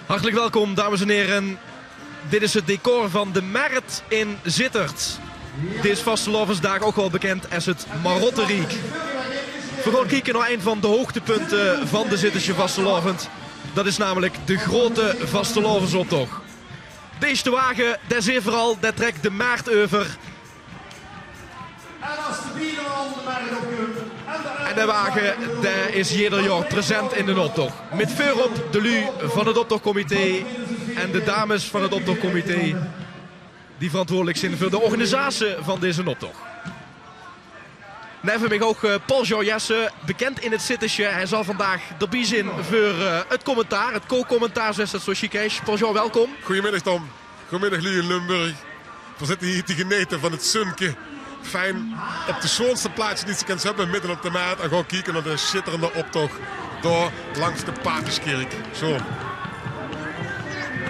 Hartelijk welkom, dames en heren. Dit is het decor van de Markt in Sittard. Deze vastelovensdag ook wel bekend als het Marotteriek. We gaan kijken naar een van de hoogtepunten van de Sitterse vastelovend. Dat is namelijk de grote vastelovensoptocht. Deze wagen, dat is vooral, dat trekt de Maart over. En de wagen die is ieder jaar present in de optocht. Met voorop de lui van het optochtcomité en de dames van het optochtcomité die verantwoordelijk zijn voor de organisatie van deze optocht. Neven mij ook Paul-Jean Jesse, bekend in het Sittersje. Hij zal vandaag erbij zijn voor het commentaar, het co-commentaar zoals dat zo chic is. Paul-Jean, welkom. Goedemiddag Tom. Goedemiddag Lee in Limburg. We zitten hier te genieten van het Sunke. Fijn op de schoonste plaatsje die ze kunnen hebben, midden op de maat. En gewoon kijken naar de schitterende optocht door langs de Paperskerk. Zo.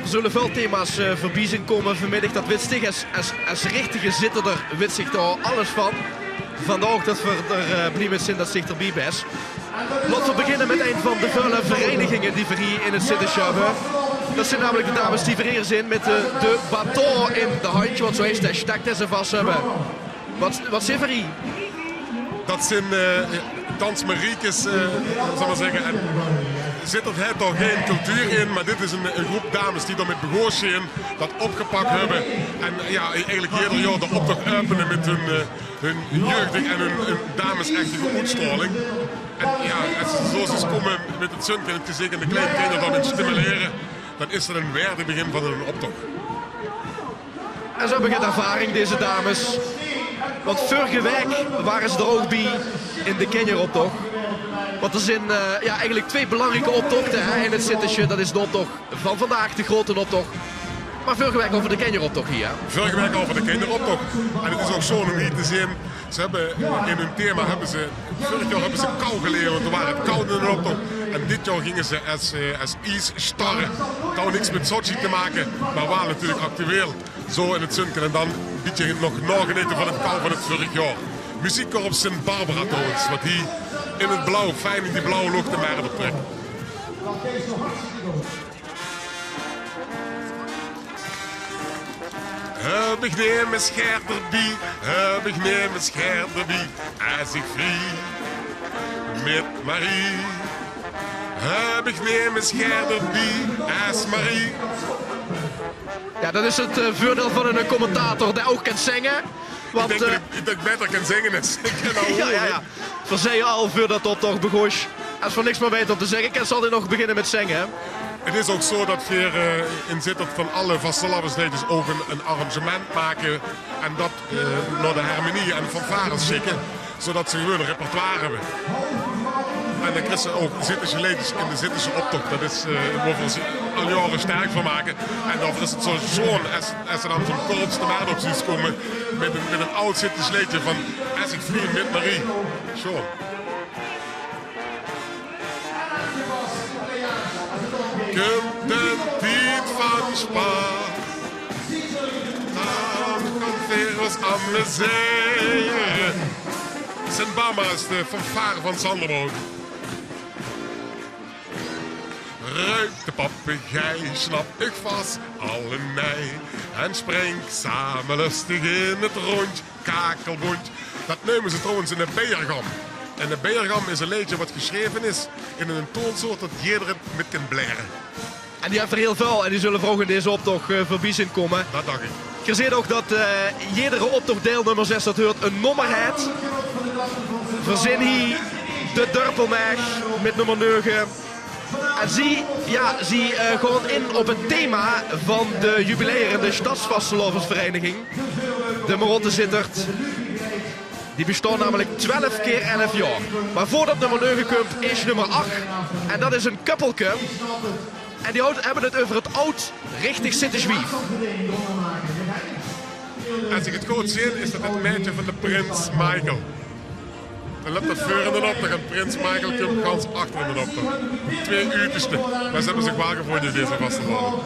Er zullen veel thema's voorbij zijn komen vanmiddag. Dat weet zich als richtige Sitterder weet zich daar alles van. Vandaag dat we er blij met zijn dat zich erbij is. Laten we beginnen met een van de vele verenigingen die we hier in het Sittersje hebben. Dat zijn namelijk de dames die hier zijn met de baton in de handje. Want zo is de stak dat ze vast hebben. Wat zijn we hier? Dat zijn dansmariekes, zal maar zeggen. En zit er toch geen cultuur in, maar dit is een groep dames die er met begonnen zijn, dat opgepakt hebben. En ja, eigenlijk ieder jaar de optocht openen met hun jeugdig en hun dames-echtige uitstraling. En ja, als ze komen met het Sunke en het gezicht en de kleine kinderen dan stimuleren, dan is dat een waardig begin van een optocht. En zo hebben we ervaring, deze dames. Want vorige week waren ze er ook bij in de Kenjeroptocht. Want er zijn eigenlijk twee belangrijke optochten in het Sittersje. Dat is de optocht van vandaag, de grote optocht. Maar vorige week over de Kenjeroptocht hier. Vorige week over de kinderoptocht. En het is ook zo om hier te zien. Ze hebben in hun thema vorig jaar hebben ze kou geleerd, want er waren het koud in de optocht. En dit jaar gingen ze als ijsstarren. Dat had niks met Sochi te maken, maar waren natuurlijk actueel. Zo in het Sunken en dan een beetje nog nagenieten van het kou van het vorig jaar. Muziekkorps Sint Barbara trouwens, wat hier in het blauw, fijn in die blauwe lucht de Maart optrekt. Heb ik neem een scherp erbij, heb ik neem een scherp erbij, als ik vlieg met Marie. Heb ik neem een scherp erbij, als Marie. Ja, dat is het voordeel van een commentator die ook kan zingen. Want, ik denk dat ik beter kan zingen dan ik ja. Verzei al voordat dat toch begon. Als we niks meer weten om te zeggen, kan zal hij nog beginnen met zingen. Het is ook zo dat we in Sittard van alle vastelavondsliedjes ook een arrangement maken. En dat naar de harmonie en fanfares schikken. Zodat ze gewoon een repertoire hebben. En dan krijgen ze ook Sittersche liedjes in de Sittersche optocht. Dat is waar we ze al jaren sterk van maken. En dan is het zo schoon als ze dan van korps de maat op zien komen. Met een oud Sitters liedje van Als ik vlieg met Marie. Schoon. Komt de tijd van Spa, dan kan Veros amuseren. Sint Barbara is de fanfare van Sanderboot. Ruikt de papegaai, snap ik vast alle nei. En springt samen lustig in het rond, kakelbond. Dat nemen ze trouwens in de Beergam. En de Beergam is een liedje wat geschreven is in een toonsoort dat iedereen met kan blaren. En die hebben er heel veel en die zullen vroeg in deze optocht voorbij zijn komen. Dat dacht ik. Je ziet ook dat iedere optochtdeelnummer 6 dat hoort een nummer heeft. Verzin hier de Durpelmeg met nummer 9. En zie gewoon in op het thema van de jubileerende Stadsvastelovensvereniging. De Marotte Sittard. Die bestaat namelijk 12 keer 11 jaar. Maar voordat nummer 9 komt is nummer 8. En dat is een koppelke. En die hebben het over het oud richtig Sitterswief. Als ik het goed zie, is dat het meisje van de Prins Michael. Dan loopt dat voor in de optocht en Prins Michael komt gans achter in de optocht. 2 uurteste. Maar ze hebben zich wel gevonden deze vastelavond.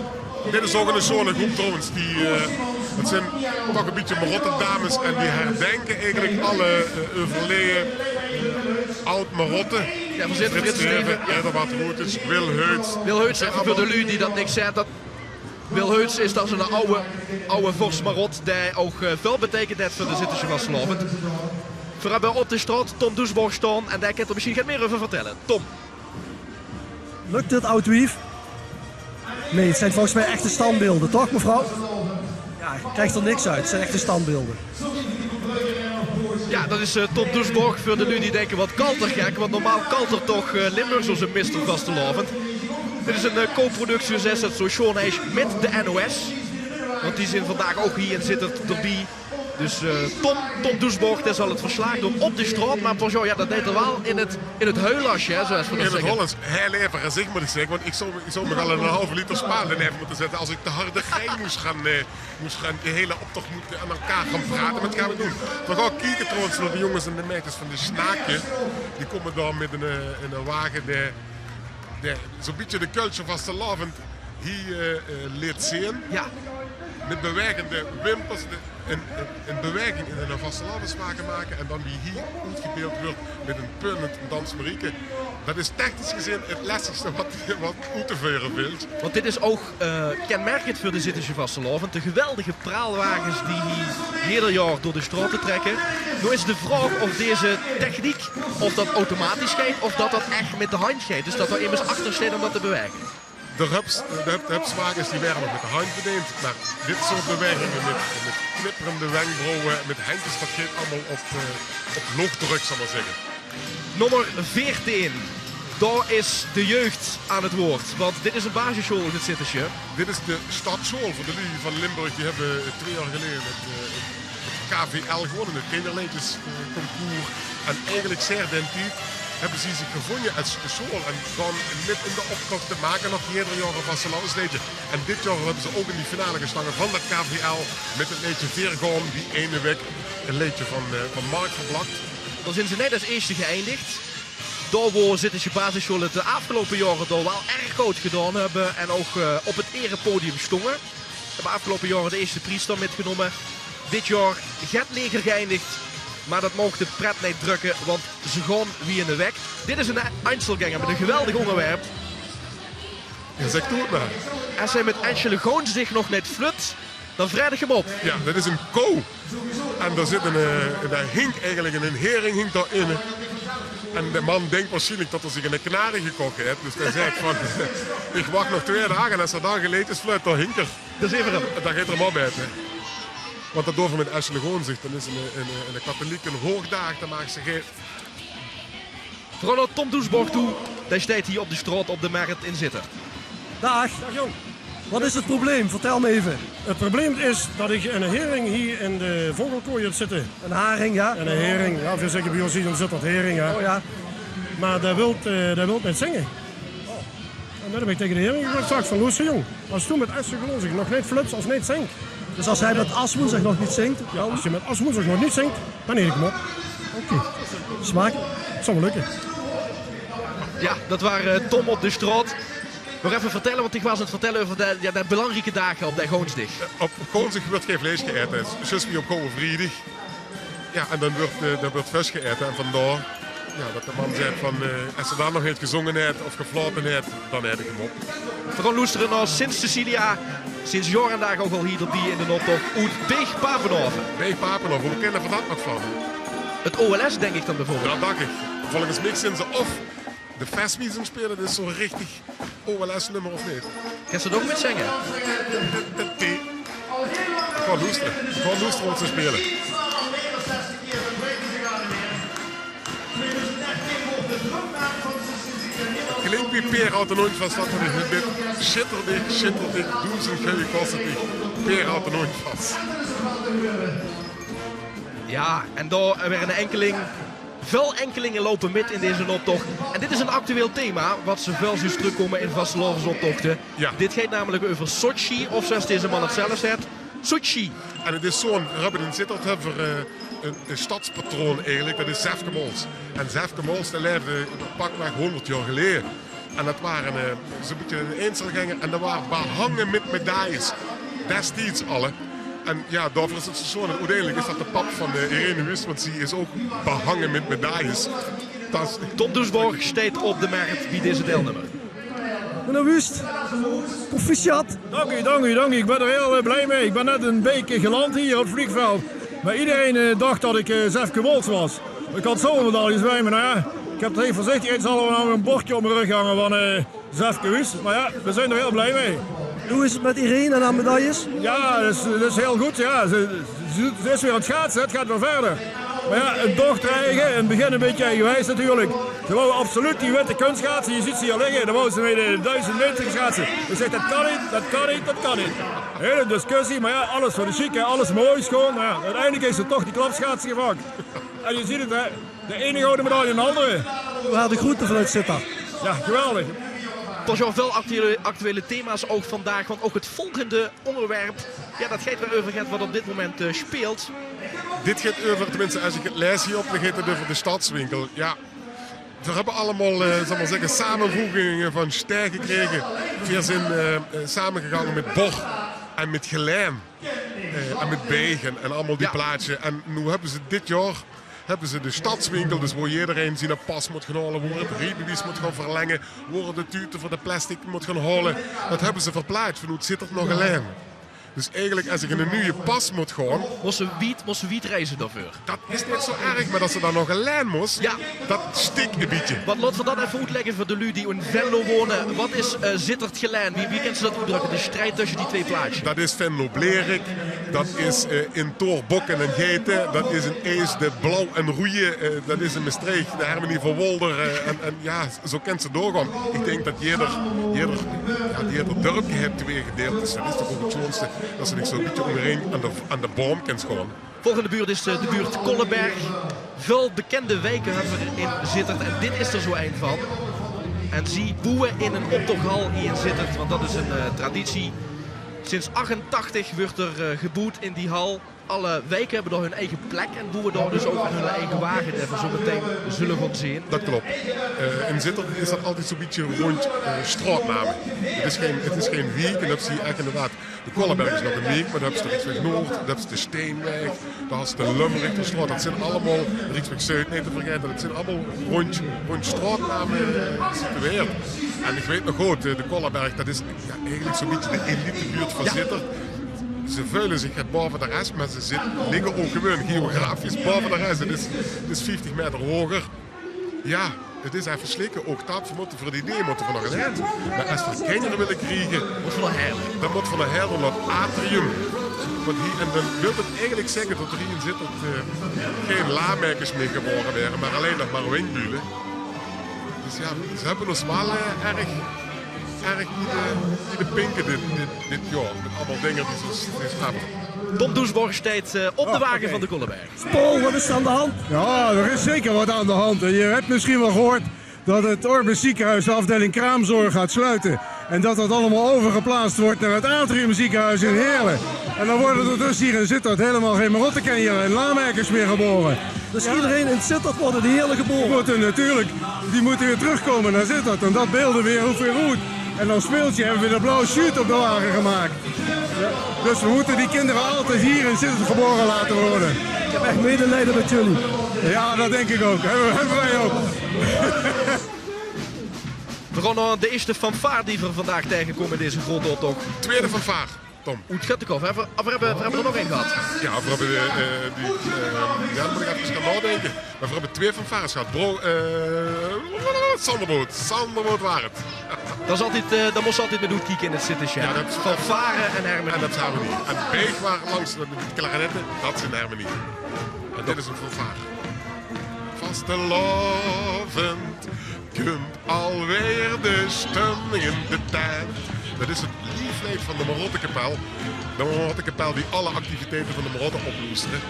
Dit is ook een zo'n groep trouwens. Het zijn toch een beetje Marotte dames en die herdenken eigenlijk alle overleden oud Marotte. Ja, verzin Frits Frits Steven. Ja. Eduard Roetens, Wil Heuts. Wil Heuts, even voor de lui die dat niks zegt. Wil Heuts is dan zo'n oude Vos Marot die ook veel betekent heeft voor de Zittische Vastelavond. We hebben op de straat Tom Doesborg staan en daar kan er misschien geen meer over vertellen. Tom. Lukt dit, Oud-Wief? Nee, het zijn volgens mij echte standbeelden, toch mevrouw? Ja, je krijgt er niks uit. Het zijn echte standbeelden. Ja, dat is Tom Doesborg voor de lui die denken wat kalter gek. Want normaal kalter toch Limburg zoals een Mr. Vastelavond. Dit is een co-productie, zoals het zo Sean Hayes met de NOS. Want die zijn vandaag ook hier en zit er erbij. Dus Tom Doesborg, daar zal het verslagen doen op de straat. Maar Peugeot, ja, dat deed er wel in het heulasje, hè, zoals we dat In het zeggen. Hollands, heel even gezicht moet ik zeggen, want ik zou me wel een halve liter Spaanse even moeten zetten als ik de harde gein moest gaan de hele optocht aan elkaar gaan praten. Maar dat gaan we doen. We gaan kijken trouwens naar de jongens en de meisjes van de Snaakje. Die komen daar met een wagen die zo'n beetje de culture vastelavond hier leert zien. Ja, Met bewegende wimpers, een beweging in een vastelavondsmaken maken en dan die hier uitgebeeld wordt met een permanent dansmarieke. Dat is technisch gezien het lastigste wat uit te veuren valt. want dit is ook kenmerkend voor de Zittische Vastelavond. De geweldige praalwagens die hier ieder jaar door de straten trekken. Nu is de vraag of deze techniek, of dat automatisch gaat of dat echt met de hand gaat. Dus dat er immers achter staat om dat te bewegen. De hupswagens die werden nog met de hand bediend, maar dit soort bewegingen met knipperende wenkbrauwen, met handjes, dat gaat allemaal op loogdruk, zal ik maar zeggen. Nummer 14. Daar is de jeugd aan het woord. Want dit is een basisschool in het Zittische. Dit is de stadsschool voor de lui van Limburg. Die hebben 2 jaar geleden het KVL gewonnen, het kinderleidjesconcours. En eigenlijk zeer dentiet hebben ze zich gevonden als school en gaan met in de optocht te maken nog ieder jaar een vastelavondsliedje. En dit jaar hebben ze ook in die finale gestangen van dat KVL met het liedje Veergaan, die ene week een liedje van Mark Verblakt. Dan zijn ze net als eerste geëindigd. Daar waar Zittische basisschool het de afgelopen jaren daar wel erg goed gedaan hebben en ook op het erepodium stongen. We hebben afgelopen jaren de eerste prijs dan metgenomen. Dit jaar gaat leger geëindigd. Maar dat mocht de pret niet drukken, want ze gaan wie in de weg. Dit is een Einzelganger met een geweldig onderwerp. Ja, zeg toe het maar. Als hij met Angela Goons zich nog net flut, dan vredig hem op. Ja, dat is een ko. En daar zit daar hink eigenlijk een hering hink daarin. En de man denkt waarschijnlijk dat hij zich een kanarie gekocht heeft. Dus hij zegt van, ik wacht nog 2 dagen en als er dan geleden is, fluit dan hinker. Dat is even hem. Dan gaat er hem op uit. Hè. Want dat doven met Ashley gewoon zegt, dan is een katholiek een hoogdag, dan maakt ze geen... Vooral naar Tom Doesborg toe, daar staat hier op de straat op de markt in zitten. Dag. Dag jong. Wat is het probleem? Vertel me even. Het probleem is dat ik een hering hier in de vogelkooi heb zitten. Een haring, ja? En een hering, ja, veel zeggen bij ons hier, dan zit dat hering, ja. Oh ja. Maar dat wil niet zingen. En dan heb ik tegen de hering gezegd van, Loes jong, als toen met Essen geloof ik nog niet fluts als niet zingt. Dus als hij met Aswoensdag nog niet zingt, Ja, als je met Aswoensdag nog niet zingt, dan eet ik hem op. oké. Smaak? Dat zal wel lukken. Ja, dat waren Tom op de straat. Nog even vertellen, want ik was aan het vertellen over de belangrijke dagen op de Goonsdag. Op Goonsdag wordt geen vlees geëten, zoals we op Gouden Vrijdag. Ja, en dan wordt vis geëten en vandaar ja, dat de man zegt van, als ze daar nog niet gezongen heeft of gefloten heeft, dan eet ik hem op. We gaan luisteren naar Sint Cecilia. Sinds jaar en dag ook al hier erbij in de optocht. Uit Beeg Papenhoven. Nee, Papenhof, hoe kennen we dat nog van? Het OLS denk ik dan bijvoorbeeld. Ja, dank ik. Volgens mij zijn ze of de festwiesen spelen, dat is zo'n richtig OLS-nummer of niet. Kan ze het ook met zingen? Ik ga luisteren. Ik ga luisteren wat ze spelen. Klinkt wie Peer uit de nooit vast dat er een bit schitterdig, doen ze een goede kosten Peer uit de nooit vast. Ja, en daar weer een enkeling. Veel enkelingen lopen met in deze optocht. En dit is een actueel thema, wat ze veel zo terugkomen in vastelavondsoptochten. Ja. Dit gaat namelijk over Sochi, of zoals deze man het zelf zegt, Sochi. En het is zo'n, we hebben in Sittard een stadspatroon eigenlijk, dat is Zefke Mols. En Zefke Mols, dat leefde pakweg 100 jaar geleden. En dat waren zo'n beetje een Einzelganger en dat waren behangen met medailles. Destijds alle. En ja, daarvoor is het zo. En uiteindelijk is dat de pap van Irene Wust, want ze is ook behangen met medailles. fantastisch. Tom Doesborg staat op de markt bij deze deelnemer. Meneer Wust, proficiat. Dank u. Ik ben er heel blij mee. Ik ben net een week geland hier op het vliegveld. Maar iedereen dacht dat ik Zefke Wolfs was. Ik had zoveel medailles bij me. Nou ja, ik heb tegen voorzichtigheidshalve nou een bordje op mijn rug hangen van Zefke Wust. Maar ja, we zijn er heel blij mee. Hoe is het met Irene en haar medailles? Ja, dat is heel goed. Ja. Ze is weer aan het schaatsen, het gaat weer verder. Maar ja, een doorkrijgen, in het begin een beetje eigenwijs natuurlijk. Ze wou absoluut die witte kunstschaatsen, je ziet ze hier liggen. Dan wou ze mee de 1000 meter schaatsen. Ik zeg, dat kan niet. Hele discussie, maar ja, alles voor de chic, alles mooi, schoon. Maar ja, uiteindelijk heeft ze toch die klapschaatsen gepakt. En je ziet het, hè, de ene gouden medaille en de andere. We hadden groeten vanuit Sittard. Ja, geweldig. Toch wel veel actuele thema's ook vandaag. Want ook het volgende onderwerp, ja, dat gaat weer over wat op dit moment speelt. Dit gaat over, tenminste als ik het lees hierop, dan gaat het over de stadswinkel. Ja, we hebben allemaal, zal maar zeggen, samenvoegingen van ster gekregen. We zijn samengegaan met Bor en met Gelijn en met Begen en allemaal die plaatsen. En nu hebben ze dit jaar de stadswinkel, dus waar iedereen zijn pas moet gaan halen, waar het riebewijs moet gaan verlengen, waar de tuten voor de plastic moet gaan halen. Dat hebben ze verplaatst, van hoe zit er nog alleen. Dus eigenlijk, als ik in een nieuwe pas moet gaan... Moest ze wiet reizen daarvoor? Dat is niet zo erg, maar dat ze dan nog een lijn moest, ja. Dat stikt een beetje. Wat laten we dat even uitleggen voor de lui die in Venlo wonen. Wat is Sittard Gelijn? Wie kent ze dat uitdrukken? De strijd tussen die twee plaatjes. Dat is Venlo-Blerik, dat is in Toorbokken en Geiten, dat is in Ees de Blauw en Roeien, dat is in Maastricht, de Hermenie van Wolder. En ja, zo kent ze doorgaan. Ik denk dat ieder dorpje heeft twee gedeeltes. Dat is toch ook het schoonste. Dat ze niet zo'n beetje omheen aan de boom kan schoon. Volgende buurt is de buurt Kollenberg. Veel bekende wijken hebben we in Sittard en dit is er zo een van. En zie boeien in een optochthal hier in Sittard, want dat is een traditie. Sinds 88 wordt er geboet in die hal. Alle wijken hebben daar hun eigen plek en boeren daar dus ook hun eigen wagen. Even zo meteen zullen gaan zien. Dat klopt. In Sittard is dat altijd zo'n beetje rond straatnamen. Het is geen week en dat zie je echt inderdaad. De Kollenberg is nog een week, maar dan heb je de Rijksweg Noord, dan heb je de Steenweg, dan heb je de Lumrichterstraat. Dat zijn allemaal, de Rijksweg Zuid niet te vergeten, dat zijn allemaal rond straatnamen gesitueerd. En ik weet nog goed, de Kollenberg, dat is eigenlijk zo'n beetje de elitebuurt van Sittard. Ze vuilen zich boven de rest, maar ze liggen ook gewoon geografisch boven de rest. Het is 50 meter hoger. Ja, het is even slikken. Ook dat, we moeten voor die idee moeten we nog een eind. Maar als we kinderen willen krijgen, dan moet van de herder naar het atrium. En dan wil het eigenlijk zeggen dat er hier in Sittard geen laamijkers meer geworden werden, maar alleen nog maar windbulen. Dus ja, ze hebben ons wel erg niet de pinken dit jaar. Met allemaal dingen die ze hebben. Tom Doesborg staat op de wagen van de Kollenberg. Paul, wat is er aan de hand? Ja, er is zeker wat aan de hand. Je hebt misschien wel gehoord dat het Orbis ziekenhuis de afdeling kraamzorg gaat sluiten. En dat dat allemaal overgeplaatst wordt naar het Atrium ziekenhuis in Heerlen. En dan worden er dus hier in Sittard helemaal geen Marottenkenjer en laamijkers meer geboren. Dus iedereen in Sittard worden de Heerlen geboren? Die moeten weer terugkomen naar Sittard. En dat beelden weer hoe weer goed. En dan speelt je, hebben we de blauwe shoot op de wagen gemaakt. Ja. Dus we moeten die kinderen altijd hier in Sittard geboren laten worden. Ik heb echt medelijden met jullie. Ja, dat denk ik ook. Hebben wij ook. We gaan naar de eerste fanfare die we vandaag tegenkomen in deze grote optocht. Tweede fanfare, Tom. Oet-Guttekov, we hebben er nog één gehad. Ja, we hebben dan moet ik even gaan nadenken. Maar we hebben twee fanfares gehad. Sanderboot waren het. Dan moest altijd met Oet kieken in het Sittersje. Ja, dat is fanfare en Hermenie. En dat hebben we niet. En Beeg waren langs de klarinetten, dat is een Hermenie. En dit is een fanfare. Vastelovend komt alweer de stemming in de tijd. Dat is het liefleed van de Marottenkapel. De Marottenkapel die alle activiteiten van de Marotten oploesteren.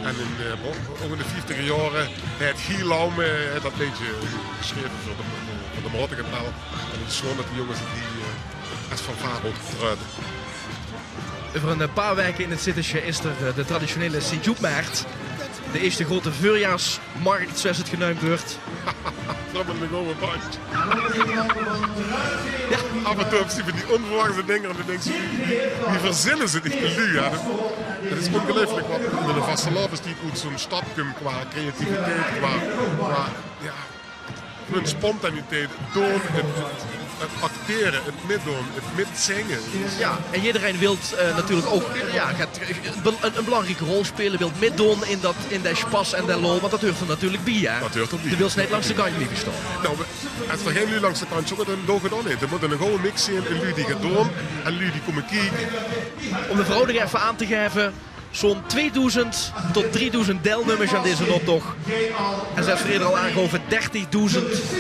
En ook in de 50e jaren het Gielam dat beetje geschreven voor de Marottenkapel. En het is gewoon dat de jongens die als fanfare ook truiden. Over een paar weken in het Sittersje is er de traditionele Sint-Joepmaart. De eerste grote voorjaarsmarkt, zoals het genoemd wordt. From in the golden bunch. Ja, af en toe zie je die onverwachte dingen en dan denk je, wie verzinnen ze die nu? Ja, dat is ongelooflijk wat in de vastelavond die uit zo'n stad komt qua creativiteit, qua hebben een spontaniteit, toon, het acteren, het middoen, het midzingen. Ja, en iedereen wil natuurlijk ook gaat een belangrijke rol spelen, wil middoen in dat spas en dat lol, want dat hoort er natuurlijk bij. Hè? Dat hoort erbij. Je wilt niet langs de kant blijven staan. Nou, als er geen lui langs de kant zoeken, dan doen we dat niet. Er moet een gouden mix zijn, een lui die gaat doen en lui die komen kijken. Om de verhouding even aan te geven, zo'n 2000 tot 3000 deelnemers aan deze optocht. En zoals eerder al aangegeven, 30.000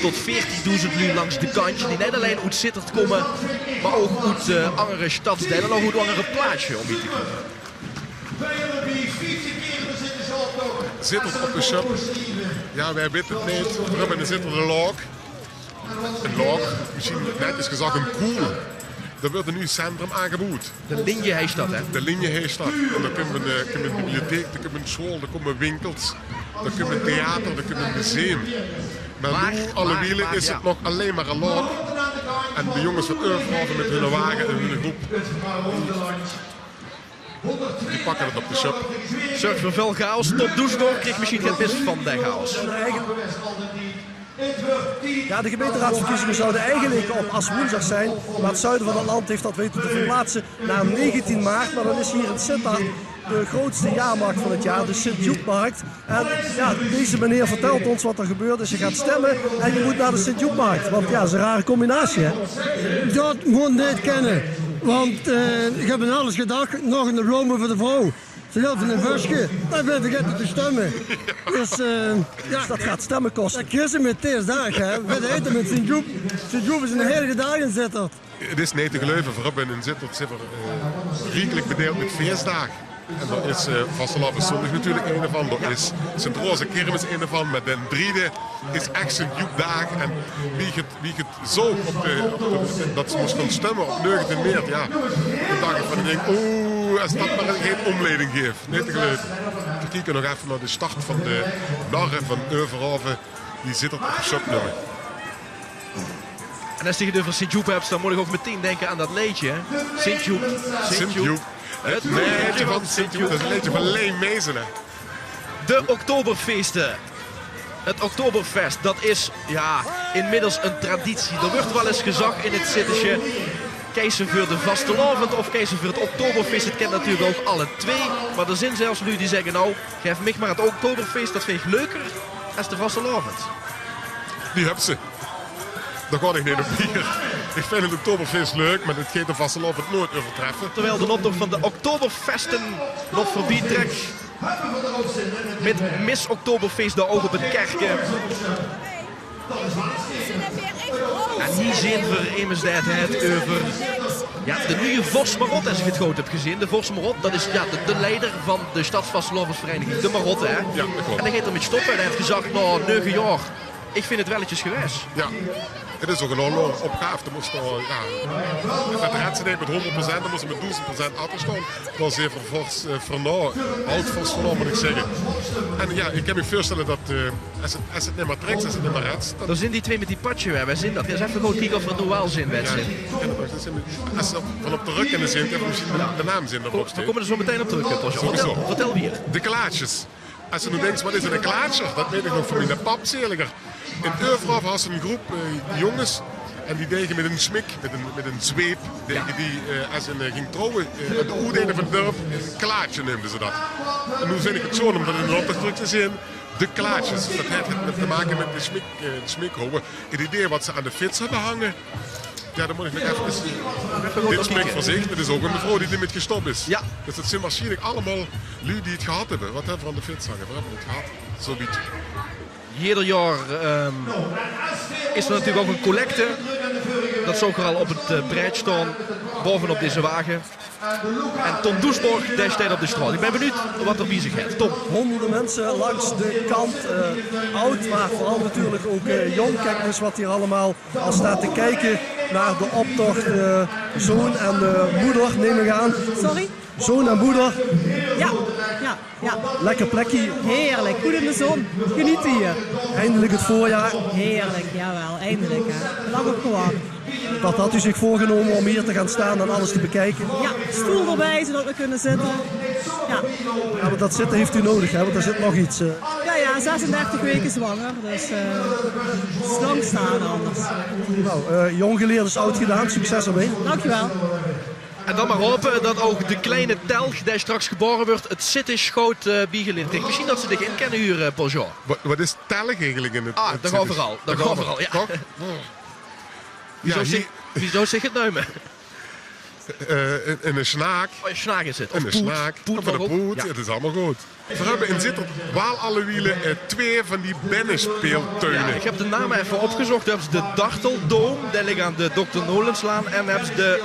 tot 40.000 nu langs de kantje. Die niet alleen uit Sittard komen, maar ook uit andere stadsdelen en ook uit andere plaatsje om hier te komen. Sittard op de shop. Ja, wij weten het niet. We hebben in Sittard een log. Een log, misschien net is gezegd een koel. Er wordt een nieuw centrum aangeboden. De linie heet dat, hè? De linie heet dat. En daar kunnen we een bibliotheek, daar kunnen we een school, daar komen winkels, daar kunnen we een theater, daar kunnen we een museum. Maar nu, alle wielen, is het nog alleen maar een log. En de jongens van Eurfhaven met hun wagen en hun groep, die pakken het op de shop. Zorgt voor veel chaos. Top Doesburg kreeg misschien geen best van de chaos. Ja, de gemeenteraadsverkiezingen zouden eigenlijk op woensdag zijn, maar het zuiden van het land heeft dat weten te verplaatsen naar 19 maart. Maar dan is hier in Sittard de grootste jaarmarkt van het jaar, de Sint-Joepmarkt. En ja, deze meneer vertelt ons wat er gebeurt. Dus je gaat stemmen en je moet naar de Sint-Joepmarkt. Want ja, dat is een rare combinatie, hè? Dat moet niet kennen. Want ik heb aan alles gedacht, nog een bloemen voor de vrouw. Ze gaat van een busje, dan ben ik vergeten te stemmen. Dus ja, Dat gaat stemmen kosten. dat kies je met deze dag, hè. We eten met Sint-Joep. Sint-Joep is een heilige dag in Sittard. Het is niet te geloven, voorop in Sittard zijn we rijkelijk bedeeld met feestdagen. En dat is Vastelavondszondag natuurlijk een ervan. Dat is Sint-Roze Kermis een ervan. Met den driede is echt Sint-Joepdag. En wie het zo dat ze moesten stemmen op 19 maart, ja. Dan dacht ik van, als dat maar geen omleiding geeft. Niet te geloven. We kijken nog even naar de start van de narren van Eurfhaven. Die zit op het shopnummer. En als je het over Sint-Joep hebt, dan moet ik ook meteen denken aan dat liedje. Sint-Joep, Sint-Joep. Het liedje van Sint-Joep, dat is een liedje van Leen Meezenen. De Oktoberfeesten. Het Oktoberfest, dat is ja, inmiddels een traditie. Er wordt wel eens gezegd in het Sittertje, keizer voor de vastelavond of keizer voor het Oktoberfeest. Het kent natuurlijk ook alle twee. Maar er zijn zelfs nu die zeggen, nou, geef mij maar het Oktoberfeest, dat vind ik leuker als de vastelavond. Die hebben ze. Daar ga ik niet op hier. Ik vind het Oktoberfeest leuk, maar het gaat de vastelavond nooit overtreffen. Terwijl de optocht van de Oktoberfesten nog voorbij trekt. Met Miss Oktoberfeest daar ook op het kerkje. En die zien we immers dat het over ja, de nieuwe Vos Marot, als ik het goed heb gezien. De Vos Marot, dat is ja, de leider van de Stadsvastelavondsvereniging, de Marot, hè? Ja, dat klopt. En hij gaat ermee stoppen en hij heeft gezegd, nou, 9 jaar. Ik vind het welletjes geweest. Ja, het is ook een enorme opgave. Er moest met de redsen met 100%, dan moest ze met 1000% achterstaan. Dat is even oud Vos vernomen, moet ik zeggen. En ja, ik kan me voorstellen dat als het niet meer trekt, als het niet meer redt. Dan zijn die twee met die patje, wij zien dat. Eens even gewoon kijken of er nog wel zin met zit. Als ze van op de rug kunnen zien, hebben we misschien de naam zin erop We steeds. komen er zo meteen op terug. Sowieso. Vertel weer. De klaatjes. Als je nu denkt, wat is een klaatje? Dat weet ik nog van mijn pap zeliger. In Eurfhaven had ze een groep jongens. En die deden met een smik, met een zweep. Deden die, als ze ging trouwen, de oerdelen van het dorp, een klaatje noemden ze dat. En nu vind ik het zo om dat in de opdracht terug te zien. De klaatjes. Dat heeft te maken met de smikhouden. Het idee wat ze aan de fiets hebben hangen. Ja, dan moet ik nog even... Dit spreekt voor zich. Het is ook een mevrouw die ermee gestopt is. Ja. Dus dat zijn waarschijnlijk allemaal lui die het gehad hebben. Wat hebben we aan de fiets hangen? We hebben het gehad. Zoiets. Ieder jaar is er natuurlijk ook een collecte. Dat zou al op het breed staan, bovenop deze wagen. En Tom Doesburg, daar staat op de straat. Ik ben benieuwd wat er bezig gaat. Tom. Honderden mensen langs de kant, oud, maar vooral natuurlijk ook jong. Kijk eens wat hier allemaal al staat te kijken naar de optocht. Zoon en moeder, neem ik aan. Sorry? Zoon en moeder, Ja. lekker plekje. Heerlijk. Goed in de zon. Geniet hier. Eindelijk het voorjaar. Heerlijk, jawel. Eindelijk, hè. Lang op gewacht. Dat had u zich voorgenomen om hier te gaan staan en alles te bekijken. Ja, stoel erbij, zodat we kunnen zitten. Ja, Ja, maar dat zitten heeft u nodig, hè? Want er zit nog iets. ja ja, 36 weken zwanger. Dus het is lang staan anders. Nou, jong geleerd is oud gedaan. Succes ermee. Dankjewel. En dan maar hopen dat ook de kleine telg die straks geboren wordt, het Zittisch-Schoot biegeleerd krijgt. Misschien dat ze dich in kennen hier, Paul Jean. Wat is telg eigenlijk in het? Ah, het dat Zittisch? overal. Dat overal, ja. Toch? Ja, Wieso zeg het nou me? in een snaak. Oh, je snaak is het. In een snaak. Poet Of in een nog op. poet. Ja. Het is allemaal goed. We hebben in Zittert wel alle wielen 2 van die binnenspeeltuinen. Ja, ik heb de naam even opgezocht. Dan hebben ze de Darteldoom, die ligt aan de Dr. Nolenslaan. En dan hebben ze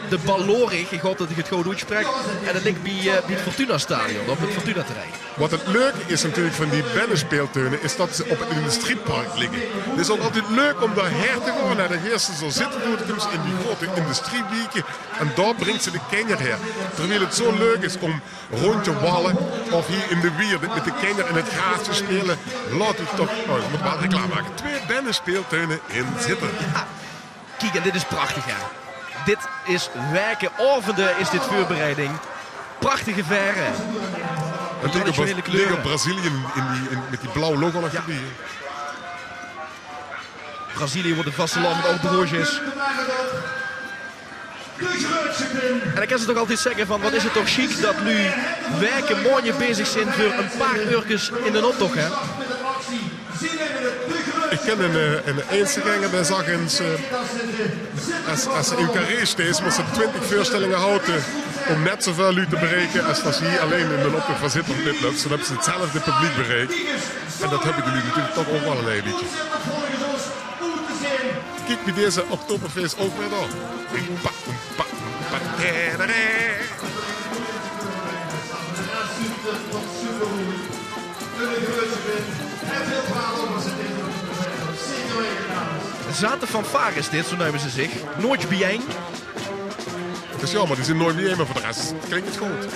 de Ballorig, ik hoop dat ik het goed uitspreek. En dat ligt bij het Fortuna Stadion, op het Fortuna terrein. Wat het leuke is natuurlijk van die binnenspeeltuinen, is dat ze op het industriepark liggen. Het is ook altijd leuk om daarheen te gaan. Naar de eerste zo zitten doet in die grote industriewieken. En daar brengt ze de kinderen her. Terwijl het zo leuk is om rondje wallen of hier in de wierde met de kinderen in het gras te spelen. Laat u toch, oh, ik moet wel reclame maken. 2 binnenspeeltuinen in Zittert. Ja, kijk, en dit is prachtig, hè. Dit is werken, ovende is dit voorbereiding. Prachtige verre. Het traditionele kleuren. liggen Brazilië met die blauwe logo nog erbij. Brazilië wordt het vasteland met ook broodjes. En dan kan ze toch altijd zeggen van, wat is het toch chic dat nu werken morgen bezig zijn voor een paar uurtjes in een optocht, hè? Ik ken een Instagram bij zag eens, als ze in Carré steeds, maar ze 20 voorstellingen houden om net zoveel u te bereiken als dat ze hier alleen in een optocht van zitten op dit loopt. Zo hebben ze hetzelfde publiek bereikt. En dat hebben jullie natuurlijk toch ook wel een beetje. Kijk bij deze Oktoberfeest ook weer door. Zaten fanfares dit, zo noemen ze zich. Nooit bijeen. Het is jammer, die zijn nooit meer, maar voor de rest klinkt het goed.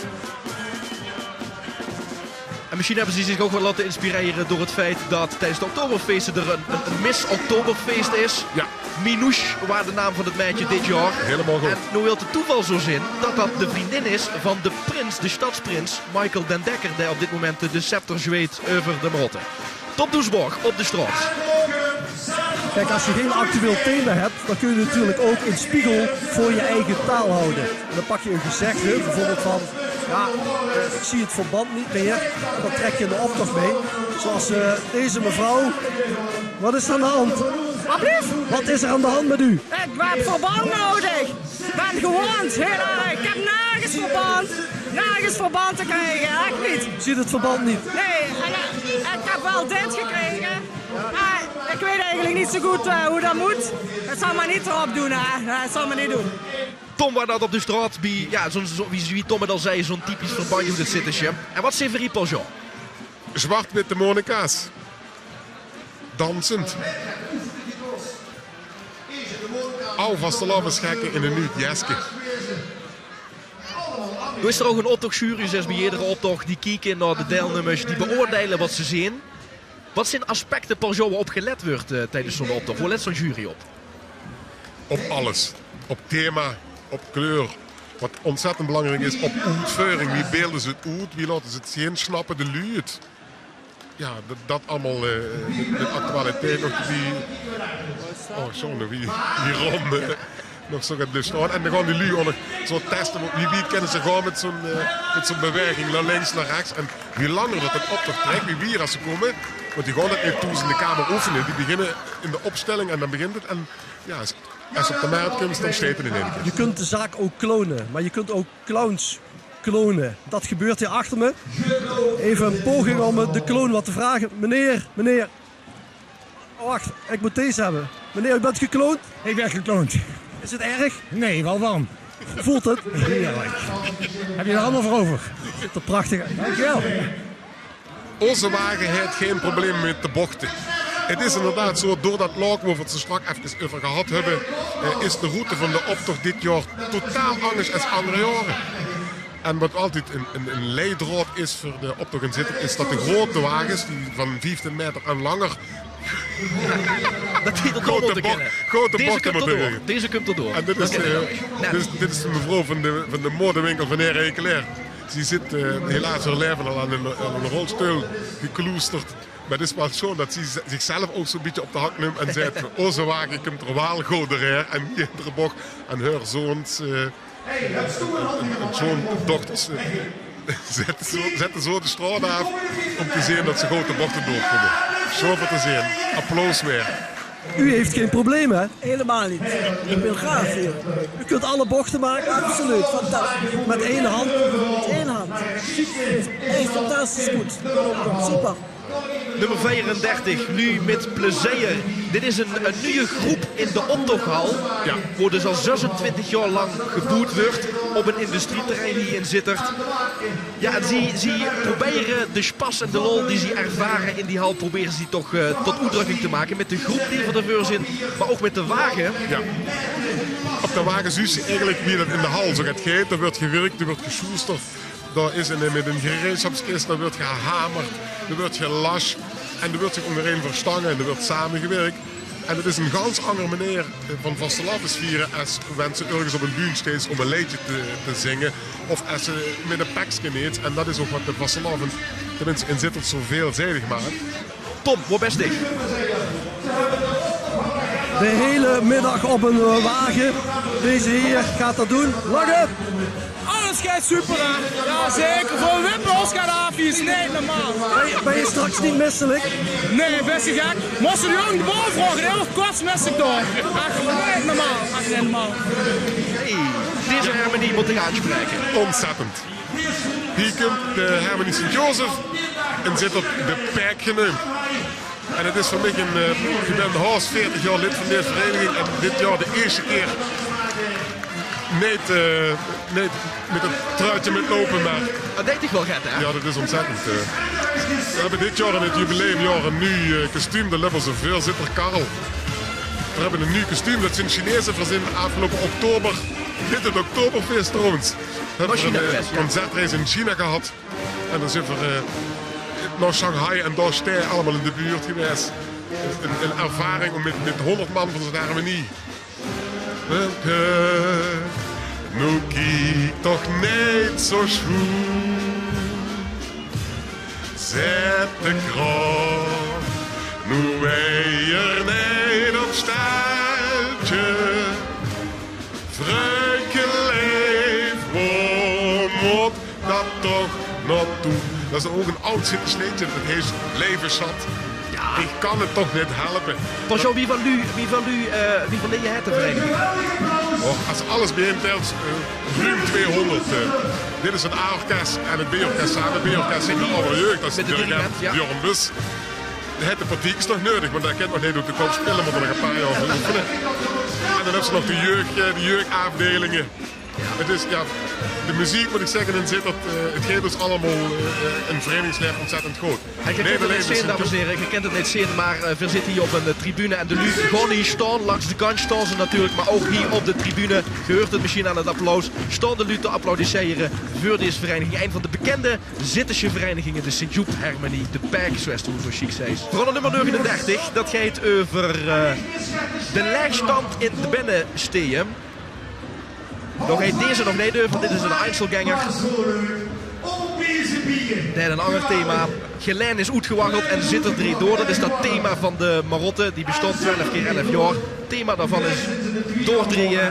En misschien hebben ze zich ook wel laten inspireren door het feit dat tijdens de Oktoberfeesten er een Miss Oktoberfeest is. Ja. Minouche, waar de naam van het meisje dit jaar. Helemaal goed. En nu wil het toeval zo zijn dat dat de vriendin is van de prins, de stadsprins, Michael den Dekker, die op dit moment de scepter zweet over de Marotte. Top Doesborg op de straat. Kijk, als je geen actueel thema hebt, dan kun je natuurlijk ook een spiegel voor je eigen taal houden. En dan pak je een gezegde, bijvoorbeeld van, ja, ik zie het verband niet meer. En dan trek je een optocht mee. Zoals deze mevrouw. Wat is er aan de hand? Wat is er aan de hand met u? Ik heb verband nodig. Ik ben gewond, heel erg. Ik heb nergens verband te krijgen, echt niet. Je ziet het verband niet. Nee, en ik heb wel dit gekregen. Maar ik weet eigenlijk niet zo goed hoe dat moet. Het zal maar niet erop doen, hè. Nee, het zal maar niet doen. Tom waar dat op de straat bij, ja, wie Tom het al zei, zo'n typisch verbandje op dit zittersje. En wat zei Verrie Paul Jean? Zwart-witte Monica's. Dansend. Oude vastelavondsgekken in een nieuw jasje. Nu is er ook een optochtjury, zoals bij iedere optocht, die kijken naar de deelnemers, die beoordelen wat ze zien. Wat zijn aspecten, Paul Jean, waarop gelet wordt tijdens zo'n optocht? Hoe let zo'n jury op? Op alles. Op thema, op kleur. Wat ontzettend belangrijk is, op uitvoering. Wie beelden ze het uit? Wie laten ze het zien? Snappen de lui het? Ja, dat allemaal met actualiteit nog die... Oh, zo, wie rond nog zo gaat staan. En dan gaan die lui ook nog zo testen. Wie kennen ze gaan met zo'n beweging naar links, naar rechts. En wie langer dat het optocht trekt, wie als ze komen. Want die gaan het niet toen ze in de kamer oefenen. Die beginnen in de opstelling en dan begint het. En ja, als op de markt komt, dan steekt het in één keer. Je kunt de zaak ook klonen, maar je kunt ook clowns klonen. Dat gebeurt hier achter me. Even een poging om de kloon wat te vragen. Meneer. Oh, wacht, ik moet deze hebben. Meneer, u bent gekloond? Ik ben gekloond. Is het erg? Nee, wel warm. Voelt het? Heerlijk. Heb je er allemaal voor over? Ziet er prachtig uit. Dankjewel. Onze wagen heeft geen probleem met de bochten. Het is inderdaad zo, door dat laag waar we het zo strak even over gehad hebben, is de route van de optocht dit jaar totaal anders dan andere jaren. En wat altijd een leidraad is voor de optocht in Zittert, is dat de grote wagens, die van 15 meter en langer, Dat die er door moeten kennen. grote Deze bochten komt moeten erdoor. rijden. Deze komt erdoor. En dit Dat is, ken ik ook. Nou, dit is de mevrouw van de modewinkel van Heer Eclair. Ze zit helaas haar leven al aan een rolstoel gekloesterd. Maar het is wel zo dat ze zichzelf ook zo'n beetje op de hak neemt en zegt: oh, zo waag ik hem er wel goder en hier in de bocht. En haar zoons, zoondochters zetten zo de straat af om te zien dat ze grote bochten doorkomen. Zo voor te zien. Applaus weer. U heeft geen probleem, hè? Helemaal niet. Ik ben gaaf hier. U kunt alle bochten maken? Absoluut, fantastisch. Met één hand? Met één hand. Echt fantastisch goed. Super. Nummer 34, nu met plezier. Dit is een nieuwe groep in de optochthal. Ja. Waar dus al 26 jaar lang geboet wordt op een industrieterrein hier in Sittard. Ja, en ze proberen de spas en de lol die ze ervaren in die hal, proberen ze toch tot uitdrukking te maken. Met de groep die voor de deur zit, maar ook met de wagen. Ja. Op de wagen zie je eigenlijk wie dat in de hal zo gaat gaan. Er wordt gewerkt, er wordt geschoesterd. Daar is met een gereedschapskist, daar wordt gehamerd, er wordt gelas en er wordt zich onderheen verstangen en er wordt samengewerkt. En het is een ganz andere manier van vastelavond vieren als mensen ergens op een buurt steeds om een liedje te zingen of als ze met een pakje neemt. En dat is ook wat de vastelavond tenminste in Sittard zo veelzijdig maakt. Tom, waar best dicht? De hele middag op een wagen. Deze heer gaat dat doen. Lange! Alles gaat super, hè? Ja, zeker. Voor Wippels gaat af, is niet normaal. Ben je straks niet misselijk? Nee, best gek. Moest je de jongen de bal vragen, heel kort mis ik door. Echt niet normaal. Echt niet normaal. Hey, deze harmonie moet ik aanspreken. Ontzettend. Hier komt de harmonie Sint-Jozef en zit op de pijk genoemd. En het is voor mij ik ben haast 40 jaar lid van deze vereniging en dit jaar de eerste keer niet met het truitje met lopen, maar Dat deed ik wel get, hè? ja, dat is ontzettend. We hebben dit jaar in het jubileumjaar een nieuw kostuum, dat hebben ze veel zitter Karel. We hebben een nieuw kostuum, dat zijn Chinezen verzinnen afgelopen oktober. Dit is het Oktoberfeest trouwens. We hebben een concertreis in China gehad. En dan zijn we naar Shanghai en daar staan allemaal in de buurt geweest. Een ervaring om met 100 man van zijn harmonie. Nu kijk toch niet zo schoon. Zet de kroon. Nu wij er niet op steltje. Vreugde leef, waar moet dat toch naartoe? Dat is ook een oud Sittersleedje, dat heet leven zat. Ja. Ik kan het toch niet helpen. Pas jou, wie van je het de vereniging? Als alles bijeen telt, ruim 200. Dit is het A-orkest en het B-orkest samen. Het B-orkest zit met alle jeugd. Dat is Met de dirigent, ja. Bjorn Bus. De partiek is nog nodig, want daar kent nog niet hoe te koop spelen, maar nog een paar jaar voor oefenen. En dan hebben ze nog de jeugdafdelingen. Het is, ja, de muziek moet ik zeggen in Sittard, het geeft dus allemaal een verenigingsleven ontzettend groot. Je kent het niet zien, dames en heren, je kent het niet zien, maar we zitten hier op een tribune en de lui gaan hier staan. Langs de kant staan ze natuurlijk, maar ook hier op de tribune, je hoort het misschien aan het applaus, staan de lui te applaudisseren voor deze vereniging. Een van de bekende Zitterse verenigingen, de Sint-Joep Harmonie, de Pijk, zoals het zo chic zei. Vooral nummer 39, dat gaat over de leegstand in de binnensteden. Nog heet deze nog niet over, dit is een Einzelganger. Dit is een ander thema. Gelijn is uitgewaggeld en zit er drie door. Dat is dat thema van de Marotte, die bestond 12 keer 11 jaar. Het thema daarvan is doordrieën.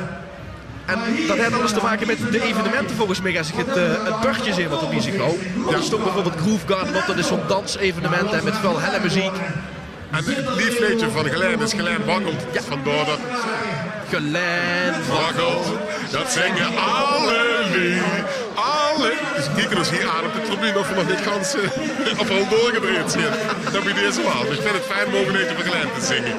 En dat heeft alles te maken met de evenementen volgens mij. Als ik het burgje zie wat op die zich houdt. Er stond bijvoorbeeld Groove Garden op, dat is zo'n dansevenement en met veel helle muziek. En het liefleedje van Gelijn is Gelijn waggelt. Ja. Vandaar dat Gelijn waggelt. Dat zingen alle lied. Dus kijken ons hier aan op de tribune of we nog niet gans of al doorgedraaid zijn. Dat moet deze wel. Dus ik vind het fijn om over een Gelijn te zingen.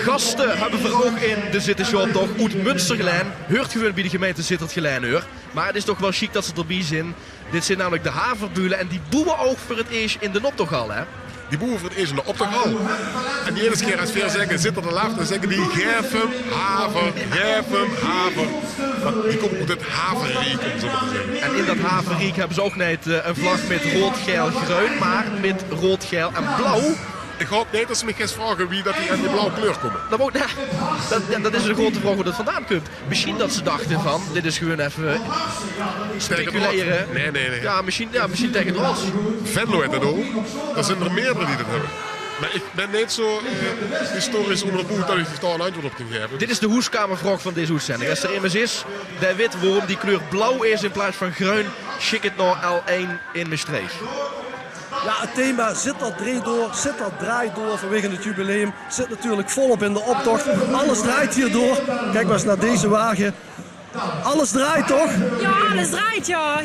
Gasten hebben we ook in de Zittershow toch. Uit Münstergelijn. Hoort gewoon bij de gemeente Sittard-Gelijn hoor. Maar het is toch wel chic dat ze erbij zijn. Dit zijn namelijk de haverbulen en die boeien ook voor het eerst in de optochthal, hè? Die boeren voor het eerst in de optochthal. En die ene keer als we zeggen, zit er de laag, dan zeggen die geven haver. Want die komt uit het haverriek, om zo maar te zeggen. En in dat haverriek hebben ze ook niet een vlag met rood, geel, groen, maar met rood, geel en blauw. Ik hoop niet dat ze me gaan vragen wie dat die aan die blauwe kleur komen. Dat is een grote vraag hoe dat vandaan komt. Misschien dat ze dachten van, dit is gewoon even speculeren. Nee. Ja, misschien tegen het was. Venlo heeft dat ook. Er zijn er meerdere die dat hebben. Maar ik ben niet zo historisch onderbouwd dat ik daar een antwoord op kan geven. Dit is de hoeskamervraag van deze uitzending. Als er immers is, dan weet waarom die kleur blauw is in plaats van groen. Schik het naar L1 in Maastricht. Ja, het thema zit dat draait door vanwege het jubileum. Zit natuurlijk volop in de optocht. Alles draait hierdoor. Kijk maar eens naar deze wagen. Alles draait toch? Ja, alles draait ja.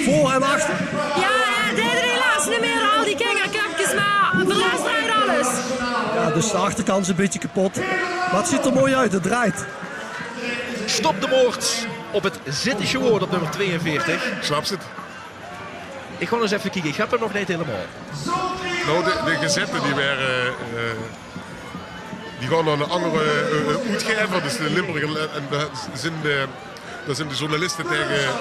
Voor en achter. Ja, deden helaas niet meer al die kinderkapjes, maar voor de rest draait alles. Ja, dus de achterkant is een beetje kapot. Maar het ziet er mooi uit, het draait. Stop de moord op het Zittische woord op nummer 42. Snap je het? Ik ga eens even kijken, ik heb hem nog niet helemaal. Nou, de gezetten die waren... die gaan naar een andere uitgever, dus de Limburg. En daar zijn de journalisten tegen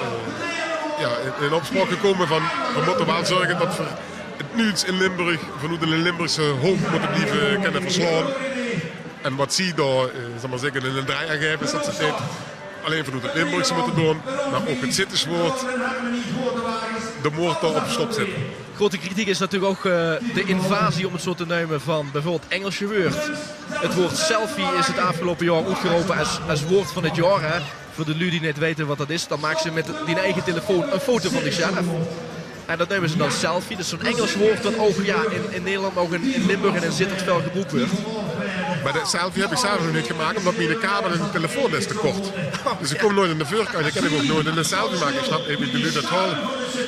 in opspraak gekomen van we moeten wel zorgen dat we het nieuws in Limburg vanuit de Limburgse hoofd moeten blijven kunnen verslaan. En wat zie je daar, zal maar zeggen, in een draai aangeven is dat ze het alleen vanuit het Limburgse moeten doen, maar ook het Zitterswoord de moord daar op stop zetten. Grote kritiek is natuurlijk ook de invasie, om het zo te nemen, van bijvoorbeeld Engelse woord. Het woord selfie is het afgelopen jaar uitgeroepen als woord van het jaar. Hè. Voor de lui die niet weten wat dat is, dan maken ze met die eigen telefoon een foto van zichzelf. En dat nemen ze dan selfie. Dat is zo'n Engels woord dat ook in Nederland, ook in Limburg en in Zittert veel gebruikt wordt. Maar de selfie heb ik zelf nog niet gemaakt, omdat mijn kabel en de telefoon is te kort. Dus ik kom nooit in de voorkant, ik kan ook nooit in een selfie maken. Ik snap even de lui dat halen.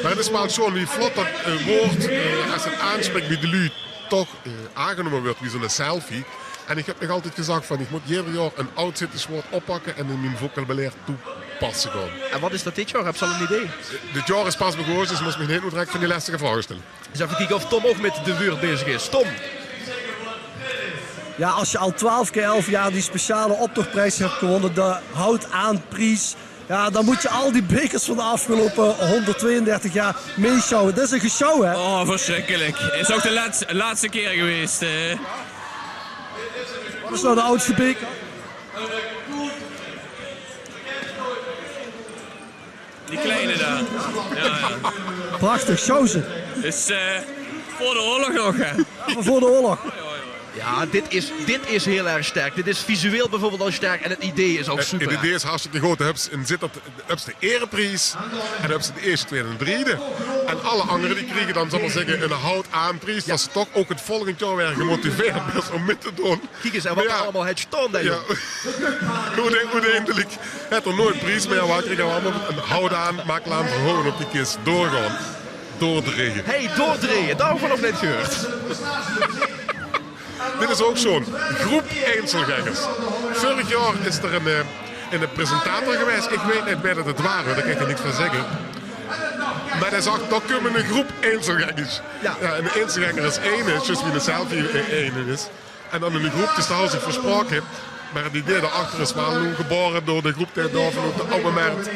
Maar het is wel zo niet vlot dat een woord, als het aanspreekt bij de lui, toch aangenomen wordt wie zo'n selfie. En ik heb nog altijd gezegd van ik moet ieder jaar een oud Zitterswoord oppakken en in mijn vocabulaire toepassen gaan. En wat is dat dit jaar? Heb je al een idee? Dit jaar is pas begonnen, dus moest me niet direct van die lastige vragen stellen. Dus even kijken of Tom ook met de woord bezig is. Tom! Ja, als je al 12 keer 11 jaar die speciale optochtprijs hebt gewonnen, de Houd aan prijs. Ja, dan moet je al die bekers van de afgelopen 132 jaar meeschouwen. Dat is een geshow, hè? Oh, verschrikkelijk. Is ook de laatste keer geweest. Wat is nou de oudste beker? Die kleine daar. Ja. Prachtig, show ze. Is voor de oorlog nog, hè? Voor de oorlog. Ja, dit is heel erg sterk. Dit is visueel bijvoorbeeld al sterk en het idee is ook super. Het idee is hartstikke goed. Je hebt de ereprijs en je hebt de eerste, tweede en derde. En alle anderen die krijgen dan, zal maar zeggen, een houd aanprijs. Dat ze toch ook het volgend jaar weer gemotiveerd zijn om mee te doen. Kijk eens, en wat allemaal het staan daar, joh. Uiteindelijk heeft er nooit prijs meer. Waar krijgen we allemaal een houd aan, maak laten gewoon op die kist doorgaan. Doordregen. Hey, doordregen. Daar hebben we nog net gehoord. Dit is ook zo'n groep Einzelgangers. Vorig jaar is er een presentator geweest. Ik weet niet meer dat het waar was, daar kan ik er niks van zeggen. Maar hij zag, toch komen een groep Einzelgangers. Ja, en de Einzelganger is één, zoals wie de selfie één is. En dan in een groep, dus daar hadden ze versproken. Maar het idee daarachter is wel geboren door de groep die daar vanuit de oude markt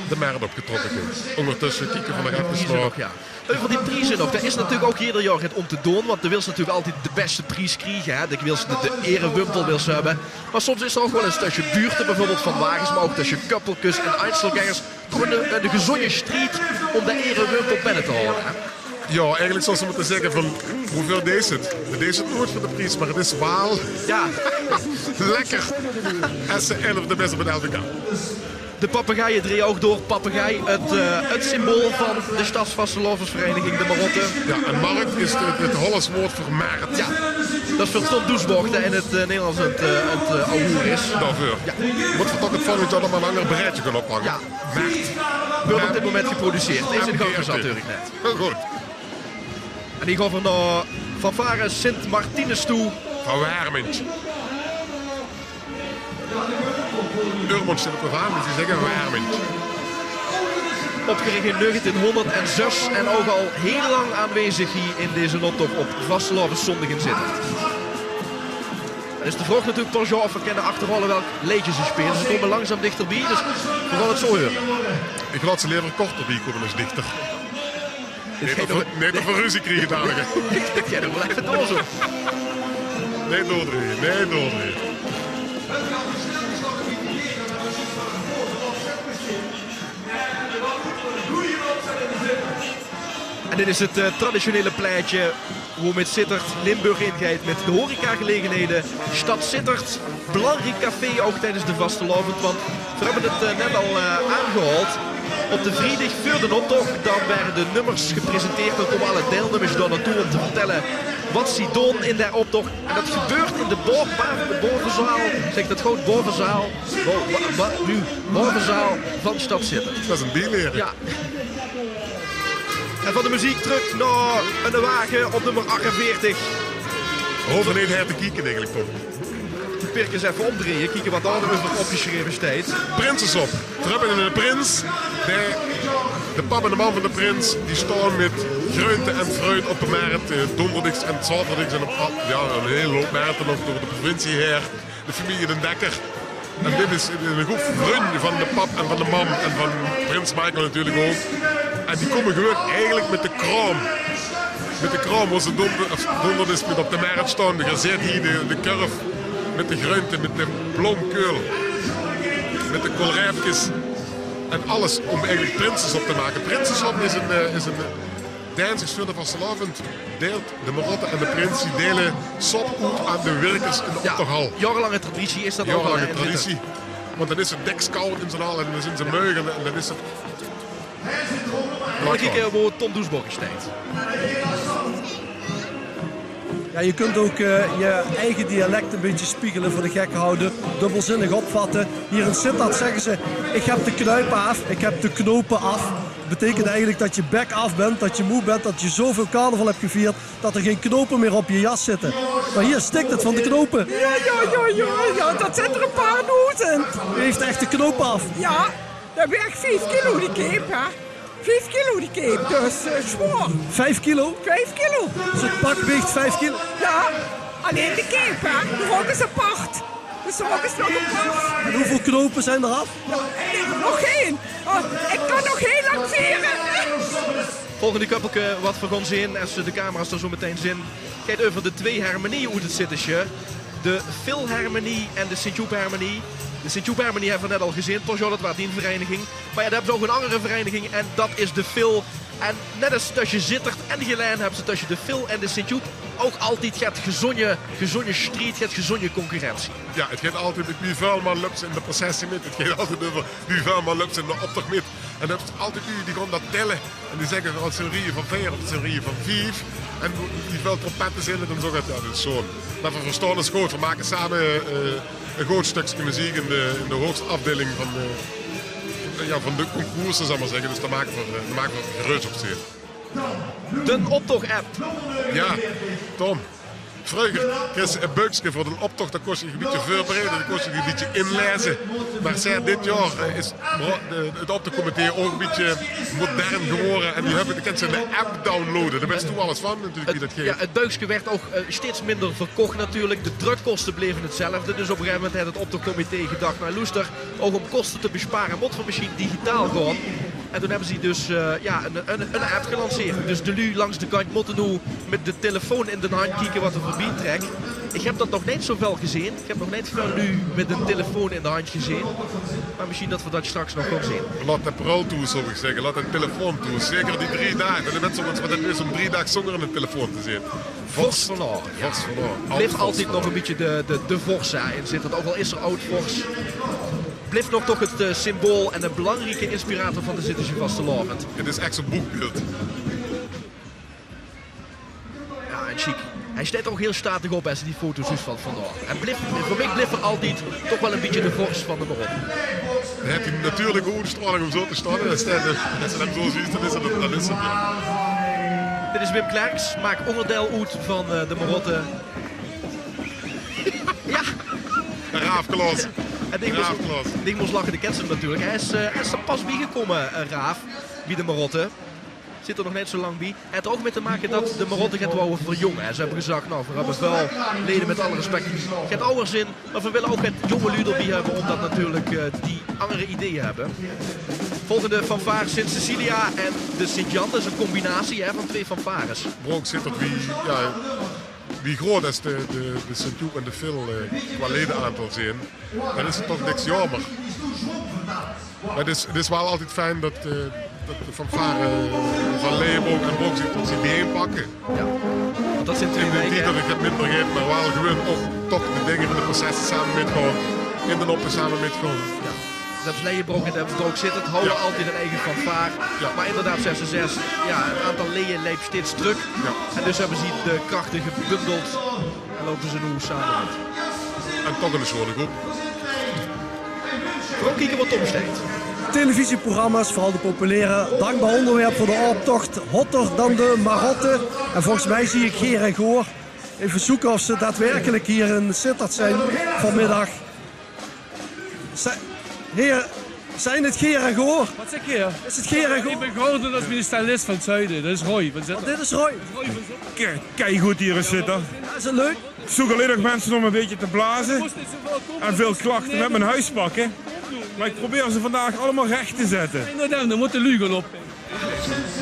de markt opgetrokken is. Ondertussen kieken van de rappersnoor. Ja. Over die prijzen nog, dat is natuurlijk ook ieder jaar het om te doen, want de wil ze natuurlijk altijd de beste prijs krijgen. Hè. De wil ze de erewimpel wil ze hebben. Maar soms is er ook wel een stukje buurten bijvoorbeeld van wagens, maar ook tussen koppeltjes en Einzelgangers. Toch een gezonde strijd om de erewimpel binnen te houden. Hè. Ja, eigenlijk zou ze moeten zeggen van hoeveel deze het. Deze het nooit voor de prijs, maar het is wel lekker. Als ze een of de beste bij de LVK. De papegaaien draaien ook door. Papegaai, het symbool van de Stadsvastelovensvereniging, de Marotte. Ja, en markt is het Hollands woord voor markt. Ja, dat is voor Tom Doesborgte en het Nederlands het ahoer is. Daarvoor. Ja. Moet we toch het volgend jaar nog een langer bereidje gaan ophangen. Ja. Markt. Wordt op dit moment geproduceerd. Deze in de gang gezet, natuurlijk net. Heel goed. En die gaan we naar Fanfare Sint Martinus toe. Van Waarmint. Urmond zit op de vaan, dus die zeggen Waarmint. Opgericht in 1906 en ook al heel lang aanwezig hier in deze notop op Vastelovenszondag in Zittert. En is de vraag natuurlijk toch of we kunnen achterhalen welk leedje ze spelen. Ze komen langzaam dichterbij, dus we gaan het zo horen. Ik laat ze liever korter bij komen, dus dichter. Niet dat we ruzie krijgen dadelijk. Dit jij nog wel even door zo. Nee, doordrehen. En dit is het traditionele pleitje hoe met Sittard Limburg ingaat met de horecagelegenheden. Stad Sittard, belangrijk café ook tijdens de vastelavond, want we hebben het net al aangehaald. Op de vrijdag voor de optocht dan werden de nummers gepresenteerd. Dan komen alle deelnemers daar naartoe om te vertellen wat ze doen in de optocht. En dat gebeurt in de bovenzaal, zeg dat gewoon bovenzaal, bovenzaal van Stad Sittard. Dat is een bierleer. Ja. En van de muziek terug naar een wagen op nummer 48. Over niet her te kijken eigenlijk toch. Pirk eens even omdraaien, kijken wat daar nog opgeschreven staat. Prins is op. Trappen in de prins. De pap en de man van de prins die staan met groente en fruit op de markt. Donderdags en zaterdags en een hele hoop markten nog door de provincie her. De familie Den Dekker. En dit is een goed vriend van de pap en van de mam en van prins Michael natuurlijk ook. En die komen gewoon eigenlijk met de kraam. Met de kraam waar ze donderdags met op de markt staan. Je ziet hier de kurf met de groente, met de blomkeul, met de koolrijpjes. En alles om eigenlijk Prinses op te maken. Prinses op is een Dijnsgestuurde vastelavond. Deelt de Marotte en de Prins die delen sop uit aan de werkers in de optochthal. Jarenlange traditie is dat ook al. Jarenlange traditie. Want dan is het dekskoud in zijn hal en dan zijn ze meug en dan is het... Dan kijk je waar Tom Doesborg staat. Ja, je kunt ook je eigen dialect een beetje spiegelen voor de gek houden, dubbelzinnig opvatten. Hier in Sittard zeggen ze, ik heb de knuipen af, ik heb de knopen af. Dat betekent eigenlijk dat je bek af bent, dat je moe bent, dat je zoveel carnaval hebt gevierd, dat er geen knopen meer op je jas zitten. Maar hier stikt het van de knopen. Ja, dat zijn er een paar dozen. U heeft echt de knopen af. Ja, dat weegt 5 kilo die keep, hè. 5 kilo die keep, dus zwaar. 5 kilo? 5 kilo. Dus het pak weegt 5 kilo? Ja, alleen de keep, hè. De rok is apart. Dus de rok is nog apart. En hoeveel knopen zijn er af? Ja, nog geen. Oh, ik kan nog heel lang vieren. Volgende kuppelke wat we gaan zien, als de camera's er zo meteen zien, gaat over de twee harmonieën uit het zittesje. De Philharmonie en de Sint-Joep-harmonie. De Sint-Joep-harmonie hebben we net al gezien, toch dat was die vereniging. Maar ja, daar hebben ze ook een andere vereniging en dat is de Phil. En net als tussen Sittard en Geleen hebben ze tussen de Phil en de Sint-Joep ook altijd gaat gezonje strijd, gaat gezonje concurrentie. Ja, het gaat altijd met wie vuil man loopt in de processie met. Het gaat altijd over wie vuil man loopt in de optocht met. En dat is altijd die gaan dat tellen. En die zeggen, het zijn rieën van 4 of het zijn rieën van 5. En die veel trompetten zitten en zo gaat ja, dat is zo. Maar we verstaan het goed. We maken samen een groot stukje muziek in de hoogste afdeling van de concoursen, zal ik maar zeggen. Dus daar maken we gerust op zeer. De optocht-app. Ja, Tom. Vroeger kreeg je een buikje voor een optocht, dan kost je een beetje voorbereiden, dan kost je een beetje inlezen. Maar sinds dit jaar is het optochtcomité ook een beetje modern geworden en die kunnen ze de app downloaden. Daar wist toen alles van natuurlijk wie dat geeft. Ja, het buikje werd ook steeds minder verkocht natuurlijk. De drukkosten bleven hetzelfde. Dus op een gegeven moment heeft het optochtcomité gedacht, nou Loester, ook om kosten te besparen, moet we misschien digitaal gaan. En toen hebben ze dus een app gelanceerd. Dus de lui langs de kant moeten nu met de telefoon in de hand kijken wat er voorbij trekt. Ik heb dat nog niet zoveel gezien. Ik heb nog niet veel lui met een telefoon in de hand gezien. Maar misschien dat we dat straks nog gaan zien. Laat de pro toe, zou ik zeggen. Laat de telefoon toe. Zeker die 3 dagen. De mensen wat het is om 3 dagen zonder een telefoon te zien. Vors van Aar. Vors van Aar. Blijft altijd nog een beetje de Vorsa in zitten. Ook al is er oud Vors. Blijft nog toch het symbool en een belangrijke inspirator van de Zittersche vastelavond. Het is echt zo'n boekbeeld. Ja, en chic. Hij staat ook heel statig op als hij die foto's is van vandaag. En voor mij blijft er altijd toch wel een beetje de Vors van de Marotte. Dan heb je natuurlijke uitstraling om zo te staan. Als je hem zo ziet, dan is het. Dit is Wim Klerks, maakt onderdeel uit van de Marotte. Ja. Raaf Klaas. En Ding moest lachen, de kent hem natuurlijk. Hij is er pas bijgekomen, Raaf, wie de Marotte. zit er nog net zo lang bij. Het had er ook mee te maken dat de Marotten het wouden verjongen. Ze hebben gezegd, nou, we hebben wel leden met alle respect het ouders in, maar we willen ook het jonge lui erbij hebben, omdat natuurlijk die andere ideeën hebben. Volgende fanfare Sint-Cecilia en de Sint-Jan, dat is een combinatie van 2 fanfares. Bronx zit er wie groot is de Sint-Joep en de Phil qua ledenaantal zijn, dan is het toch niks jammer. Maar het is wel altijd fijn dat de fanfare van Leeuwenbroek en Bronx zich bijeen pakken. Ja, want dat zijn 2 weken. Niet dat ik het minder geef, maar wel gewoon ook toch de dingen in de processen samen met gewoon. In de noppen samen met gewoon. Ja. Dat is Leeuwenbroek en de ook zit. Het houden altijd een eigen fanfare. Ja. Maar inderdaad 6 en 6. Ja, een aantal leeën leeft steeds terug. Ja. En dus hebben ze de krachten gebundeld. En lopen ze nu samen met. En toch in de schone groep. Vooral kijken wat Tom steekt. Televisieprogramma's, vooral de populaire, dankbaar onderwerp voor de optocht, hotter dan de Marotten. En volgens mij zie ik Geer en Goor. Even zoeken of ze daadwerkelijk hier in Sittard zijn vanmiddag. Heer, zijn het Geer en Goor? Wat zeg je? Is het Geer en Goor? Ik ben Gordon, dat is de stylist van het zuiden. Dat is Roy. Dit is Roy. Kijk goed hier in Sittard. Ja, is het leuk? Ik zoek alleen nog mensen om een beetje te blazen. En veel klachten met mijn huispakken. Maar ik probeer ze vandaag allemaal recht te zetten. Inderdaad, dan moet de lugen op.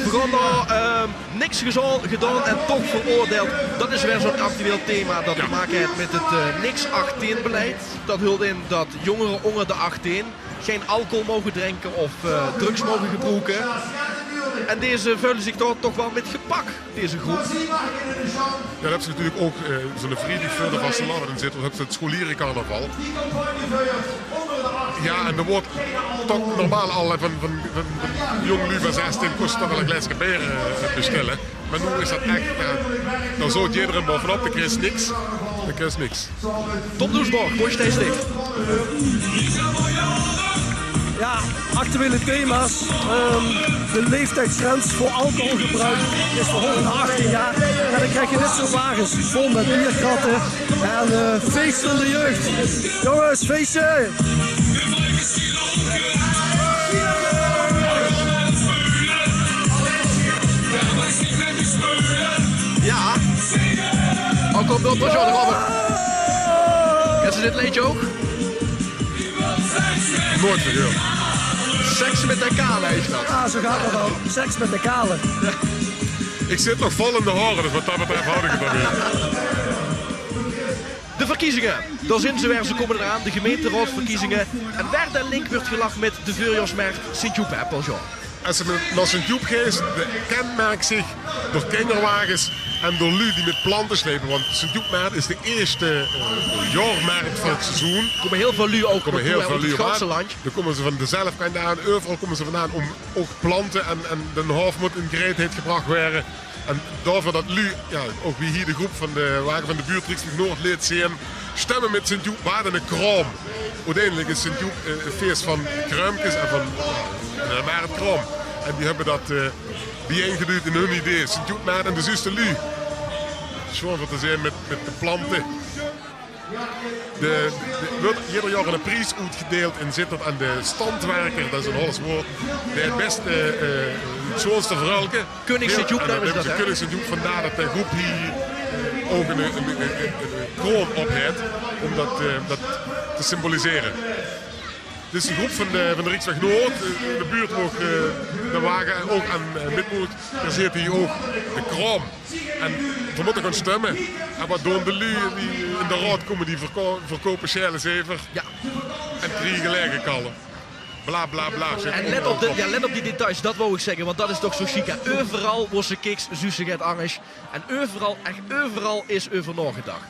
We gaan daar niks gedaan en toch veroordeeld. Dat is weer zo'n actueel thema dat te maken heeft met het niks 18-beleid. Dat houdt in dat jongeren onder de 18 geen alcohol mogen drinken of drugs mogen gebruiken. En deze vullen zich toch wel met gepak, deze groep. Ja, dat hebben ze natuurlijk ook zo'n vriend die verder van Saladen zit. Dan hebben ze het scholierencarnaval. Ja, en er wordt toch normaal al van jong lui van 16 kost toch wel een glaasje bier bestellen. Maar nu is dat echt, dan zou het iedereen bovenop, dan krijg je niks. Dan krijg je niks. Tom Doesborg, mooi steeds dicht. Ja, actuele thema's. De leeftijdsgrens voor alcoholgebruik is verhoogd naar 18 jaar. En dan krijg je dit soort wagens vol met bierkratten en feestende jeugd. Jongens, feestje! Ja. Oh, komt op, Jean de Robben. Kennen ze dit liedje ook? Nooit vergeeld. Seks met de kale is dat. Ja, zo gaat het dan. Seks met de kale. Ja. Ik zit nog vol in de horen, dus wat dat betreft houd ik het dan weer. De verkiezingen. Daar zijn ze weer, ze komen eraan. De gemeenteraadsverkiezingen. En waar de link wordt gelegd met de voorjaarsmarkt Sint-Joep, Paul Jean. Als ze naar Sint-Joep geest, kenmerkt zich door kinderwagens en door lui die met planten slepen. Want Sint-Joepmarkt is de eerste jaarmarkt van het seizoen. Er komen heel veel lui ook op het ganse land. Dan komen ze van dezelfde kant aan, overal komen ze vandaan om ook planten en de hoofd moet in gereedheid gebracht worden. En daarvoor dat lui, ja, ook wie hier de groep van de wagen van de buurt Riksweg Noord leed zien, stemmen met Sint-Joep waarden een kraam. Uiteindelijk is Sint-Joep een feest van kruimkes en van maar het kraam. En die hebben dat bijeengeduwd in hun idee. Sint-Joep en de zuster lui. Gewoon wat te zijn met de planten. Er wordt ieder jaar een prijs uitgedeeld in Sittard aan de standwerker, dat is een Hollands woord. De beste, het schoonste verhaalke. Koning Sint-Joep, daar is dat, hè? Koning Sint-Joep, vandaar dat de groep hier ook een kroon op heeft, om dat te symboliseren. Dit is een groep van de Riksweg Noord, de buurt ook, de wagen ook aan Midmoed, daar zit hier ook de kraam. En we moeten gaan stemmen. En wat doen de lui die in de raad komen, die verkopen schelle zever. Ja. En drie gelijke kallen. Bla bla bla. En let op die details, dat wou ik zeggen, want dat is toch zo chic. Ja, overal wordt ze kiks, zuisigheid, Anges. En overal is over nagedacht.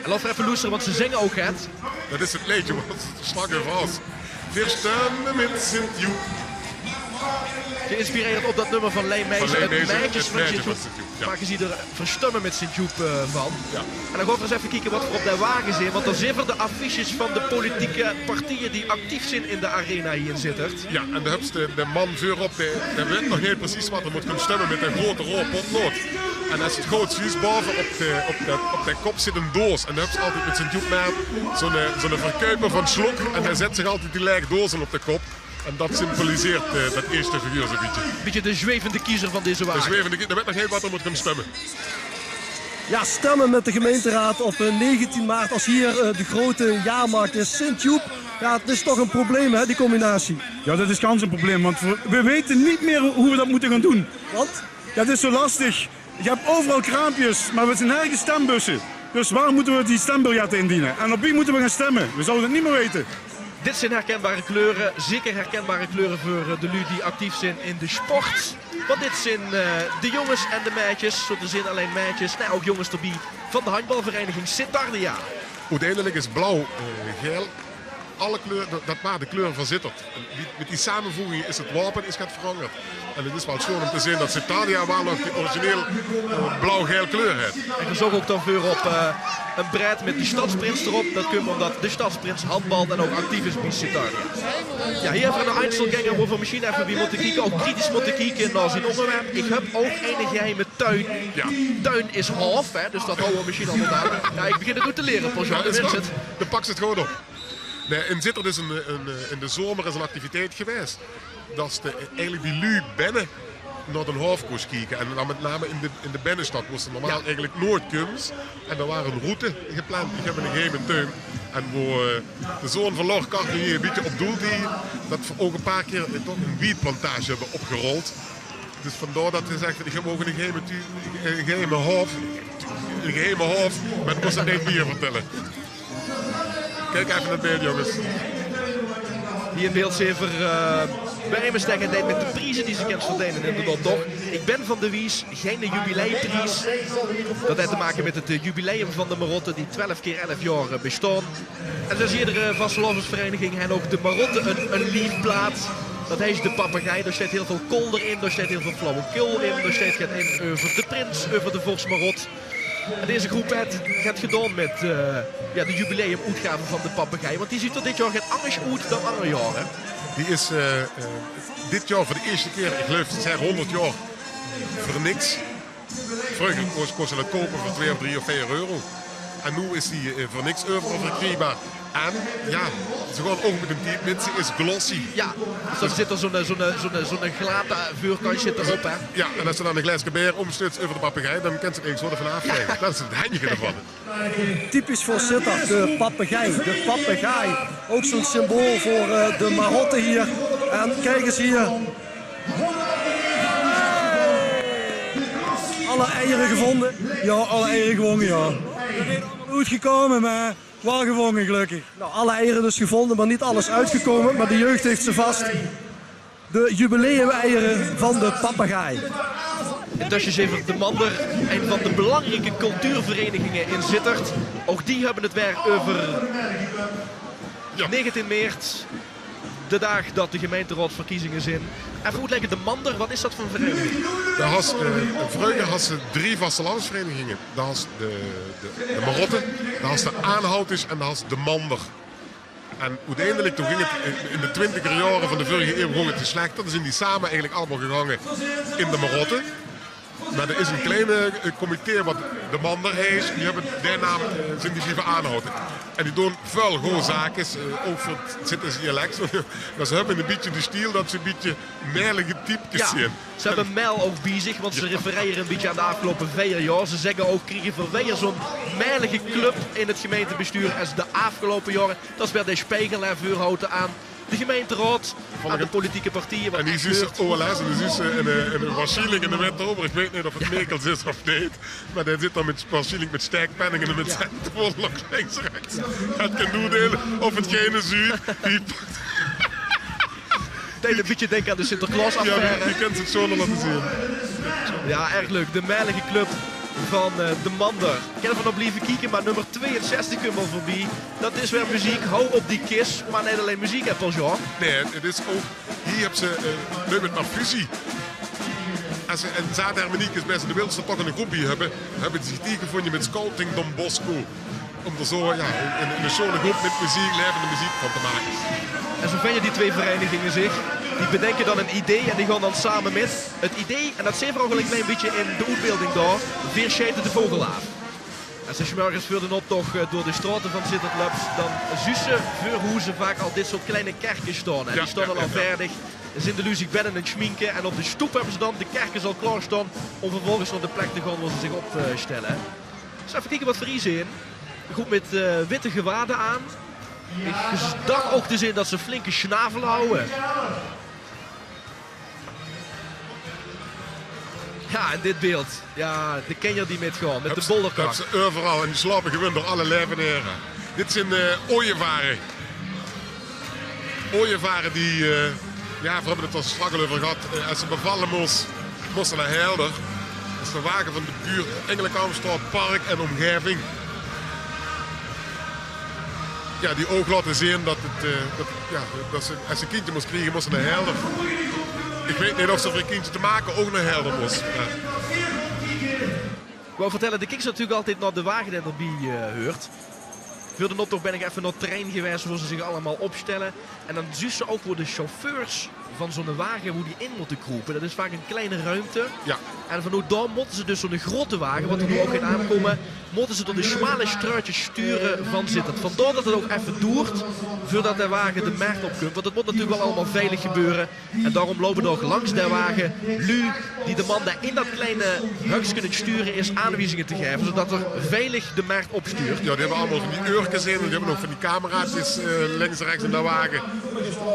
En laten we even luisteren, want ze zingen ook het. Dat is het liedje wat slakken vals. Wir stemmen met Sint-Joep. Geïnspireerd op dat nummer van Leen Meijzer, het meisjes van Sint-Joep. Ja. Maken ze er verstummen met Sint-Joep van. Ja. En dan gaan we eens even kijken wat er op de wagen zit. Want dan zitten de affiches van de politieke partijen die actief zijn in de arena hier in Sittard. Ja, en daar hebben de man voorop, die weet nog niet precies wat er moet kunnen stemmen met een grote rode potlood. En als het groot juist boven op de kop zit een doos. En dan hebben ze altijd met Sint-Joep zo'n verkuiper van slok. En hij zet zich altijd die lege dozen op de kop. En dat symboliseert dat eerste figuur zo'n beetje. Een beetje de zwevende kiezer van deze wagen. De zwevende kiezer, er werd nog heel wat om het gaan stemmen. Ja, stemmen met de gemeenteraad op 19 maart als hier de grote jaarmarkt is. Sint-Joep, ja, het is toch een probleem hè, die combinatie. Ja, dat is gans een probleem, want we weten niet meer hoe we dat moeten gaan doen. Want? Ja, het is zo lastig. Je hebt overal kraampjes, maar we zijn nergens stembussen. Dus waar moeten we die stembiljetten indienen? En op wie moeten we gaan stemmen? We zouden het niet meer weten. Dit zijn herkenbare kleuren, zeker herkenbare kleuren voor de lui die actief zijn in de sport. Want dit zijn de jongens en de meisjes, zo te zien alleen meisjes, nou ook jongens erbij, van de handbalvereniging Sittard. Uiteindelijk is blauw, geel, alle kleuren, dat waren de kleuren van Sittard. Met die samenvoeging is het wapen is veranderd. En het is wel schoon om te zien dat Sittard wel nog die origineel blauw-geel kleur heeft. En je zag ook dan weer op een breid met die stadsprins erop. Dat komt omdat de stadsprins handbalt en ook actief is bij Sittard. Ja, hier hebben we een Einzelganger waar we misschien even bij moeten kijken. Ook kritisch moeten kijken naar zijn onderwerp. Ik heb ook enige geheime tuin. Ja. Tuin is half, hè, dus dat houden we misschien allemaal aan. Ja, ik begin het goed te leren, Paul Jean. Dan pak ze het gewoon op. Nee, in Sittard is in de zomer is een activiteit geweest. Dat is eigenlijk die lui binnen naar de hoofdkoers kijken. En dan met name in de binnenstad was er normaal eigenlijk nooit kunst. En er waren een route gepland. Ik heb een gegeven tuin. En waar de zoon van Lord Carter hier een beetje op doel die dat we ook een paar keer toch een wietplantage hebben opgerold. Dus vandaar dat we zeggen, ik heb ook een geheime hoofd. Maar dat moest ik niet meer vertellen. Kijk even naar het beeld, jongens. Die in beeld zever Bermestek en deed met de prijzen die ze kent verdelen inderdaad toch. Ik ben van de wies, geen jubileumprijs. Dat heeft te maken met het jubileum van de Marotte die 12 keer 11 jaar bestaan. En zoals iedere vastelovensvereniging hebben ook de Marotte een liefplaat. Dat heet de papegaai, daar staat heel veel kool erin, daar staat heel veel flauwekul in, daar staat het in over de prins, over de Vos Marot. En deze groep heeft gedaan met de jubileumuitgave van de papegaai. Want die ziet er dit jaar geen anders uit dan andere jaren. Die is dit jaar voor de eerste keer, ik geloof het zijn 100 jaar, voor niks. Vroeger kost ze het kopen voor 2 of 3 of 4 euro. En nu is die voor niks overal verkrijgbaar. En ja, ze gaan ook met een diepmits, is glossy. Ja, dus dan zit er zo'n glaten vuurkantje erop, hè? Ja, en als ze dan een glaasje bier omstuurt over de papegaai, dan kent ze het ergens ervan afkrijgen. Dat is het handige ervan. Typisch voor Sittard, de papegaai. De papegaai, ook zo'n symbool voor de Marotte hier. En kijk eens hier. Alle eieren gevonden? Ja, alle eieren gewonnen, ja. Goed gekomen, maar wel gewonnen, gelukkig. Nou, alle eieren dus gevonden, maar niet alles uitgekomen. Maar de jeugd heeft ze vast. De jubileum-eieren van de papegaai. En dat is even de Mander, een van de belangrijke cultuurverenigingen in Sittard. Ook die hebben het weer over 19 maart. De dag dat de gemeenteraadsverkiezingen zijn. En goed lekker de Mander, wat is dat voor een vereniging? Vroeger had ze 3 vastelandsverenigingen. Dat was de Marotte, dat was de Aanhouders en dat was de Mander. En uiteindelijk toen ging het in de 20er jaren van de vorige eeuw begon het te slecht. Dan zijn die samen eigenlijk allemaal gegangen in de Marotte. Maar er is een kleine comité wat de Mander heet. Die hebben die naam zijn die liever aanhouden. En die doen veel goede zaken. Ook voor het Sitters dialect. Maar ze hebben een beetje de stijl dat ze een beetje merlige typjes zijn. Ze hebben Mel ook bij zich, want ze refereren een beetje aan de afgelopen 4 jaar. Ze zeggen ook, krijgen we weer zo'n merlige club in het gemeentebestuur als de afgelopen jaren. Dat is weer de spiegel en vuurhouten aan de gemeenteraad, aan de politieke partijen. En die zien OLS en die zien een waarschijnlijk in de wind over. Ik weet niet of het Mekels is of niet. Maar die zit dan waarschijnlijk met sterkpenningen en met centenvol langs links rechts. Het kan doen of het geen zuur. deed een beetje denken aan de Sinterklaas-affaire. Ja, je kent het zo nog laten zien. Ja, erg leuk. De merlige club van de Mander. Ik heb er nog blijven kijken, maar nummer 62 komt al voorbij. Dat is weer muziek. Hou op die kist. Maar niet alleen muziek, hè, Paul Jean? Nee, het is ook... Hier hebben ze leuk met naar fusie. Als ze een zaterharmoniek is best, de wilden ze toch een groepje hebben ze die gevonden met Scouting Don Bosco. Om er zo in zo'n groep met muziek, levende muziek van te maken. En zo vinden die 2 verenigingen zich. Die bedenken dan een idee en die gaan dan samen met het idee. En dat zit er ook een klein beetje in de uitbeelding daar. Veerscheten de Vogelaar. Als je morgens voor de optocht door de straten van Sittard loopt, dan zien ze voor hoe ze vaak al dit soort kleine kerkjes staan. En die staan al verdig. Ze zijn de Luzie bedden en schminken. En op de stoep hebben ze dan de kerkjes al klaar staan om vervolgens naar de plek te gaan waar ze zich opstellen. Dus even kijken wat voor iets in. Goed met witte gewaden aan. Ik dacht ook te zien dat ze flinke snavel houden. Ja, en dit beeld. Ja, de kenjer die metgaan met de bolderkar. Dat ze overal en die slapen gewoon door alle lijven heen. Dit zijn ooievaren. Ooievaren die, we hebben het al straks over gehad, als ze bevallen moesten naar Helder. Dat is de wagen van de buurt, Engelenkamstraat, park en omgeving. Ja, die ook laten zien dat, dat ze, als ze een kindje moest krijgen, moesten naar Helder. Ik weet niet of ze voor een kindje te maken ook naar Helder moest. Ja. Ik wou vertellen, de kiks natuurlijk altijd naar de wagen die erbij hoort. Voor de optocht ben ik even naar het terrein geweest waar ze zich allemaal opstellen. En dan zien ze ook hoe de chauffeurs van zo'n wagen hoe die in moeten kroepen. Dat is vaak een kleine ruimte. Ja. En vanuit daar moeten ze dus zo'n grote wagen, wat er nu ook gaat aankomen, moeten ze door de smale struitjes sturen van Sittard. Vandaar dat het ook even duurt voordat de wagen de markt op komt. Want het moet natuurlijk wel allemaal veilig gebeuren. En daarom lopen we nog langs de wagen lui die de man daar in dat kleine huis kunnen sturen is aanwijzingen te geven. Zodat er veilig de markt opstuurt. Ja, die hebben allemaal van die uurtjes in. Die hebben ook van die camera's links en rechts in de wagen.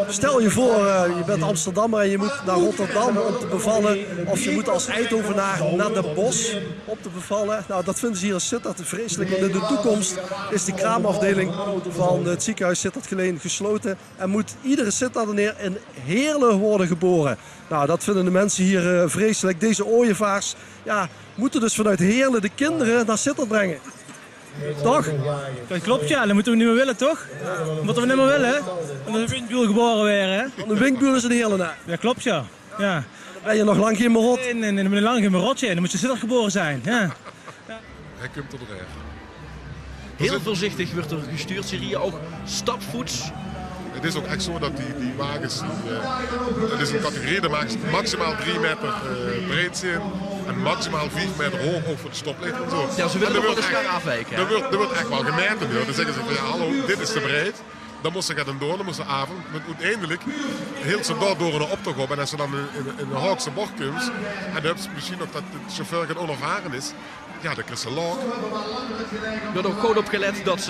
Stel je voor, je bent Amsterdammer en je moet naar Rotterdam om te bevallen. Of je moet als Eindhovenaar naar de Bos om te bevallen. Nou, dat vinden ze hier in Sittard vreselijk. Want in de toekomst is die kraamafdeling van het ziekenhuis Sittard Geleen gesloten. En moet iedere Sittardeneer in Heerlen worden geboren. Nou, dat vinden de mensen hier vreselijk. Deze ooievaars moeten dus vanuit Heerlen de kinderen naar Sittard brengen. Toch? Dat klopt, ja. Dat moeten we niet meer willen, toch? Dat moeten we niet meer willen. Omdat de Winkbuul geboren weer, hè? Want de Winkbuul is een Heerlenaar. Ja, klopt, ja. Ja. Dan ben je nog lang geen Marot. Nee, dan ben je lang geen Marotje. Dan moet je Sittard geboren zijn, ja. Hij komt tot de reg. Heel voorzichtig wordt er gestuurd. Ze rijden ook stapvoets. Het is ook echt zo dat die wagens, het is een categorie, de wagens maximaal 3 meter breed zijn en maximaal 4 meter hoog ook voor de stoplicht en zo. Ja, ze willen nog wel eens gaan afwijken. Er wordt echt wel gemeten. Dan zeggen ze van ja, hallo, dit is te breed. Dan moest ze gaan door, dan moest ze avond. Maar uiteindelijk hield ze door een optocht op. En als ze dan in de Haagse bocht komt, en dan hebben ze misschien nog dat de chauffeur geen onervaren is, ja, dan krijgt ze laag. Er wordt ook goed op gelet dat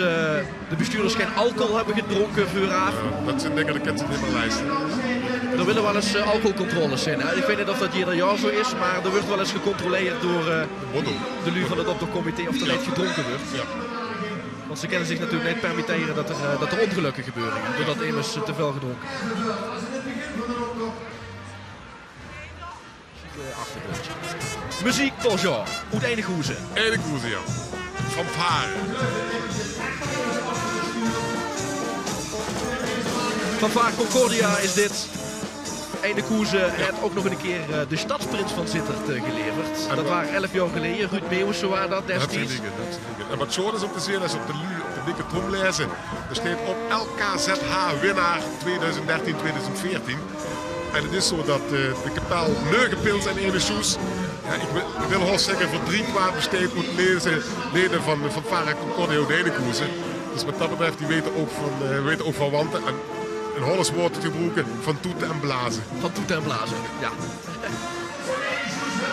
de bestuurders geen alcohol hebben gedronken vooraf. Ja, dat zijn dingen, dat kent ze niet meer lijsten. Er willen wel eens alcoholcontroles zijn. Ik weet niet of dat ieder jaar zo is, maar er wordt wel eens gecontroleerd door de lui van het optochtcomité of er niet gedronken wordt. Ja. Want ze kunnen zich natuurlijk niet permitteren dat er ongelukken gebeuren, doordat immers te veel gedronken. Achtergrondje. Muziek Polja, hoe enig hoezen. Enig hoezen, ja. Fanfare. Fanfare Concordia is dit. Einde Koeze heeft ook nog een keer de stadsprins van Sittard geleverd. Dat waren 11 jaar geleden. Ruud Meeuwis, zo waren dat destijds. En wat zo is om te zien, als op de dikke trom lezen. Er staat op LKZH winnaar 2013-2014. En het is zo dat de kapel 9 pils en 1 soes. Ja, ik wil wel zeggen, voor 3/4 besteed moet leden van Fanfare Concordia de Einde Koeze. Dus wat dat betreft, die weten ook van wanten. Een Hollands woord te gebruiken van toeten en blazen. Van toeten en blazen, ja.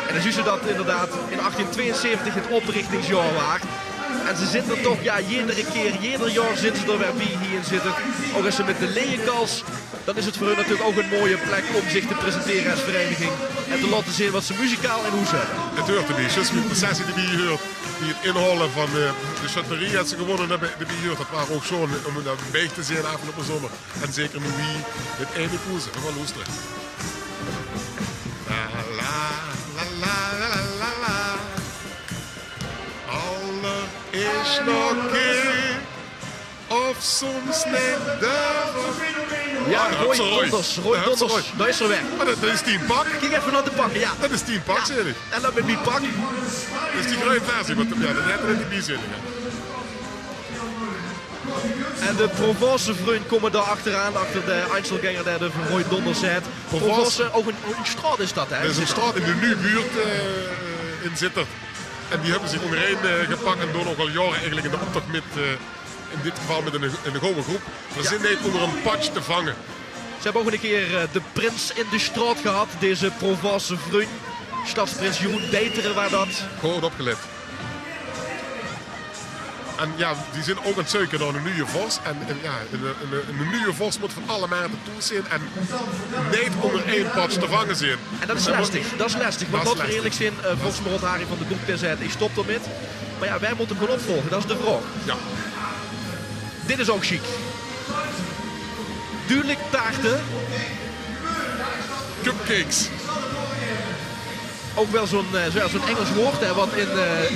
En dan zien ze dat inderdaad in 1872 het oprichtingsjaar was. En ze zitten toch, ieder jaar zitten ze er weer bij hier in zitten. Ook als ze met de leeuwenkals, dan is het voor hun natuurlijk ook een mooie plek om zich te presenteren als vereniging. En te laten zien wat ze muzikaal en hoe ze hebben. Het hoort erbij, zoals de processie die je hoort. Die het inhalen van de chaterie dat ze gewonnen hebben, dat waren ook zo om dat een beetje te zien avond op de zomer. En zeker nu wie het einde koersen. We gaan luisteren. La la la la la la la. Alle is nog geen of soms net durven. Ja, Roy Donders. Dat is er weg. Maar dat is 10 pak. Kijk even naar de pakken, ja. Dat is 10 pak, zeg ik. En dan met die pak. Dat is die grote versie, want dat hebben we niet bijzinningen. En de Provence vrienden komen daar achteraan, achter de Einzelganger daar de Roy Donders zet. Provence, ook een straat is dat, hè? Dat is een straat in de nu-buurt in Sittard. En die hebben zich onderheen gepakt en doen ook al jaren eigenlijk in de optocht met, in dit geval met een gouden groep, verzin heeft onder een patch te vangen. Ze hebben ook een keer de prins in de straat gehad, deze Provence vriend. Stadsprins Jeroen Deteren waar dat. Goed opgelet. En ja, die zijn ook aan het zoeken naar een nieuwe vos. En ja, een nieuwe vos moet van alle maten toe zijn en niet onder één patch te vangen zijn. En dat is lastig, Want wat we eerlijk zijn, volgens mij Harry van de Boek zei, ik stop ermee. Maar ja, wij moeten hem gewoon opvolgen, dat is de vraag. Ja. Dit is ook chic. Duurlijk taarten. Cupcakes. Ook wel zo'n Engels woord hè, wat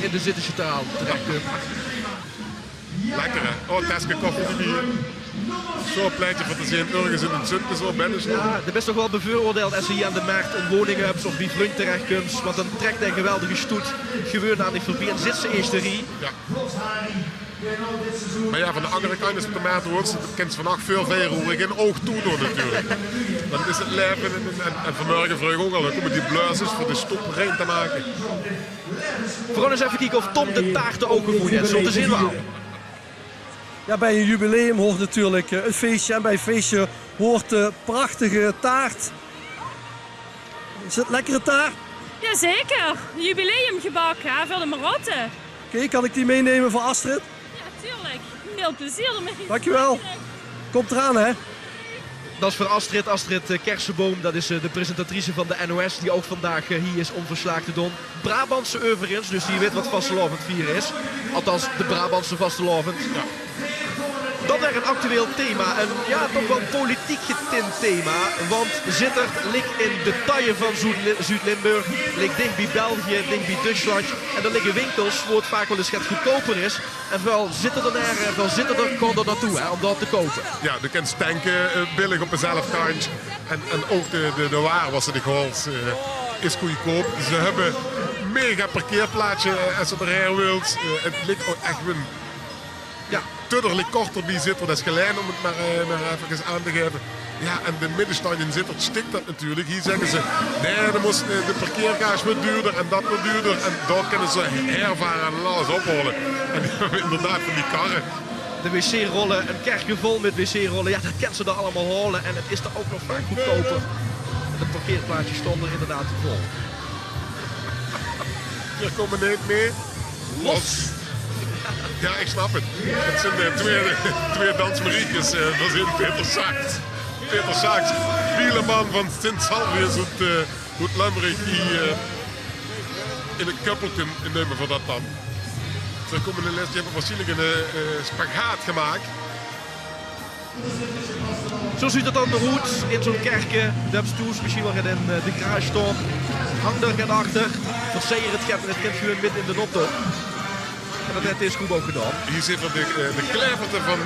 in de Zittische taal terechtkomt. Lekker hè? Oh, Teske koffie hier. Zo'n pleintje van te zien, ergens in een zunte zo binnen. Ja, dat is toch wel bevooroordeeld als je hier aan de markt een woning hebt of die vlunk terechtkomt. Want dan trekt hij een geweldige stoet gewoon aan die voorbij en zit ze eerst erin. Ja. Maar ja, van de andere kant is het de maatwoord. Dat kent vannacht veel verder hoe ik geen oog toe doen natuurlijk. Dan is het leven en vanmorgen vroeg ook al. Dan komen die blazers voor de stoep rein te maken. We gaan eens even kijken of Tom de taarten ook gevoerd heeft. Zo te zien wel. Ja, bij een jubileum hoort natuurlijk een feestje. En bij een feestje hoort de prachtige taart. Is het lekkere taart? Jazeker, jubileumgebak hè, voor de Marotte. Oké, kan ik die meenemen voor Astrid? Ja, tuurlijk. Veel plezier ermee. Dankjewel. Komt eraan hè. Dat is voor Astrid. Astrid Kersenboom, dat is de presentatrice van de NOS. Die ook vandaag hier is om verslagen te doen. Brabantse overigens, dus die weet wat vastelavond vieren is. Althans, de Brabantse vastelavond. Ja. Dan weer een actueel thema. Een ja, toch wel politiek getint thema. Want Zittert ligt in de taille van Zuid-Limburg. Ligt dicht bij België, dicht bij Duitsland. En er liggen winkels waar het vaak wel eens wat goedkoper is. En vooral Zitterder kan er naartoe hè, om dat te kopen. Ja, je kunt tanken billig op eenzelfde kantje. En ook de waar was het gehaald is goedkoop. Ze hebben een mega parkeerplaatsje als je erheen wilt. Het ligt ook echt een... Ja, tudderlijk korter bij Zittert, dat is gelijk om het maar even aan te geven. Ja, en de middenstand in Zittert stikt dat natuurlijk. Hier zeggen ze, nee, dan moest de parkeerkaars wat duurder en dat wat duurder. En daar kunnen ze hervaren en alles ophalen. En die hebben inderdaad van die karren. De wc-rollen, een kerkje vol met wc-rollen, ja, dat kan ze daar allemaal halen. En het is er ook nog vaak goedkoper. De parkeerplaatsjes stonden inderdaad te vol. Hier komen niet mee. Los! Ja, ik snap het. Het zijn twee dansmariekes. Dat is Peter Saaks. Peter Saaks, wieleman van Sint-Salvius uit Lambrich, die in een kuppeltje nemen voor dat dan. Ze komen in de les, die hebben waarschijnlijk een spagaat gemaakt. Zo ziet het dan eruit in zo'n kerkje. De hebben misschien wel in de garage staan. Hang er geen achter. Verzeer het gaat en het kind gewoon midden in de optocht. En dat heeft deze groep ook gedaan. Hier zitten de kleverten van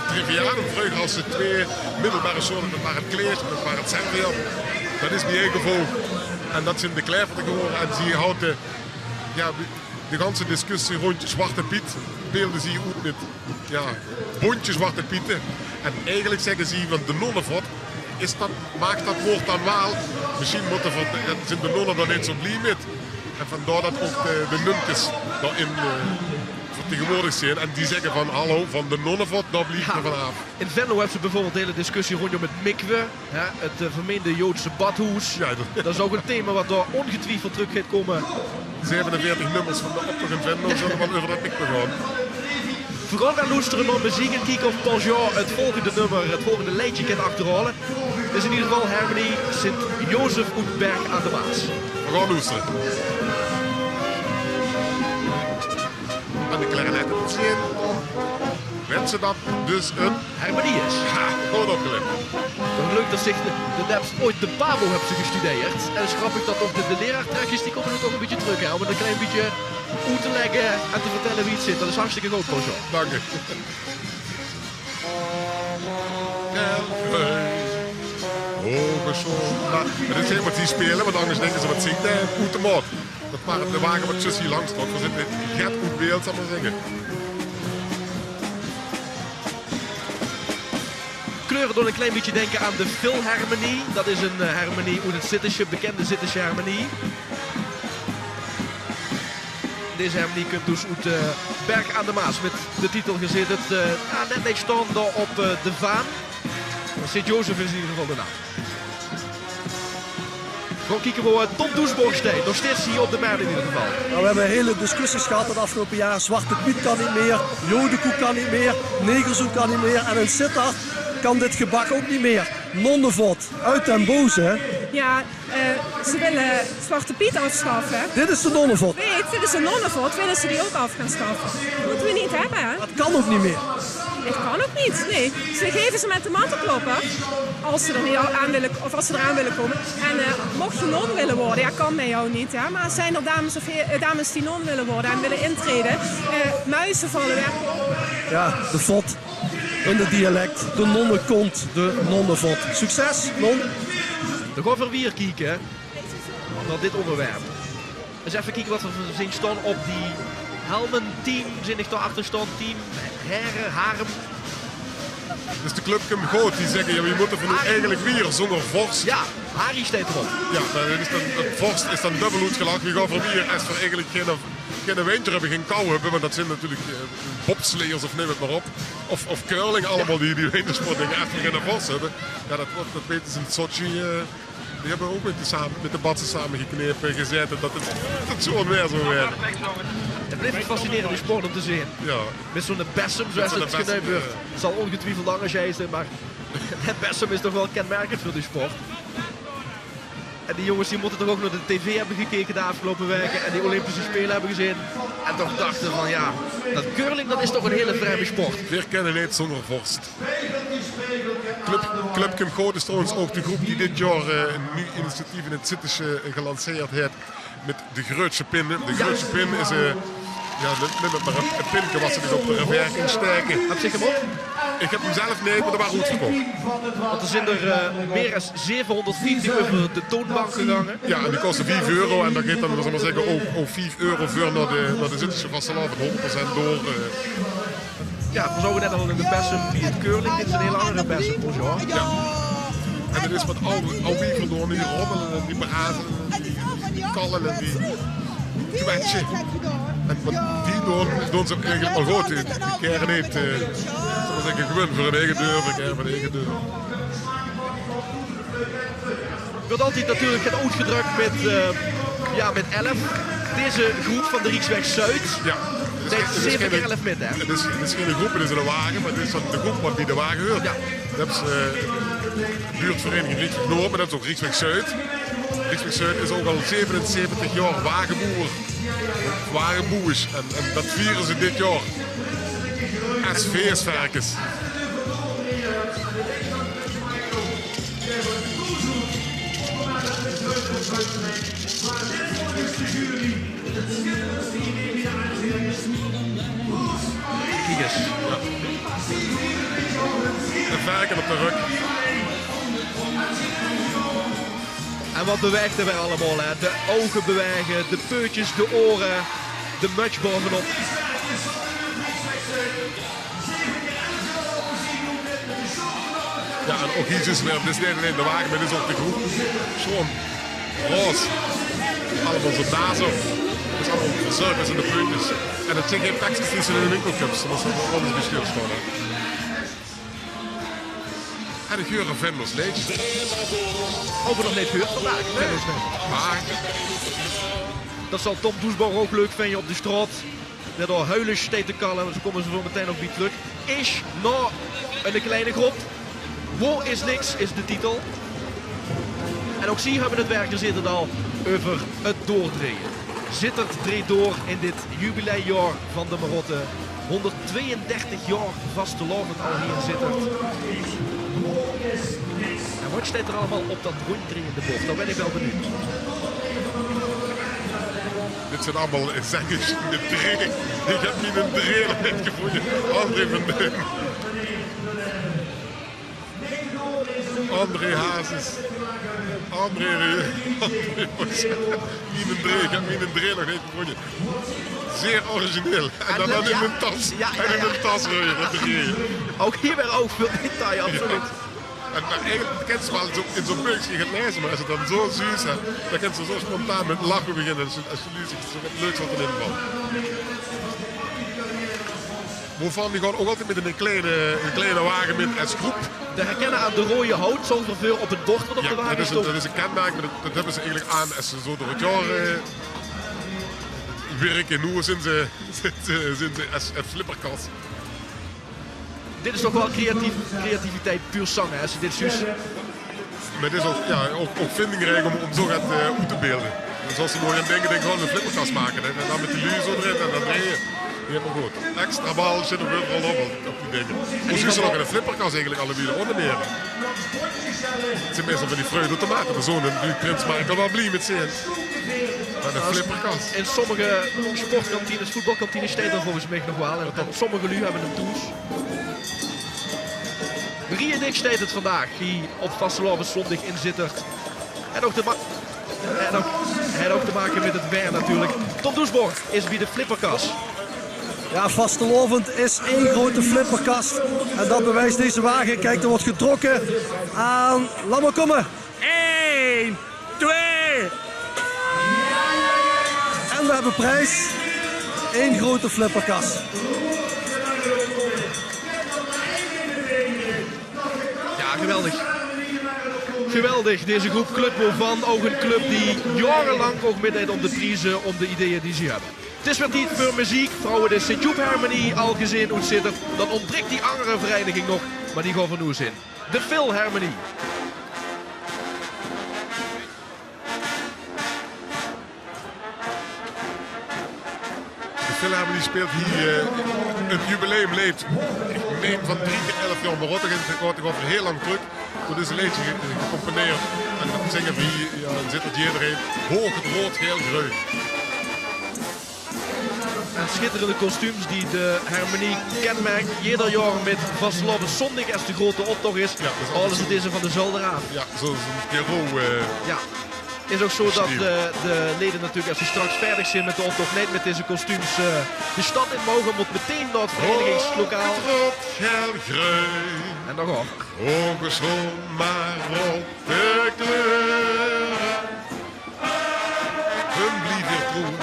Trivianum. Vroeger als de twee middelbare soorten, dat waren het kleertje, dat waren het Servian. Dat is niet gevolg. En dat zijn de kleverten geworden. En zie je houdt de hele discussie rond Zwarte Piet. Beelden zie je ook met bontje Zwarte Pieten. En eigenlijk zeggen ze van de nonnenvot, maakt dat woord dan wel. Misschien zijn de nonnen dan niet zo blij met. En vandaar dat ook de nuntjes daarin vertegenwoordigd zijn. En die zeggen van hallo, van de nonnenvot, daar blijft er vanaf. In Venlo hebben ze bijvoorbeeld de hele discussie rondom het mikwe. Het vermeende Joodse badhoes. Ja, dat is ook een thema wat daar ongetwijfeld terug gaat komen. 47 nummers van de optocht in Venlo zullen wel over dat mikwe gaan. We gaan luisteren naar muziek en kijken of Paul Jean het volgende lijntje kan achterhalen. Het is in ieder geval Harmony Sint-Jozef Oetberg aan de Maas. We gaan luisteren. En de klarinetten op zien. Wensen dat dus een harmonie is. Ha, goed opgelet. Leuk dat zich ooit de Pabo hebben ze gestudeerd. En het is grappig dat ook de leraartrekjes die komen er toch een beetje terug. Hè, om het een klein beetje uit te leggen en te vertellen wie het zit. Dat is hartstikke goed, Paul Jean. Dank je. Het is helemaal die spelen, want anders denken ze wat zingt hij goed de maat. Dat waren de wagen wat zus hier langs stond. We zitten get goed beeld, zal maar zeggen. Kleuren doen een klein beetje denken aan de Philharmonie. Dat is een harmonie uit het Zittische, bekende Zittische harmonie. deze hermanie kunt dus uit Berg aan de Maas met de titel gezet. Net niet stonden op de Vaan. Sint-Jozef is in ieder geval de naam. Gewoon kijken we Tom Doesborgstein. Nog steeds hier op de Merle in ieder geval. Nou, we hebben hele discussies gehad het afgelopen jaar. Zwarte Piet kan niet meer, Jodenkoek kan niet meer, Negerzoek kan niet meer. En in Sittard kan dit gebak ook niet meer. Nonnevot, uit den boze. Hè? Ja, ze willen Zwarte Piet afschaffen. Dit is de Nonnevot. Dit is de Nonnevot. Willen ze die ook af gaan schaffen? Dat moeten we niet hebben, hè? Dat kan ook niet meer. Het kan ook niet, nee. Ze geven ze met de mantelkloppen als ze er niet aan willen, of als ze eraan willen komen. En mocht je non willen worden, ja, kan bij jou niet, hè? Maar zijn er dames die non willen worden en willen intreden, muizen vallen weg. Ja, de vot in het dialect. De nonnenkont, de nonnevot. Succes, non. Dan gaan we weer kijken naar dit onderwerp. Eens even kijken wat er zien staan op die helmen. Team, zin ik daarachter stond. Team Heren, Harem. Dus de club komt goed, die zeggen, ja, we moeten van nu eigenlijk weer zonder vorst. Ja, Harry staat erop. Ja, het vorst is dan dubbel uitgelakt. We gaan voor weer als we eigenlijk geen winter hebben, geen kou hebben. Maar dat zijn natuurlijk bobsleiers of neem het maar op. Of curling, allemaal die wintersportdingen. Als we geen vorst hebben, ja, dat weten ze in Sochi. Die hebben ook met de Batsen samen geknepen en gezet dat het zo onweer zou werden. Het blijft een fascinerende sport om te zien. Ja. Met zo'n Bessem, zoals het genoemd wordt. Het zal ongetwijfeld engagé zijn, maar het Bessem is toch wel kenmerkend voor die sport. En die jongens die moeten toch ook naar de tv hebben gekeken de afgelopen weken en die Olympische Spelen hebben gezien. En toch dachten van ja, dat curling dat is toch een hele vreemde sport. Weer kennen niet zonder vorst. Club Kim Goot is trouwens ook de groep die dit jaar een nieuw initiatief in het Zittische gelanceerd heeft met de Grootse Pin. De Grootse Pin is een pinke wat ze dus op de verwerking steken. Heb je hem op? Ik heb hem zelf niet, maar dat was goed verkocht. Want er zijn er meer dan 750 over de toonbank gegangen. Ja, en die kosten €5 en dat geeft dan, zal maar zeggen, ook €5 voor naar de Zittische vastelavond 100% door. Ja, we zouden net al in de Bessem die het curling. Dit is een heel andere Bessem voor jou. Ja. En het is wat al wiever door, die rommelen en die brazen en die kallen en die kwetsen. En wat die doen ze eigenlijk al goed. Die keren niet, zal maar zeggen, gewoon voor een eigen deur, voor een eigen deur. Er wordt altijd natuurlijk het uitgedrukt met 11. Deze groep van de Rijksweg Zuid. Ja. Het is 7 keer 11 met, hè? Het is geen groep, het is een wagen, maar het is de groep wat die de wagen hoort. Ja. Dat is buurtvereniging Rijksweg Noord, maar dat is ook Rijksweg Zuid. Rijksweg Zuid is ook al 77 jaar wagenboer. Wagenboers. En dat vieren ze dit jaar. Als feestwerkers. Kijk eens. Ja. En werken op de rug. En wat beweegt er weer allemaal, hè? De ogen bewegen, de peutjes, de oren, de muts bovenop. Ja, en ook hier is weer, dit is niet alleen de wagen, maar dit is ook de groep. Zo'n roos. Allemaal zo'n nazo. Het is allemaal verzorgers in de puntjes. En het zijn geen taxis die zijn in de winkelcups, dat is wel anders bestuurd worden. En de geuren Vendels leedjes. Over nog niet gehoord vandaag. Maar dat zal Tom Doesborg ook leuk vinden op de straat. Net al huilen steeds te kallen, zo komen ze zo meteen ook weer terug. Is nou een kleine groep. Waar is niks is de titel. En ook zie hebben het werk gezeten al over het doordraaien. Zittert dreed door in dit jubileumjaar van de Marotte. 132 jaar vastelovend al hier Zittert. En wat staat er allemaal op dat ronddraaiende bocht? Daar ben ik wel benieuwd. dit zijn allemaal zangers in de training. Ik heb niet een trailer gevonden. André van Deun. André Hazes. André ik heb niet een trailer nog niet gevonden. Zeer origineel. En dan in mijn tas. En in mijn tas wil je dat te geven. Ook hier weer ook veel detail, absoluut. En eigenlijk kent ze wel in zo'n burgje gaat lezen, maar als het dan zo zuur is, dan kent ze zo spontaan met lachen beginnen. Als je nu ziet, zo wat leuks wat erin valt. Waarvan die gewoon ook altijd met een kleine wagen met als groep. Te herkennen aan de rode hout, zoveel op het bord wat op de wagen stond. Dat is een kenmerk, maar dat hebben ze eigenlijk aan als ze zo door het jaar werken. Nu zijn ze als flipperkas. Dit is toch wel creativiteit puur zang, hè, als je dit zus. Maar het is ook vindingrijk om zo gaat uit te beelden. Dus als ze mooi aan denken, gewoon een flipperkas maken. Hè. En dan met die luur zo erin en dan rijden. Helemaal goed. Extra bal zit er wel op die dingen. Hoe zien ze nog in een flipperkas eigenlijk alle wielen ondernemen? Het zijn meestal van die vreugdeautomaten. Maar zo'n prins maakt er wel blij met zin. Maar een flipperkas. In sommige sportkantines, voetbalkantines staat er volgens mij nog wel. En sommige lu hebben een toes. Riedik staat het vandaag. Die op vastelavond zondag in Zittert. En ook te maken met het weer natuurlijk. Tom Doesborg is bij de flipperkas. Ja, vastelovend is één grote flipperkast. En dat bewijst deze wagen. Kijk, er wordt getrokken aan... Laat maar komen. 1, 2. En we hebben prijs. Eén grote flipperkast. Ja, geweldig. Geweldig, deze groep Club van. Ook een club die jarenlang ook midden om de prijzen, om de ideeën die ze hebben. Het is weer tijd voor muziek. Vrouwen de Sint-Joep Harmony al gezien hoe het zit. Dan ontbreekt die andere vereniging nog, maar die gaan van nu in. De Phil Harmony. De Phil Harmony speelt hier het jubileum leeft. Ik meen van 3 tot 11 jaar, maar Rotterdam gaat toch over heel lang terug. Toen is een liedje gecomponeerd en dat zingen we hier, ja, dan zit het iedereen. Hoog het rood, geel, groen. En schitterende kostuums die de Harmonie kenmerkt. Ieder jaar met vastelavond zondag als de grote optocht is. Ja, alles het is er van de Zolderaan. Ja, zo'n Pierrot. Ja. Het is ook zo dat de leden natuurlijk als ze straks verdig zijn met de optocht, niet met deze kostuums de stad in mogen, moet meteen naar het verenigingslokaal. Rood, geel, groen. En dan ook. Ongeschon maar op de kleuren. Hun blief weer troep.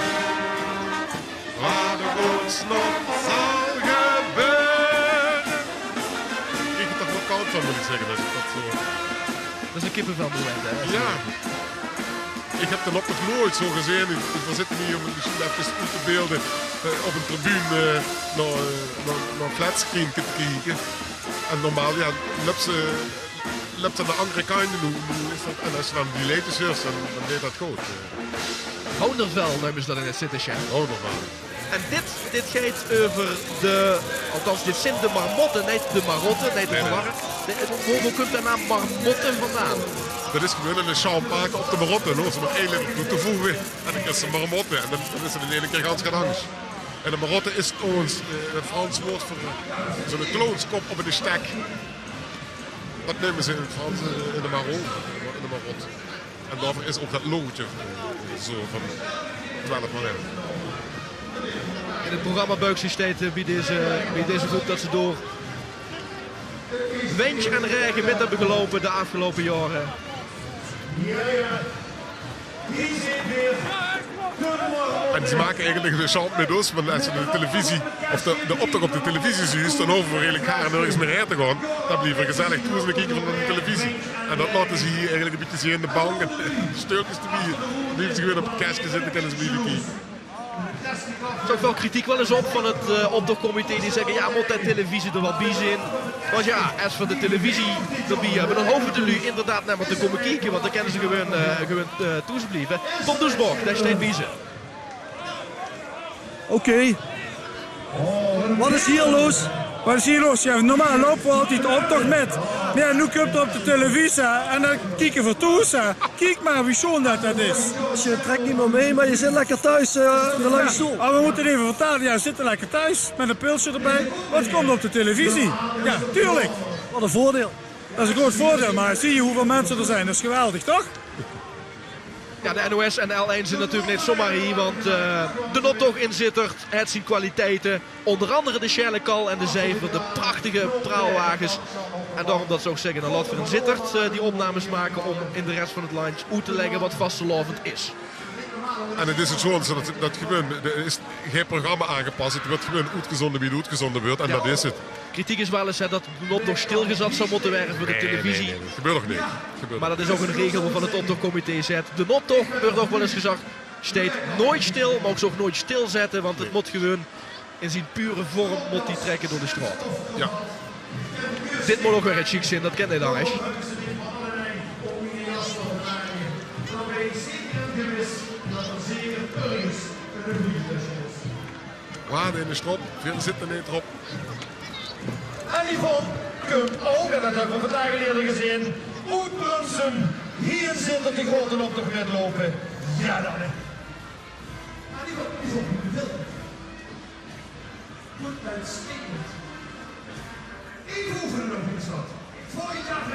Waar de oost nog zal gebeuren. Ik krijg er toch wel koud van, moet ik zeggen. Dat zo... Dat is een kippenvelmoment, hè? Ja. Ik heb de optocht nooit zo gezien. We zitten hier om misschien even uit te beelden op een tribune naar een flatscreen te kijken. En normaal, ja, loopt aan de andere kant. En als je dan die leed is, dan deed dat goed. Houndervel noemen ze dat in het zittenschap. Houndervel. En dit gaat over de, althans dit zijn de marmotten, niet de marotten, niet de verwarren. Hoe komt de naam marmotten vandaan? Dat is gewoon een champagne op de marotten, hoor. Ze maar 1 liter toe te voegen en dan is ze marmotten en dan is het in één keer ganz gedans. En de marotte is ons een Frans woord voor zo'n kloonskop op een stek. Dat nemen ze in het Frans in de marot, in de marot. En daarvoor is ook dat loodje zo van 12 miljoen. In het programma Buiksysteem bij deze groep dat ze door wind en regen met hebben gelopen de afgelopen jaren. En ze maken eigenlijk de chant met ons, want als je de televisie, of de optocht op de televisie ziet, dan hoeven we eigenlijk haar nergens meer heen te gaan. Dan blijven we gezellig toe en kijken van de televisie. En dat laten ze hier eigenlijk een beetje zien in de bank en steukjes te bieden. Dan blijven ze gewoon op het kastje zitten en kunnen ze blijven kijken. Er is ook wel kritiek wel eens op van het optochtcomité die zeggen ja, moet dat televisie er wat bij zijn. Want ja, als we de televisie erbij hebben, dan hoeven de lui inderdaad naar maar te komen kijken, want dan kunnen ze gewoon toesblijven. Tom Doesborg, daar staat bij ze. Oké. Wat is hier los? Wat is hier los? Ja, normaal lopen we altijd de optocht met. Maar ja, nu komt het op de televisie en dan kijken we toe. Kijk maar wie schoon dat is. Dus je trekt niet meer mee, maar je zit lekker thuis in de lange stoel. Maar we moeten even vertellen, ja, we zitten lekker thuis met een pilsje erbij. Wat komt op de televisie? Ja, tuurlijk. Wat een voordeel. Dat is een groot voordeel, maar zie je hoeveel mensen er zijn? Dat is geweldig, toch? Ja, de NOS en de L1 zijn natuurlijk niet zomaar hier, want de Nottocht in Sittard, het zijn kwaliteiten. Onder andere de Sherlekal en de Zever, de prachtige praalwagens. En daarom dat ze ook zeggen, dan laten we in Sittard die opnames maken om in de rest van het land uit te leggen wat vastelovend is. En het is het gewoon zo dat gewoon, er is geen programma aangepast. Het wordt gewoon uitgezonden wie het uitgezonden wordt en dat is het. Kritiek is wel eens dat de Nottocht stilgezet zou moeten worden voor de televisie. Nee, dat gebeurt nog niet. Maar dat is ook een regel waarvan het optochtcomité zet. De Nottocht wordt ook wel eens gezegd, steekt nooit stil, maar ook zo nooit stilzetten, want het moet gewoon in zijn pure vorm moet die trekken door de straat. Ja. Dit moet ook weer het chic zijn, dat kent hij dan eens. Waarde in de strop, veel zitten er niet erop. En Yvonne komt ook, en dat hebben we vandaag eerder gezien, Oud-Brunsum. Hier zit er de grote optocht met lopen. Ja dan hè.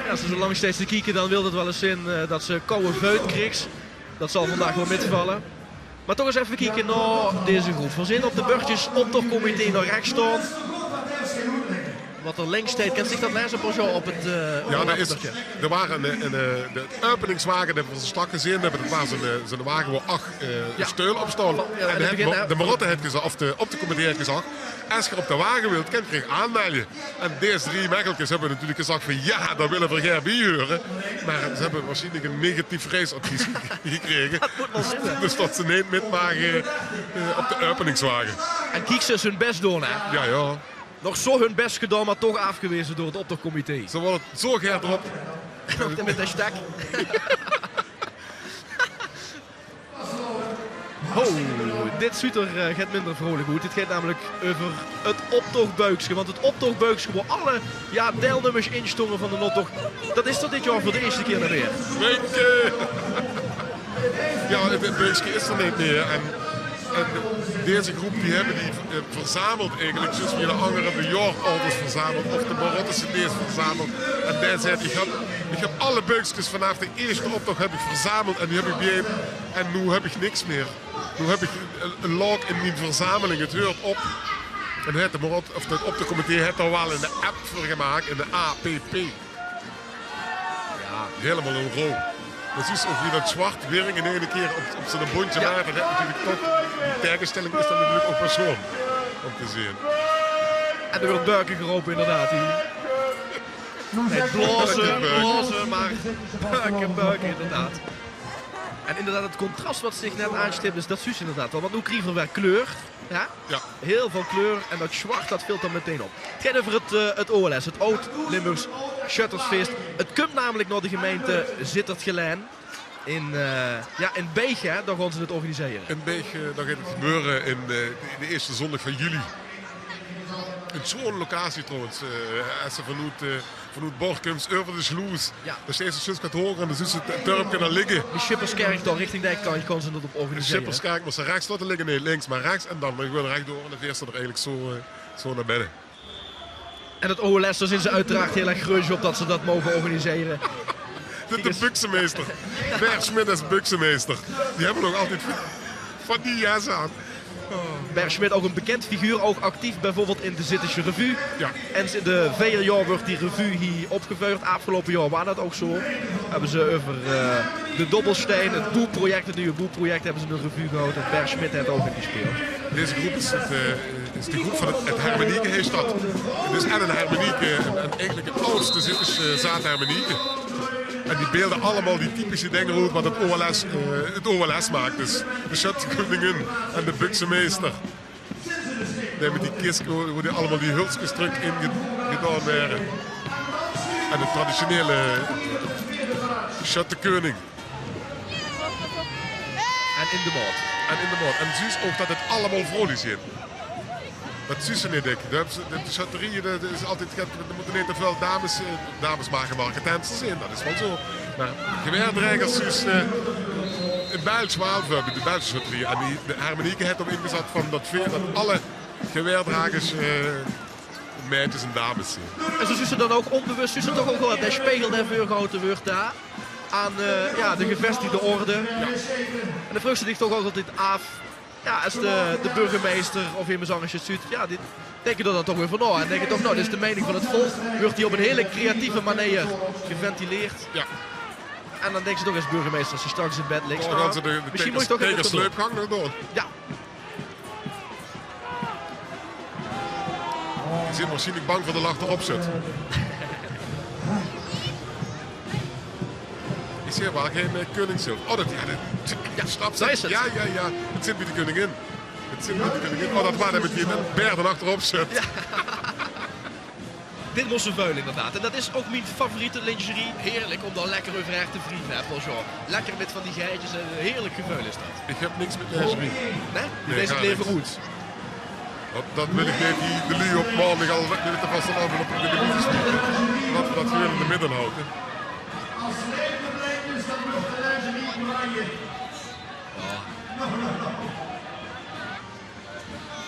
Ja, als ze zo lang steeds te kijken, dan wil het wel eens in dat ze koude veut krijgt. Dat zal vandaag wel metvallen. Maar toch eens even kijken naar deze groep. We zien op de bordjes optochtcomité naar rechts staan. Wat er links staat, kent zich dat lezen op het ja, er waren de openingswagen, dat we ze straks gezien hebben, dat was een wagen waar 8 steul op staan. Ja, en de Marotte heeft gezegd, of de comité heeft gezegd, als je op de wagen wilt, kan je aanmelden. En deze 3 mekkeltjes hebben natuurlijk gezegd van ja, daar willen we geen bij horen. Maar ze hebben waarschijnlijk een negatief reisadvies gekregen. Dus dat ze niet metmaken op de openingswagen. En kijk ze hun best doen, hè? Ja, ja. Nog zo hun best gedaan, maar toch afgewezen door het optochtcomité. Ze worden zo geert erop. Met een stek. Oh, dit Suter gaat minder vrolijk goed. Dit gaat namelijk over het optochtbuiksje. Want het optochtbuiksje waar alle deelnummers instongen van de Nottocht. Dat is tot dit jaar voor de eerste keer naar weer. Ja, het buiksje is er niet meer. En deze groep die hebben die verzameld eigenlijk, zoals we de andere de jaarouders verzameld of de Marotte CD's verzameld. En daar zei ik heb alle buikjes vanaf de eerste optocht heb ik verzameld en die heb ik bij en nu heb ik niks meer. Nu heb ik een log in mijn verzameling, het hoort op. En het de Marotte, of het optochtcomité heeft er wel een app voor gemaakt, in de APP. Ja, helemaal een rood. Precies of je dat zwart weer in één keer op zijn bondje maakt. Dat heeft natuurlijk toch, de tegenstelling is dan natuurlijk ook persoon om te zien. En er wordt buiken geropen inderdaad hier. Nee, blazen, maar buiken inderdaad. En inderdaad het contrast wat zich net aanstipt is, dat is inderdaad wel. Want nu krijgen we weer kleur. Ja? Ja. Heel veel kleur en dat zwart dat valt dan meteen op. Het gaat over het OLS, het Oud-Limburgs Shuttersfeest. Het komt namelijk naar de gemeente Sittard-Geleen. In Beeg, hè, daar gaan ze het organiseren. In Beeg, daar gaat het gebeuren in de eerste zondag van juli. Een zo'n locatie trouwens, als ze vanuit Borkums over de Sloes. Ja. De steeds zus gaat horen en dan is het turpje naar liggen. De Schipperskerk dan richting Dijkkant kan ze dat op De organiseren. Schipperskerk moet ze rechts laten liggen, nee links, maar rechts en dan gewoon rechtdoor en dan veert ze er eigenlijk zo naar binnen. En het OLS, daar zijn ze uiteraard heel erg greuze op dat ze dat mogen organiseren. De buksenmeester. Bert Schmidt is buksenmeester. Die hebben nog altijd van die jas aan. Bert Schmidt ook een bekend figuur, ook actief bijvoorbeeld in de Zittersche Revue. Ja. En in de 4 jaar wordt die revue hier opgevuurd. Afgelopen jaar was dat ook zo. Hebben ze over de Dobbelsteen, het boelproject, het nieuwe boelproject, hebben ze een revue gehouden. En Bert Schmidt heeft ook in gespeeld. Deze groep is de groep van het Hermenieke heet dat. Het is en een Hermenieke, en eigenlijk het oudste Zittersche zaad Hermenieke. En die beelden allemaal die typische dingen ook wat het OLS maakt. Dus de Schutkoningin en de buksenmeester. Die met die kist waar die allemaal die hulsjes terug in gedaan werden. En de traditionele Schuttekoning. En in de maat. En zus ook dat het allemaal vrolijk is. Dat zus ze niet, ik. De schutterie, dat is altijd, er moeten niet te veel dames maken, maar getenst zijn, dat is wel zo. Maar geweerdreigers, zus, in België wel, de Belgische schutterie. En de Hermenieke heeft op ingezet van dat alle geweerdragers meisjes en dames zijn. En zo zus ze dan ook onbewust, zus ze toch ook wel dat spiegel daarvoor gehouden wordt daar. aan ja, de gevestigde orde. Ja. En de vrucht ligt toch altijd af. Ja, als de burgemeester of iemand anders het ziet, ja, denk je dat dan toch weer van nou. En denk je toch, nou, dit is de mening van het volk. Wordt die op een hele creatieve manier geventileerd. Ja. En dan denk je toch als burgemeester, als je straks in bed ligt. Dan gaan ze misschien moet je toch even sleupgang nog door. Ja. Je zit waarschijnlijk bang voor de lach erop zit. Ik zie waar geen koningsschild. Oh, snap je? Ja. Het zit bij de koningin. Oh, dat waar met die berden achterop zit. Ja. Dit moest ze veulen inderdaad. En dat is ook mijn favoriete lingerie. Heerlijk om dan lekker overheen te vrienden. Lekker met van die geitjes en heerlijk geveul is dat. Ik heb niks met lingerie. Nee? Deze leven goed. Dat wil ik niet. De lui op maandag al met de vaste avond op de televisie spelen. Dat we dat weer in de midden houden. Als leven blijft is dat nog de lingerie oranje.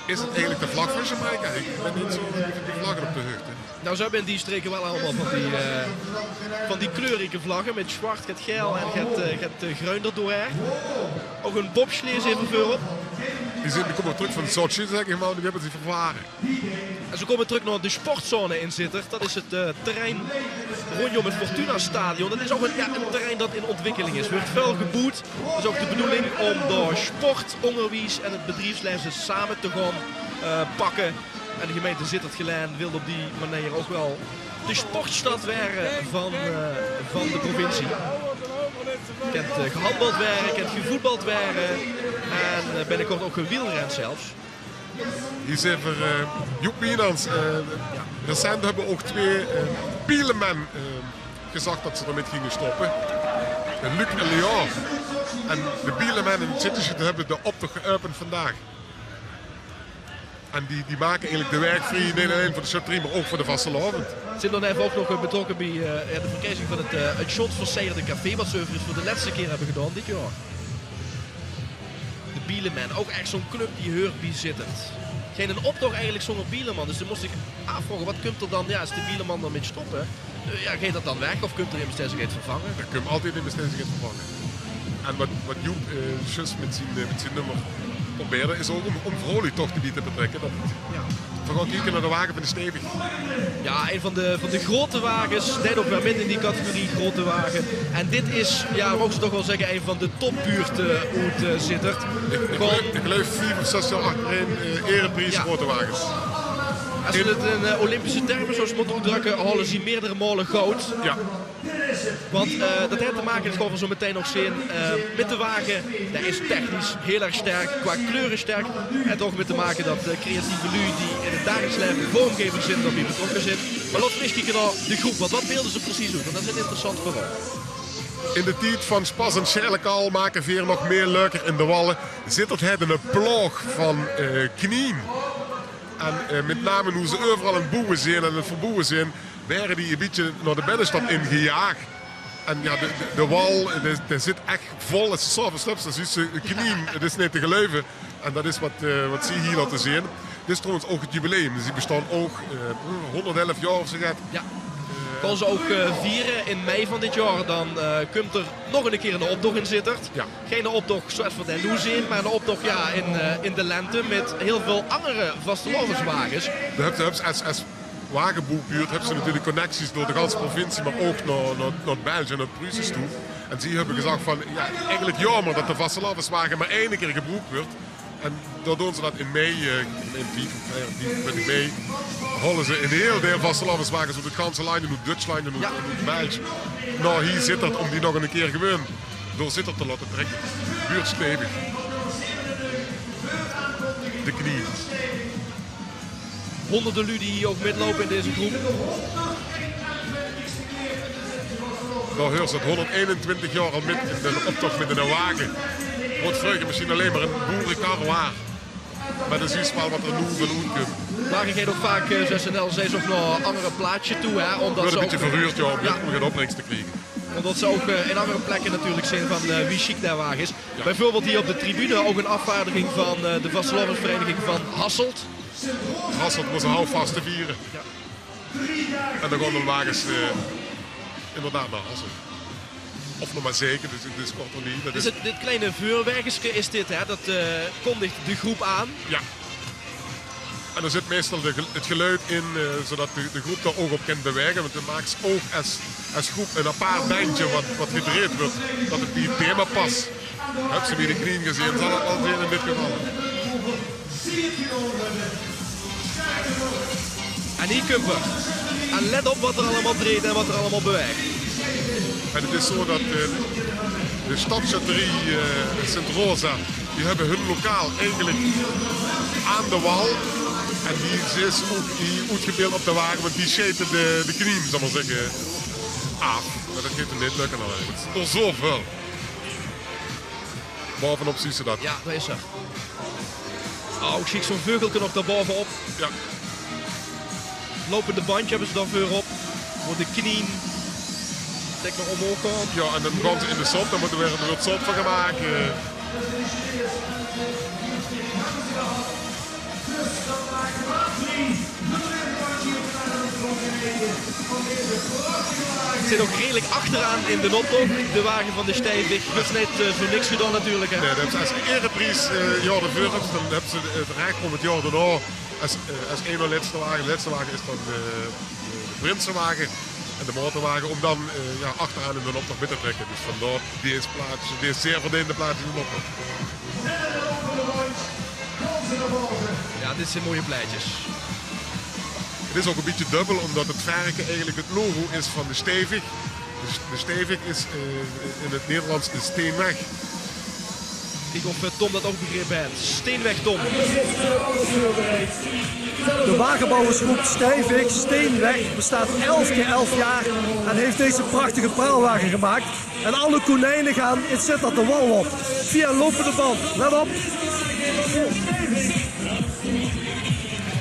Is het eigenlijk de vlag van Jamaica? Ik ben niet zo met die vlaggen op de hoogte. Nou, zo zijn die streken wel allemaal van die kleurrijke vlaggen met zwart, het geel en het groen erdoorheen. Ook een bobslee is even veel op. Die komen terug van Sochi, zeg ik maar, die hebben ze vervaren. En ze komen terug naar de sportzone in Zittert. Dat is het terrein rondom het Fortuna Stadion. Dat is ook een terrein dat in ontwikkeling is. Er wordt veel geboet. Dat is ook de bedoeling om door sport, onderwijs en het bedrijfsleven samen te gaan pakken. En de gemeente Zittert-Geleen wil op die manier ook wel de sportstad werden van de provincie. Kent gehandbald werden, kent gevoetbald werden en binnenkort ook gewielrend zelfs. Hier zijn we Joep Wienans. Recent hebben ook twee Bielemen gezegd dat ze ermee gingen stoppen. Luc en Leon. En de Bielemen en het Zittert hebben de optocht geopend vandaag. En die maken eigenlijk de werk vrij, niet alleen voor de subteam, maar ook voor de vastelavond. Zit dan even ook nog betrokken bij de verkiezing van het Johns Verseierde Café, wat ze voor de laatste keer hebben gedaan dit jaar. De Bieleman, ook echt zo'n club die hoort bij Zittert. Geen een optocht eigenlijk zonder Bieleman, dus dan moest ik afvragen, wat komt er dan, ja, als de Bieleman dan met stoppen, ja, gaat dat dan weg of kunt er in bestedsigheid vervangen? Dat kun je altijd in bestedsigheid vervangen. En wat Joep juist met zijn nummer probeerde, is ook om vrolijk toch te betrekken. Dat we gaan kijken naar de wagen van de stevig. Ja, een van de grote wagens. Deed ook weer midden in die categorie grote wagen. En dit is, ja, mogen ze toch wel zeggen, een van de topbuurten uit Zittert. Ik geloof 4 of 6 jaar achterin ereprijs grote wagens. Als we het in Olympische termen zoals moeten uitdrukken, halen ze meerdere malen goud. Ja. Want dat heeft te maken, dat gaan we zo meteen nog zien, met de wagen. Dat is technisch heel erg sterk, qua kleuren sterk. En toch met te maken dat creatieve lui die in het dagelijks leven vormgevers zijn, dat die betrokken zijn. Maar laten we eens kijken naar de groep, want wat beelden ze precies uit? Want dat is een interessant verhaal. In de tijd van Spas en Scherlekal maken weer nog meer leuker in de wallen. Zittert het een ploeg van knieën. En met name hoe ze overal aan het boeien zijn en het verboeien zijn, werden die een beetje naar de binnenstad ingejaagd. En ja, de wal, dat zit echt vol. Het is zo verslipt, dat is knieën, het is niet te geloven. En dat is wat ze hier laten zien. Dit is trouwens ook het jubileum, dus die bestaan ook 111 jaar of zo gaat. Ja. Kan ze ook vieren in mei van dit jaar, dan komt er nog een keer een optocht in Zittert. Ja. Geen optocht zoals we den doen zien, maar een optocht ja, in de lente met heel veel andere vastelavondswagens. Als wagenboekbuurt hebben ze natuurlijk connecties door de hele provincie, maar ook naar België en naar Pruisisch toe. En die hebben gezegd van, ja, eigenlijk jammer dat de vastelavondswagen maar één keer gebruikt wordt. En daar doen ze dat in mei, in mei, halen ze een heel deel vastelavondswagens op de ganse lijn, in Duitsland en in België. Nou, hier zit dat om die nog een keer gewoon door Zittert te laten trekken. Buurt stevig. De knie. Honderden lui die ook midlopen in deze groep. Nou, Heurs het 121 jaar al met in de optocht met een wagen. Wordt vreugde misschien alleen maar een boerenkar waar. Maar dat is wel wat er nu van komt. Wagen gaat ook vaak, zoals NL zei, nog naar een andere plaatsje toe. Hè, omdat wordt ze een ook, beetje verhuurd ja, om geen opbrengst te krijgen. Omdat ze ook in andere plekken natuurlijk zien van wie chic daar wagen is. Ja. Bijvoorbeeld hier op de tribune ook een afvaardiging van de vastelavondsvereniging van Hasselt. Hasselt was een houvast te vieren. Ja. En dan gaan de wagens inderdaad naar Hasselt. Of nog maar zeker, dus het is korter niet. Dat Dus is, dit kleine vuurwerkje is dit, hè? Dat kondigt de groep aan. ja. En er zit meestal het geluid in, zodat de groep daar ook op kan bewegen. Want het maakt ook als groep een apart bandje wat gedreed wordt, dat het die thema past. Heb ze weer de knieën gezien, zal het al zijn in dit geval. En hier Kumper. En let op wat er allemaal treedt en wat er allemaal beweegt. En het is zo dat de stadschaterie Sint-Rosa, die hebben hun lokaal eigenlijk aan de wal. En die is ook uitgebeeld op de wagen, want die scheten de knieën, zal ik maar zeggen, af. Maar dat geeft hem niet lukken alleen. Het is er zoveel. Bovenop zie je dat. Ja, dat is er. Oh, ik zie zo'n veugelke nog daar bovenop. Ja. Lopende bandje hebben ze dan voor op. Voor de knieën. Denk nog omhoog komt. Ja, en dan gaan ze in de zot, dan moeten we er wat zot van gaan maken. Het zit ook redelijk achteraan in de optocht. De wagen van de Stijnweg. Dat is net voor niks gedaan natuurlijk. Hè? Nee, dat hebben ze als ereprijs jaar de vuur, dan hebben ze het recht om het jaar daarna als één laatste wagen. De laatste wagen is dan de Prinsenwagen en de motorwagen om dan achteraan in de optocht mee te trekken. Dus vandaar deze zeer verdeelde plaats in de optocht. Ja, dit zijn mooie pleitjes. Het is ook een beetje dubbel, omdat het varken eigenlijk het logo is van de Stijnweg. De Stijnweg is in het Nederlands de Steenweg. Ik hoop dat Tom dat ook begrepen heeft. Steenweg Tom. De wagenbouwersgroep Stijnweg Steenweg bestaat 11 keer 11 jaar en heeft deze prachtige praalwagen gemaakt. En alle konijnen gaan in Sittard de wal op. Via een lopende band. Let op.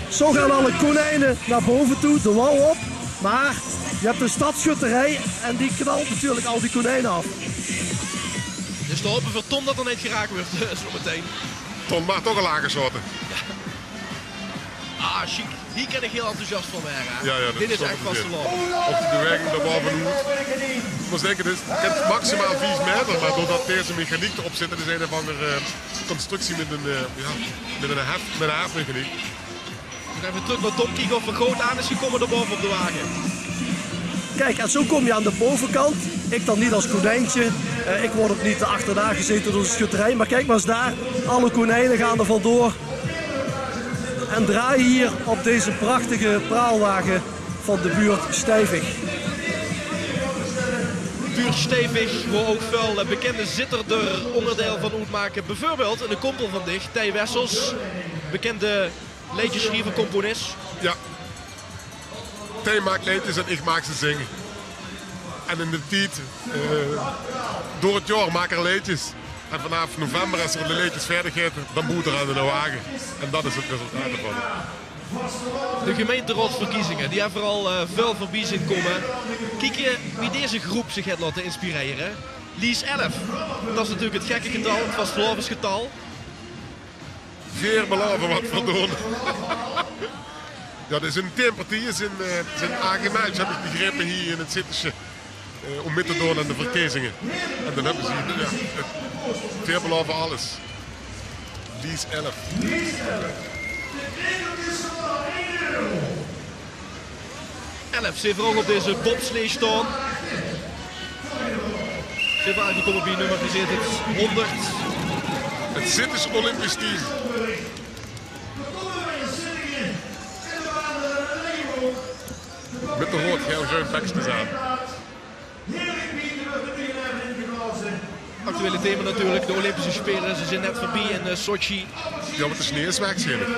Zo gaan alle konijnen naar boven toe, de wal op. Maar je hebt een stadsschutterij en die knalt natuurlijk al die konijnen af. Dus te hopen voor Tom dat er niet geraakt wordt zometeen. Tom maakt toch een lage soorten. Ja. Ah, chic. Hier kan ik heel enthousiast van werden. Ja, dit is echt vast te lopen. Of de beweging daarboven moet. Ik moet zeggen, het is maximaal 4 meter, maar doordat deze mechaniek erop zit, is een of andere constructie met een haafmechaniek. Nog even terug naar Tom kijken of er groot aan is gekomen daarboven op de wagen. Kijk, en zo kom je aan de bovenkant. Ik dan niet als konijntje. Ik word ook niet achterna gezeten door de schutterij. Maar kijk maar eens daar. Alle konijnen gaan er vandoor. En draaien hier op deze prachtige praalwagen van de buurt Stijnweg. Buurt Stijnweg, waar ook veel bekende zitter er onderdeel van uitmaken. Bijvoorbeeld in de kompel van dicht, Tij Wessels. Bekende liedjeschrijver, componist. Ja. Tij maakt liedjes en ik maak ze zingen. En in de tijd, door het jaar maken er liedjes. En vanaf november, als er de liedjes verder gaat, dan boet er aan de wagen. En dat is het resultaat ervan. De gemeenteraadsverkiezingen, die hebben vooral veel voorbij zien komen. Kijk je wie deze groep zich heeft laten inspireren. Lies 11, dat is natuurlijk het gekke getal, het vastgelovingsgetal. 4 beloven wat voor doen. Ja, dat is een teampartij, zijn AG-match heb ik begrepen hier in het Zittersje. Om mee te doen aan de verkiezingen. En dan hebben ze veel beloven alles. Lies 11. Ze heeft ook op deze bobslee staan. Ze heeft aangekomen bij nummer gezet, het 100. Het Zitters Olympisch team. Met de rood-geel-groen tekstjes aan. Actuele thema natuurlijk, de Olympische Spelen. Ze zijn net voorbij in Sochi. Ja, met de sneeuw is waarschijnlijk.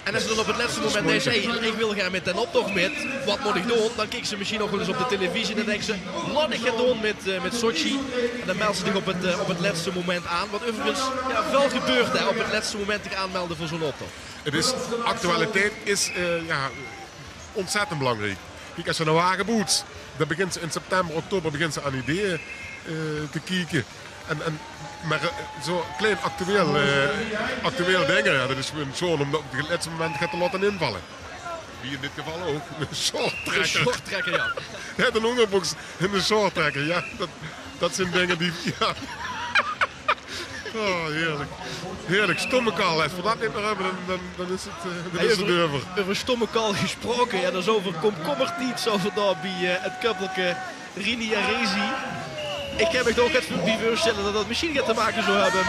En als ze dan op het laatste moment denken, hey, ik wil gaan met ten optocht met, wat moet ik doen? Dan kijken ze misschien nog wel eens op de televisie en dan denken ze, laat ik gaan doen met Sochi. En dan melden ze zich op het laatste moment aan. Wat overigens wel gebeurt, hè, op het laatste moment zich aanmelden voor zo'n optocht. Het is, actualiteit is ontzettend belangrijk. Kijk, als je een wagen boet, dan begint ze in september, oktober begint ze aan ideeën te kijken. Maar zo klein actueel dingen, ja, dat is gewoon om op het laatste moment gaat te laten invallen. Wie in dit geval ook. Een shorttrekker. Een shorttrekker, ja. Ja, een onderbroeks en een shorttrekker. Ja, dat zijn dingen die... Ja. Oh, heerlijk. Heerlijk. Stomme kal. Als we dat niet meer hebben, dan is het over. Over stomme kal gesproken. Ja, dat is over komkommertiets over daar bij het koppelke Rini en Rezi. Ik heb me toch het voorstellen dat dat misschien gaat te maken zou hebben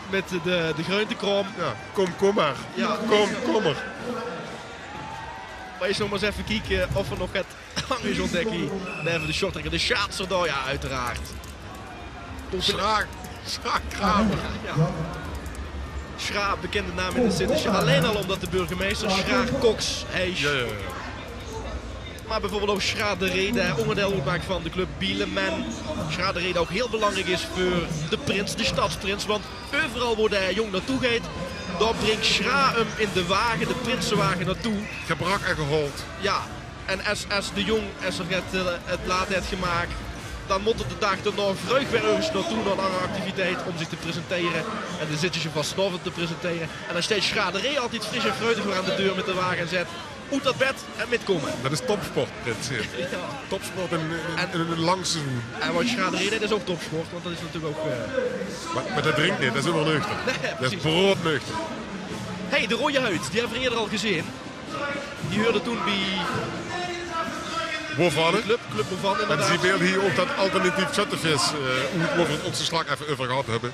met de groentekrom. Ja, komkommer. Ja, komkommer. Maar eens nog maar eens even kijken of we nog het hangers ontdekken. Dan hebben we de shorttrekker, de schaatser daar, ja, uiteraard. Schraak Kramer. Ja. Schra, bekende naam in de Sint. Alleen al omdat de burgemeester Schra Cox heet. Ja. Maar bijvoorbeeld ook Schra de Rede, onderdeel uitmaakt van de club Bieleman. Schra de Rede ook heel belangrijk is voor de prins, de stadsprins. Want overal waar hij jong naartoe gaat, daar brengt Schra hem in de wagen, de prinsenwagen, naartoe. Gebrak en gehold. Ja, en als de jong het laat heeft gemaakt, dan moet het de dag erna vreugd weer ergens naartoe naar een andere activiteit om zich te presenteren. En dan zit je van snoven te presenteren. En dan steeds Schra de Rede altijd fris en freudig weer aan de deur met de wagen en zet. Uit dat bed en metkomen. Dat is topsport, Prins. Ja. Topsport in een lang seizoen. En wat Schra de Rede, dat is ook topsport, want dat is natuurlijk ook... Maar dat drinkt niet, dat is overnuchter. Nee, dat is broodnuchter. Hey, de rode huid, die hebben we eerder al gezien. Die hoorde toen bij... Bovan, Club Bovan, inderdaad. En zie beeld hier ook dat alternatief schuttervis, hoe we het onze slag even over gehad hebben.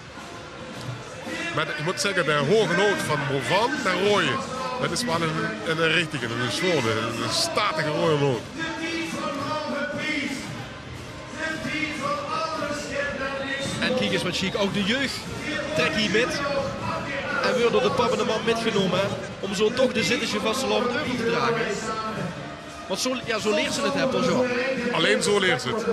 Maar ik moet zeggen, de hoge noot van Bovan naar rode. Dat is wel een richtige, een schone, een statige rode noot. En kijk eens wat chic, ook de jeugd trekt hier met. En wordt door de pap en de man metgenomen om zo toch de zittertje van Salam over te dragen. Want zo leert ze het hebben, zo. Alleen zo leert ze het.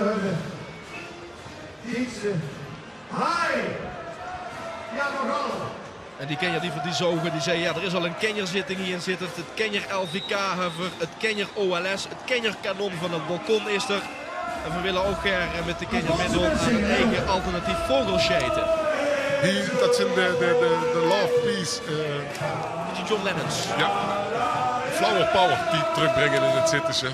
En die kenjer die voor die zogen, die zei ja, er is al een kenjerzitting hier in zitten. Het kenjer LVK-hover, het kenjer OLS, het kenjerkanon van het balkon is er. En we willen ook met de kenjer middel aan een eigen alternatief vogelscheiten. Dat zijn de Love Peace. Die John Lennons. Ja. Flower Power die terugbrengen in het Zitterse.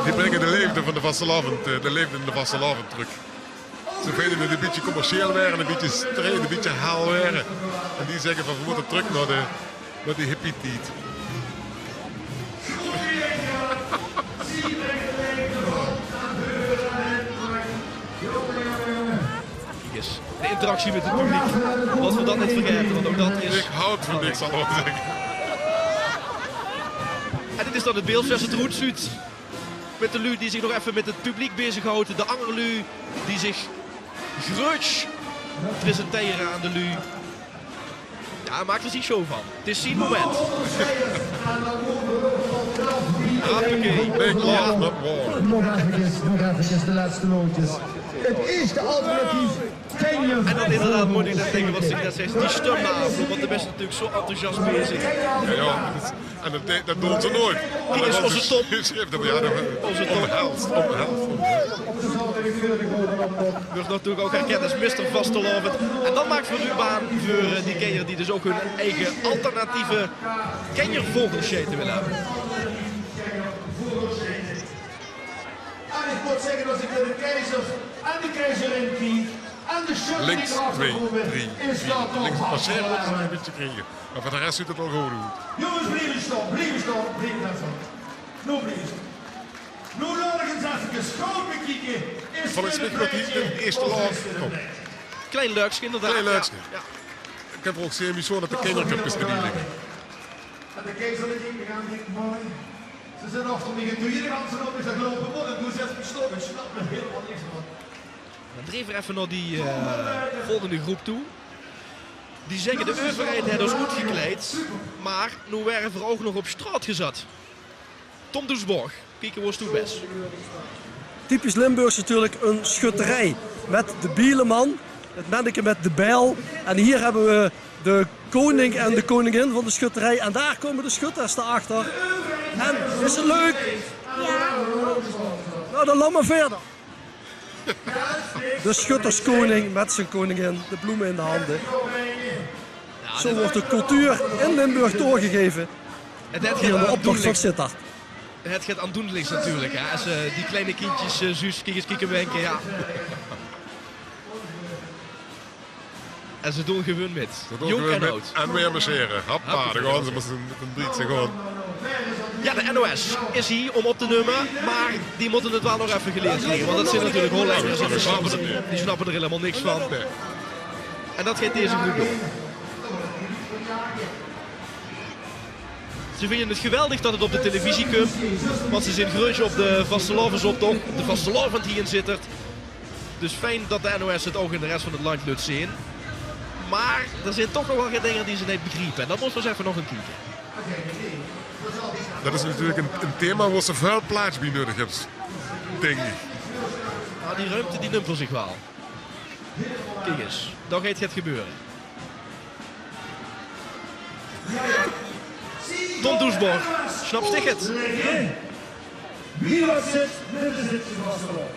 Die brengen de leefde van de vastelavond, terug. Ze vinden het een beetje commercieel werden, een beetje streng, een beetje haal werden. En die zeggen van we moeten terug naar die hippie tijd. De interactie met het publiek. Wat we dat niet vergeten, want ook dat is... Ik houd van niks, zal ik maar zeggen. En dit is dan het beeldvest, het roetsuit. Met de lui die zich nog even met het publiek bezighoudt. De andere lui die zich grutsch presenteren aan de lui. Ja, maakt er zien show van. Het is zien moment. Nog even de laatste loodjes. Het is de alternatief. En dan inderdaad moet ik net denken wat ik net zeg. Die stemnavel, want de best natuurlijk zo enthousiast bezig. Ja, en dat doen ze nooit. Die is onze top. Onze top. Wordt natuurlijk ook herkend als Mr. Vastelovend. En dat maakt voor u baan voor die kenjer die dus ook hun eigen alternatieve kenjervogelscheiten willen hebben. En ik moet zeggen, als ik de keizer en de keizerin kie en de shirt links 2, 3, 4. Links passeren dat ze een beetje krijgen. Maar voor de rest ziet het al gewoon goed. Jongens, blijven staan. Nu blijven staan. Nu nog eens even schoon bekijken. Volgens mij wordt hij de eerste laag. Klein leukje inderdaad. Klein leukje. Ja. Ik heb ook zeer zo dat de kindercup is gedaan liggen. En de keizer gaan mooi. Ze zijn nog van die tweede kant op is dat lopen worden. Doe ze even gestopt. Ik snap er helemaal niks van. Dan dreef er even naar die volgende groep toe. Die zeggen de overheid heeft ons goed gekleed. Maar nu werden we ook nog op straat gezet. Tom Doesborg, kijken was toe best. Typisch Limburgs natuurlijk een schutterij. Met de Bieleman, het manneke met de bijl. En hier hebben we de koning en de koningin van de schutterij. En daar komen de schutters achter. En is het leuk? Ja. Nou, dan laat maar verder. De schutterskoning met zijn koningin, de bloemen in de handen. Ja, Zo wordt de cultuur in Limburg doorgegeven. En dat Hier in de gaat optocht van aandoenlijk. Sittard. Het gaat aandoenlijks natuurlijk. Hè. Als die kleine kindjes zus, kieken, wenken, ja. En ze doen gewoon met. Jong en oud. En weer marcheren. Hoppa, daar gaan ze met een drietje gewoon. Ja, de NOS is hier om op te nemen, maar die moeten het wel nog even geleerd krijgen. Want dat zijn natuurlijk Hollanders en die snappen er helemaal niks van. Nee. En dat gaat deze groep doen. Ze vinden het geweldig dat het op de televisie komt, want ze zijn grunge op de vastelavondsoptocht, op de vastelavond hier in Sittard. Dus fijn dat de NOS het ook in de rest van het land laat zien. Maar er zijn toch nog wel geen dingen die ze niet begrijpen. En dat moeten we eens even nog een kijken. Dat is natuurlijk een thema waar ze veel plaats bij nodig hebben, denk ik. Nou, die ruimte die neemt voor zich wel. Kijk eens, dan gaat het gebeuren. Tom Doesborg, snap je het?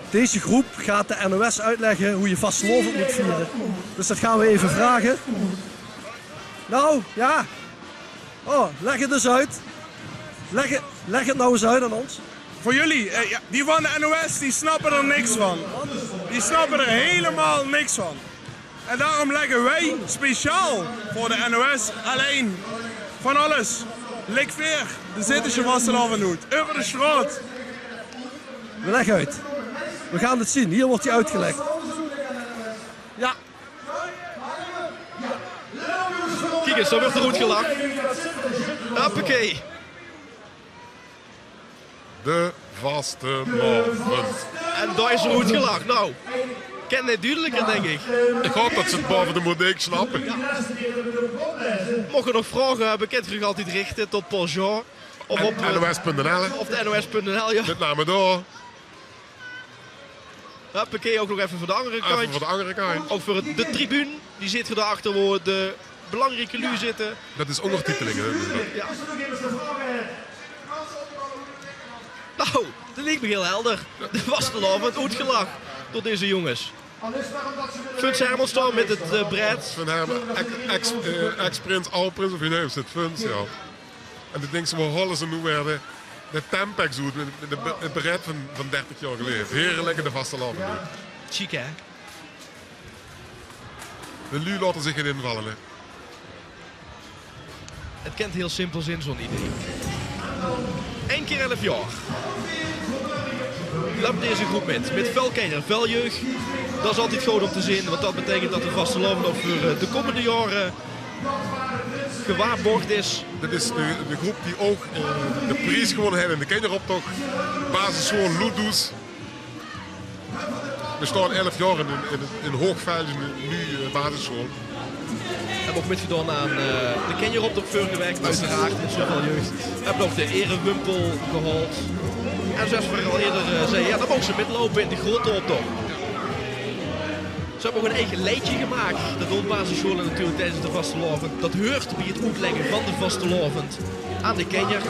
Deze groep gaat de NOS uitleggen hoe je vastelovend moet vieren. Dus dat gaan we even vragen. Nou, ja. Oh, leg het dus uit. Leg het nou eens uit aan ons. Voor jullie, die van de NOS, die snappen er niks van. Die snappen er helemaal niks van. En daarom leggen wij speciaal voor de NOS alleen van alles. Likveer, de Zitterse vastelavond doet. Over de schroot. We leggen uit. We gaan het zien. Hier wordt hij uitgelegd. Ja. Kijk eens, dan wordt er goed gelachen. Hoppakee. De vastelavond. En daar is er goed gelachen. Nou, ken dit duidelijker, denk ik. Ik hoop dat ze het boven de modeek snappen. Mocht je nog vragen hebben, kent u altijd richten tot Paul Jean. Of op NOS.nl. Of de NOS.nl, ja. Met name door. Hoppakee, ook nog even voor de andere kant. Even voor de andere kant. Ook voor de tribune. Die zit er daarachter waar de belangrijke lui zitten. Dat is ondertitelingen. Ja. Nou, dat lijkt me heel helder. De vastelavond uitgelachen door deze jongens. Funs Hermans staan met het bret. Van hem, ex-prins, oud-prins of je neemt het Funs, ja. En de ding ze waar hollen ze nu werden. De Tempex doet, het beret van 30 jaar geleden. Heerlijk in de vastelavond. Chic, hè? De lui laten zich in invallen. Hè. Het kent heel simpel zin, zo'n idee. 1 keer 11 jaar. Loopt deze groep met veel kinderen, veel jeugd. Dat is altijd goed om te zien, want dat betekent dat de vastelavond nog voor de komende jaren gewaarborgd is. Dit is de groep die ook de prijs gewonnen heeft in de kinderoptocht. Basisschool Loedoes. We staan 11 jaar in Hoogveld, nu basisschool. We hebben ook metgedaan aan de kinderoptocht vorige week, uiteraard met zoveel jeugd. We hebben ook de erewimpel gehaald. En zoals we al eerder zeiden, ja, dan mogen ze metlopen in de grote optocht. Ze hebben ook een eigen liedje gemaakt. Dat doen basisscholen natuurlijk tijdens de vastelavond. Dat hoort bij het uitleggen van de vastelavond aan de kinder.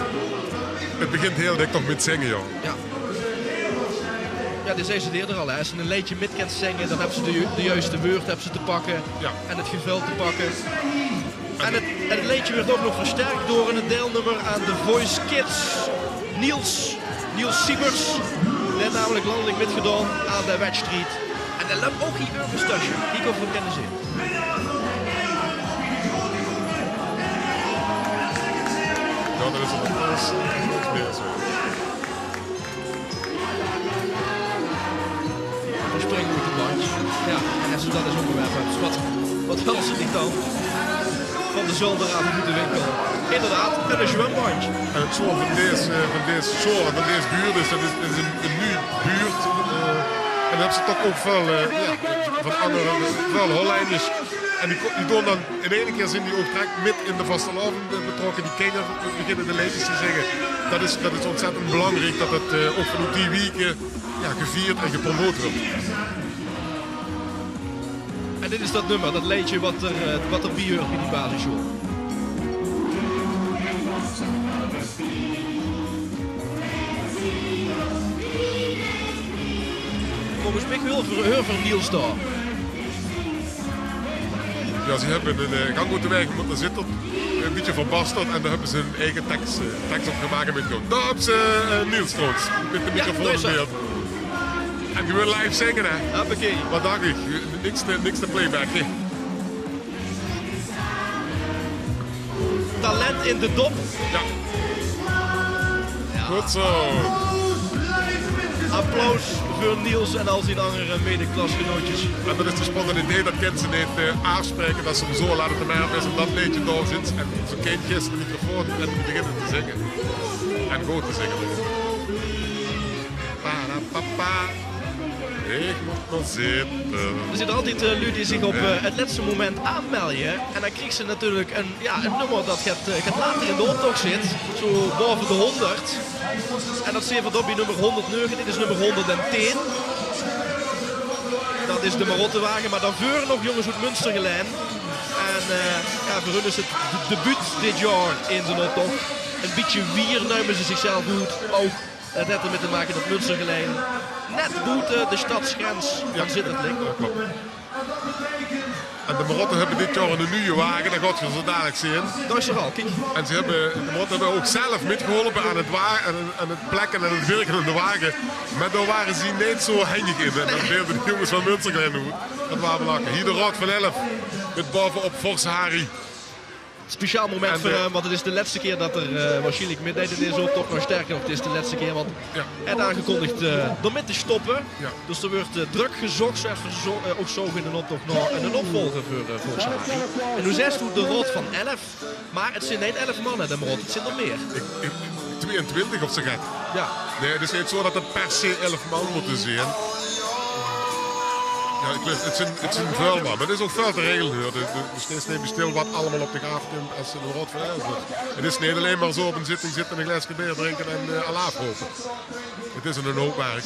Het begint heel dik toch met zingen, joh. Ja. Ja, dit zei ze eerder al. Hè. Als ze een liedje met kent zingen, dan hebben ze de juiste woord hebben ze te pakken. Ja. En het geveld te pakken. En het liedje werd ook nog versterkt door een deelnummer aan The Voice Kids. Niels Siebers. Die heeft namelijk landelijk metgedaan aan de wedstrijd. En dat loopt ook hier een stusje. Die komt van kennis in. Ja, dat is het alles meer zo. We springen met de bandje. Ja, en als we dat als onderwerp hebben. Wat helpt ze niet dan? Van de zolderraad uit de winkel. Inderdaad, een zwembandje. En het soort van deze soort, van deze buurt is, dat is een nieuwe buurt. En dan hebben ze toch ook veel, van andere, veel Hollanders. En die doen dan, in één keer zijn die ook direct met in de vastelavond betrokken. Die kinderen beginnen de liedjes te zingen. Dat is ontzettend belangrijk dat het ook vanuit die weken gevierd en gepromoot wordt. En dit is dat nummer, dat liedje wat er bij hoort in die basisschool. Volgens mij heel veel Niels daar. Ja, ze hebben een gang moeten weg moeten zitten, een beetje verbasterd en daar hebben ze hun eigen tekst op gemaakt met gewoon. Daar hebben ze Niels trouwens, met de microfoon in beeld. En die wil live zingen, hè? Hoppakee. Wat dacht ik? Niks te playback, hè? Talent in de dop. Ja. Goed zo. Applaus voor Niels en al zijn andere medeklasgenootjes. En dat is de spannende idee dat kind ze niet aanspreken, dat ze hem zo laten te merken is en dat beetje door zit. En zo'n kindje is de microfoon en die beginnen te zingen. En goed te zingen. Papa, ik moet nog zitten. Er zit altijd lui die zich op het laatste moment aanmelden. En dan krijgt ze natuurlijk een nummer dat gaat later in de optocht zit. Zo boven de 100. En dat zit op nummer 109. Dit is nummer 110. Dat is de Marottewagen. Maar dan vuren nog jongens uit Münstergelijn. En voor hun is het debuut dit jaar in de optocht. Een beetje wier nemen ze zichzelf goed. Ook het heeft ermee te maken dat Münstergelijn net boeten de stadsgrens van Zittertlik. En de Marotten hebben dit jaar een nieuwe wagen, dat gaat je zo dadelijk zien. Dat is er al, kijk. En de Marotten hebben ook zelf metgeholpen aan het plekken en het werken aan de wagen. Maar daar waren ze niet zo handig in. En dat deelden de jongens van Münstergelijn goed. Dat waren we lachen. Hier de Raad van 11 met bovenop Forse Harry. Speciaal moment voor hem, want het is de laatste keer dat er waarschijnlijk midden in deze optocht nog sterker nog. Het is de laatste keer, want hij had aangekondigd ermee te stoppen. Ja. Dus er wordt druk gezocht, zoals ook zo in de optocht nog een opvolger voor Sahari. En hoe zegt hoe de rot van 11, maar het zijn niet 11 mannen, de rot, het zijn er meer. 22 of zo gaat. Ja. Nee, het is niet zo dat het per se 11 man moeten zijn. Ja, het zijn vuil man, maar het is ook veel te regelen. Dus steeds neem je stil wat allemaal op de gaaf komt als ze een rood van zit. Het is niet alleen maar zo op een zitting zitten en een glaasje bier drinken en al afropen. Het is een hoop werk.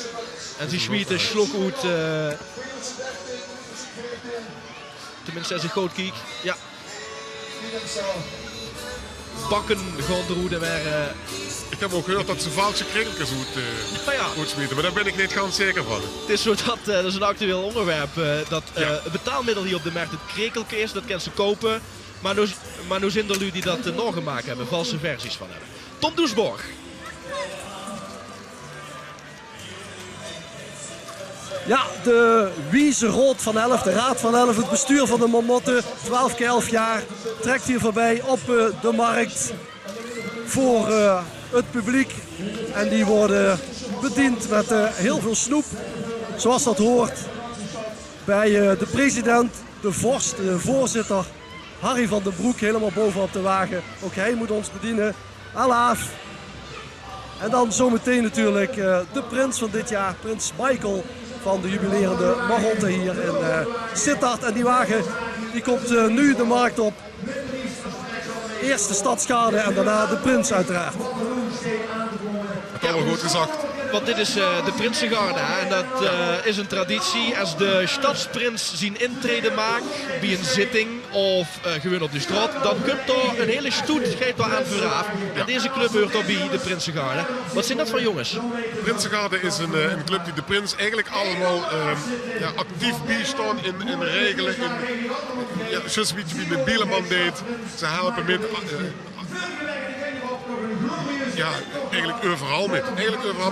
En die schmieten slok uit. Tenminste, als ik goed kijk. Ja. Bakken gaan de roede weer. Ik heb ook gehoord dat ze valse krinkeltjes uitsmieten, maar daar ben ik niet ganz zeker van. Het is zo dat is een actueel onderwerp. Dat het betaalmiddel hier op de markt het krekelke is, dat kan ze kopen. Maar nu zijn er lui die dat nog gemaakt hebben, valse versies van hebben. Tom Doesborg. Ja, de Wiese Rood van 11, de Raad van 11, het bestuur van de Marmotten, 12 keer 11 jaar, trekt hier voorbij op de markt voor het publiek. En die worden bediend met heel veel snoep, zoals dat hoort bij de president, de vorst, de voorzitter, Harry van den Broek, helemaal bovenop de wagen. Ook hij moet ons bedienen. Alaaf. En dan zometeen natuurlijk de prins van dit jaar, prins Michael van de jubilerende Marotten hier in Sittard. En die wagen die komt nu de markt op. Eerst de stadsgarde en daarna de prins uiteraard. Het is allemaal goed gezegd. Want dit is de Prinsengarde en dat is een traditie. Als de stadsprins zijn intrede maakt bij een zitting of gewoon op de straat, dan komt er een hele stoet geeft daar aan vooraf. Ja. En deze club hoort bij de Prinsengarde. Wat zijn dat voor jongens? De Prinsengarde is een club die de prins eigenlijk allemaal actief bijstaan in regelen. Zoals een beetje wie met Bieleman deed. Ze helpen met... ja, eigenlijk overal met.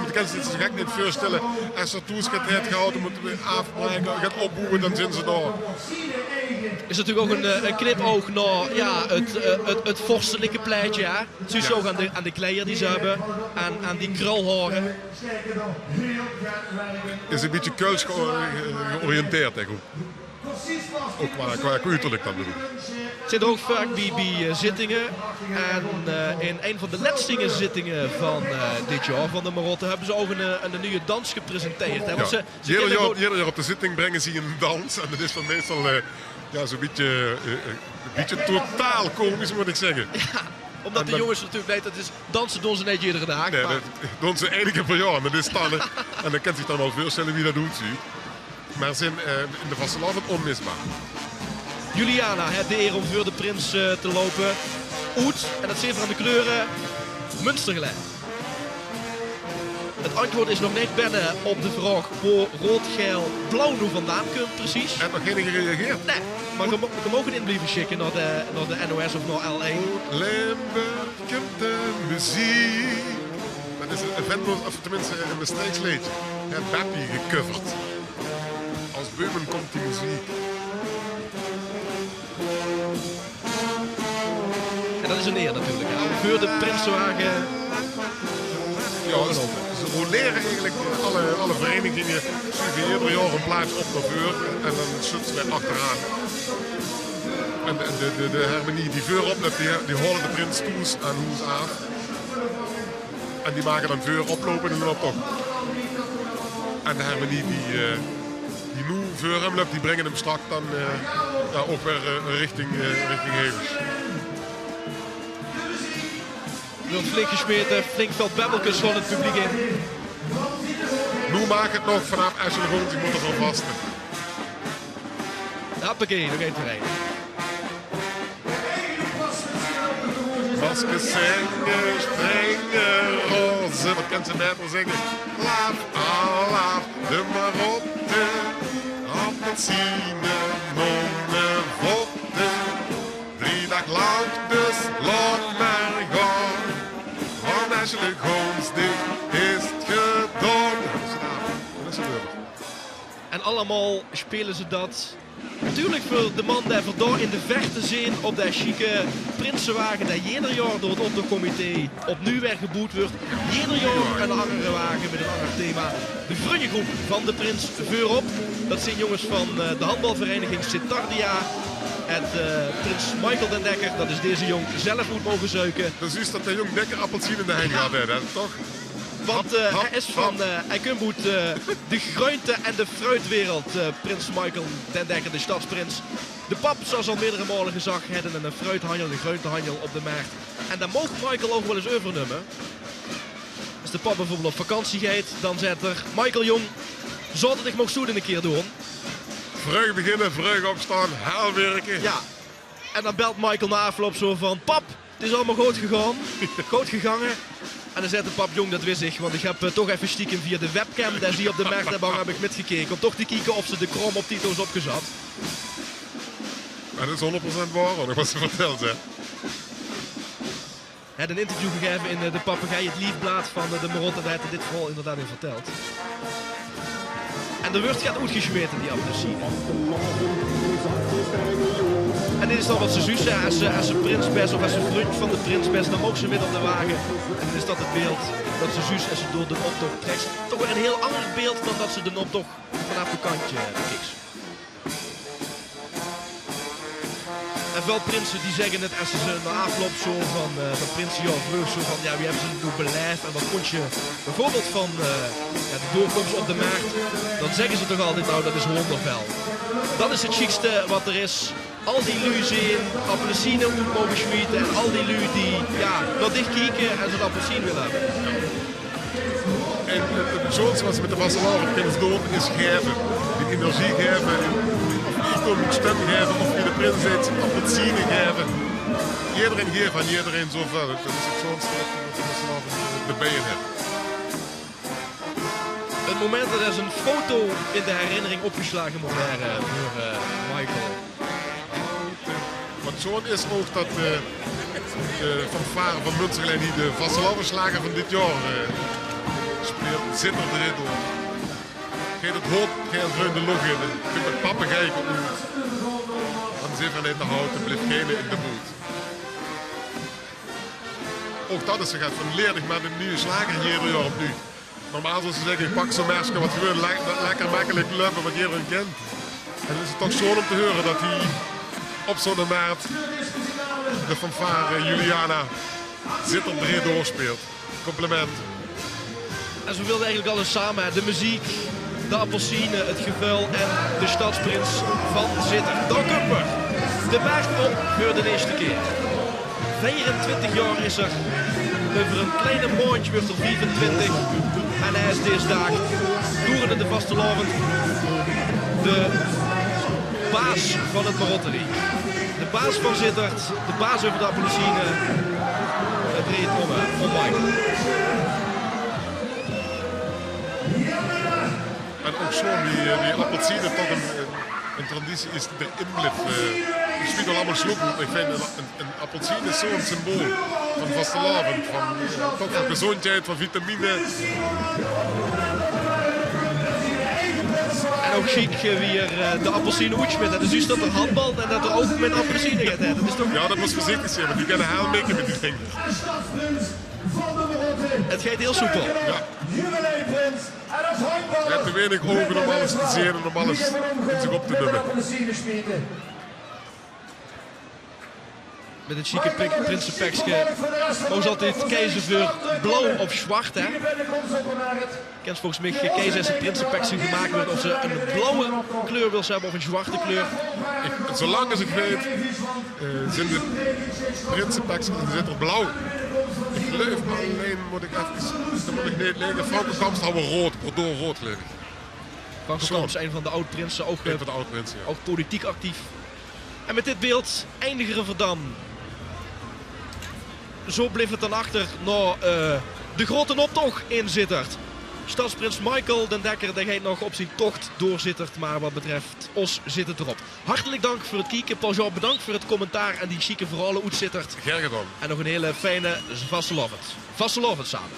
Ik kan ze zich niet voorstellen. Als er toeschrift gehouden moeten we afbreken, gaat opboeren, dan zijn ze daar. Is natuurlijk ook een knipoog naar het vorstelijke pleitje. Ja? Zus ook aan de kleier die ze hebben, aan die krulhoren. Is een beetje Keuls georiënteerd, denk ik. Ook qua uiterlijk dan bedoel. Het zit ook vaak bij zittingen. En in een van de laatste zittingen van dit jaar van de Marotten hebben ze ook een nieuwe dans gepresenteerd. Hè? Want ieder jaar op de zitting brengen ze een dans. En dat is dan meestal zo'n beetje totaal komisch, moet ik zeggen. Ja, omdat de jongens natuurlijk weten, dat is dansen doen ze niet iedere dag. Nee, dat doen ze 1 keer per jaar. Maar dit staan en dan kan zich dan wel voorstellen wie dat doet. Zie. Maar zijn in de vasteland het onmisbaar. Juliana, de eer om voor de prins te lopen. Oet, en dat zeven aan de kleuren, Münstergelijn. Het antwoord is nog niet binnen op de vraag waar rood, geel, blauw nu vandaan komt precies. En nog geen gereageerd? Nee, maar je mag het in blijven schikken naar de NOS of naar L1. Limburg komt de muziek. Dat is een event, of tenminste een bestrijksleedje. Het Bappie gecoverd. Als Beumen komt die muziek. En dat is een eer natuurlijk. Hè? Voor de Prinsenwagen. Ja, ze roleren eigenlijk alle verenigingen. Schuiven ieder jaar een plaats op naar voren en dan zitten ze weer achteraan. En de harmonie die voor oploopt, die horen de prins toes aan hoes aan. En die maken dan voor oplopen in een optocht. En de harmonie die nu voor hem loopt, die brengen hem straks dan ook weer richting Hevers. Er wordt flink gesmeten, flink veel babbeltjes van het publiek in. Nu maakt het nog vanaf Esselgrond, die moet er van vasten. Hoppakee, nog één terrein. Maskers zingen, springen, roze, wat kan ze net al zingen? Laaf, alaaf, de marotte, appelsine, nonnen, votten. 3 dagen lang, dus laat maar gaan. Van Esselgrond, dit is het gedaan. Dat is gebeurd. En allemaal spelen ze dat. Natuurlijk voor de man die vandaag in de verte zijn op dat chique Prinsenwagen dat ieder jaar door het optochtcomité opnieuw weer geboet wordt. Ieder jaar een andere wagen met een ander thema. De vriendengroep van de Prins voorop. Dat zijn jongens van de handbalvereniging Sitardia. En Prins Michael den Dekker, dat is deze jong, zelf moet mogen zuiken. Dus is dat de jong Dekker appelsien in de heen gaat, hè, toch? Want hij is van, hij komt de groente- en de fruitwereld, Prins Michael den Dekker, de stadsprins. De pap, zoals al meerdere malen gezegd, hebben een fruithandel, een groentehandel op de markt. En daar mag Michael ook wel eens overnemen. Als de pap bijvoorbeeld op vakantie gaat, dan zet er Michael jong, zodat ik mag zo een keer doen. Vreug beginnen, vreug opstaan, haal werken. Ja, en dan belt Michael na afloop zo van, pap, het is allemaal goed gegaan, goed gegangen. En dan zegt de pap, jong, dat wist ik, want ik heb toch even stiekem via de webcam die ze op de markt hebben heb ik metgekeken. Om toch te kijken of ze de krom op Tito's opgezet. En dat is 100% waar, hoor, wat ze vertelt, hè. Hij had een interview gegeven in de Papegaai, het liefblad van de Marotte, daar heeft hij dit vooral inderdaad in verteld. En de wordt gaat uitgesmeten, die appelsine. En dit is dan wat ze zus zeggen, als ze prinsbest of als ze vriend van de prinsbest, dan mogen ze met op de wagen. En dan is dat het beeld dat ze zus als ze door de optocht trekt. Toch weer een heel ander beeld dan dat ze de optocht vanaf de kantje kiks. En wel prinsen die zeggen net als ze na afloop zo van Prinsenjaar vlug zo van ja, wie hebben ze nu beleefd en wat vond je bijvoorbeeld van de doorkomst op de markt, dan zeggen ze toch altijd nou dat is wondervel. Dat is het chicste wat er is. Al die lui zien appelsine moet mogen schmieten en al die lui die ja, naar dicht kijken en zo'n appelsine willen hebben. En het zoals wat ze met de vastelavond kunnen doen is geven. Die energie geven. Niet om een stem geven of je de prins heeft appelsine geven. Iedereen geeft aan iedereen zoveel. Dat is het zoals wat de vastelavond de bijen hebben. Het moment dat er een foto in de herinnering opgeslagen moet worden door Michael. Want zo is ook dat de fanfare van Münsterlijn die de vastelavondslager van dit jaar speelt, zit er erin door. Geen het hoop, geen vreugde log in. Je kunt met papegaai uit. Dan zit er niet naar houten, blijft geen in de boot. Ook dat is ze gaat van leerdig met een nieuwe slager hier jaar op nu. Normaal zou ze zeggen, ik pak zo'n meisje wat gewoon lekker makkelijk lopen wat iedereen kent. En dan is het toch zo om te horen dat hij op zo'n maart de fanfare Juliana zit er breed doorspeelt. Compliment. En ze wilden eigenlijk alles samen. De muziek, de appelsine, het gevuil en de stadsprins van Zitter. Dan Kumper. De markt op voor de eerste keer. 24 jaar is er. Over een kleine maandje wordt er 24. En hij is deze dag toerende de vastelavond de baas van het Marotterie. De baas van Zittert, de baas over de appelsine. Het reed om Michael. En ook zo die appelsine toch een traditie is die erin blijft. Ik speel al allemaal sloepen. Ik vind een appelsine is zo'n symbool van vastelavond, van gezondheid, van vitamine. En ook chic weer de appelsine uitsmet. Dat is dus dat er handbal en dat er ook met appelsine gaat. Dat is toch... Ja, dat moet voorzichtig zijn, want die kunnen heel mikken met die dingen. Het gaat heel soepel. Ja. Je hebt te weinig ogen om alles te zien en om alles in zich op te nemen. Met het chique prinsenpekje. Ook altijd keizer voor blauw of zwart. Hè? Kent volgens mij keizer als het prinsenpekje gemaakt wordt of ze een blauwe kleur wil hebben of een zwarte kleur. Zolang als ik weet zijn de prinsenpekjes zit er blauw. Ik geloof alleen moet ik even, dan moet ik niet leren. Franke Kamps houden rood, bordeaux rood geloof ik. Franke Kamps, een van de oud-prinsen, ook, van de oud-prinsen, ja. Ook politiek actief. En met dit beeld eindigen we dan. Zo bleef het dan achter naar de grote optocht in Sittard. Stadsprins Michael den Dekker die gaat nog op zijn tocht door Sittard. Maar wat betreft ons zit het erop. Hartelijk dank voor het kijken. Paul-Jean, bedankt voor het commentaar en die chique verhalen uit Sittard. Graag gedaan. En nog een hele fijne vastelavond. Vastelavond samen.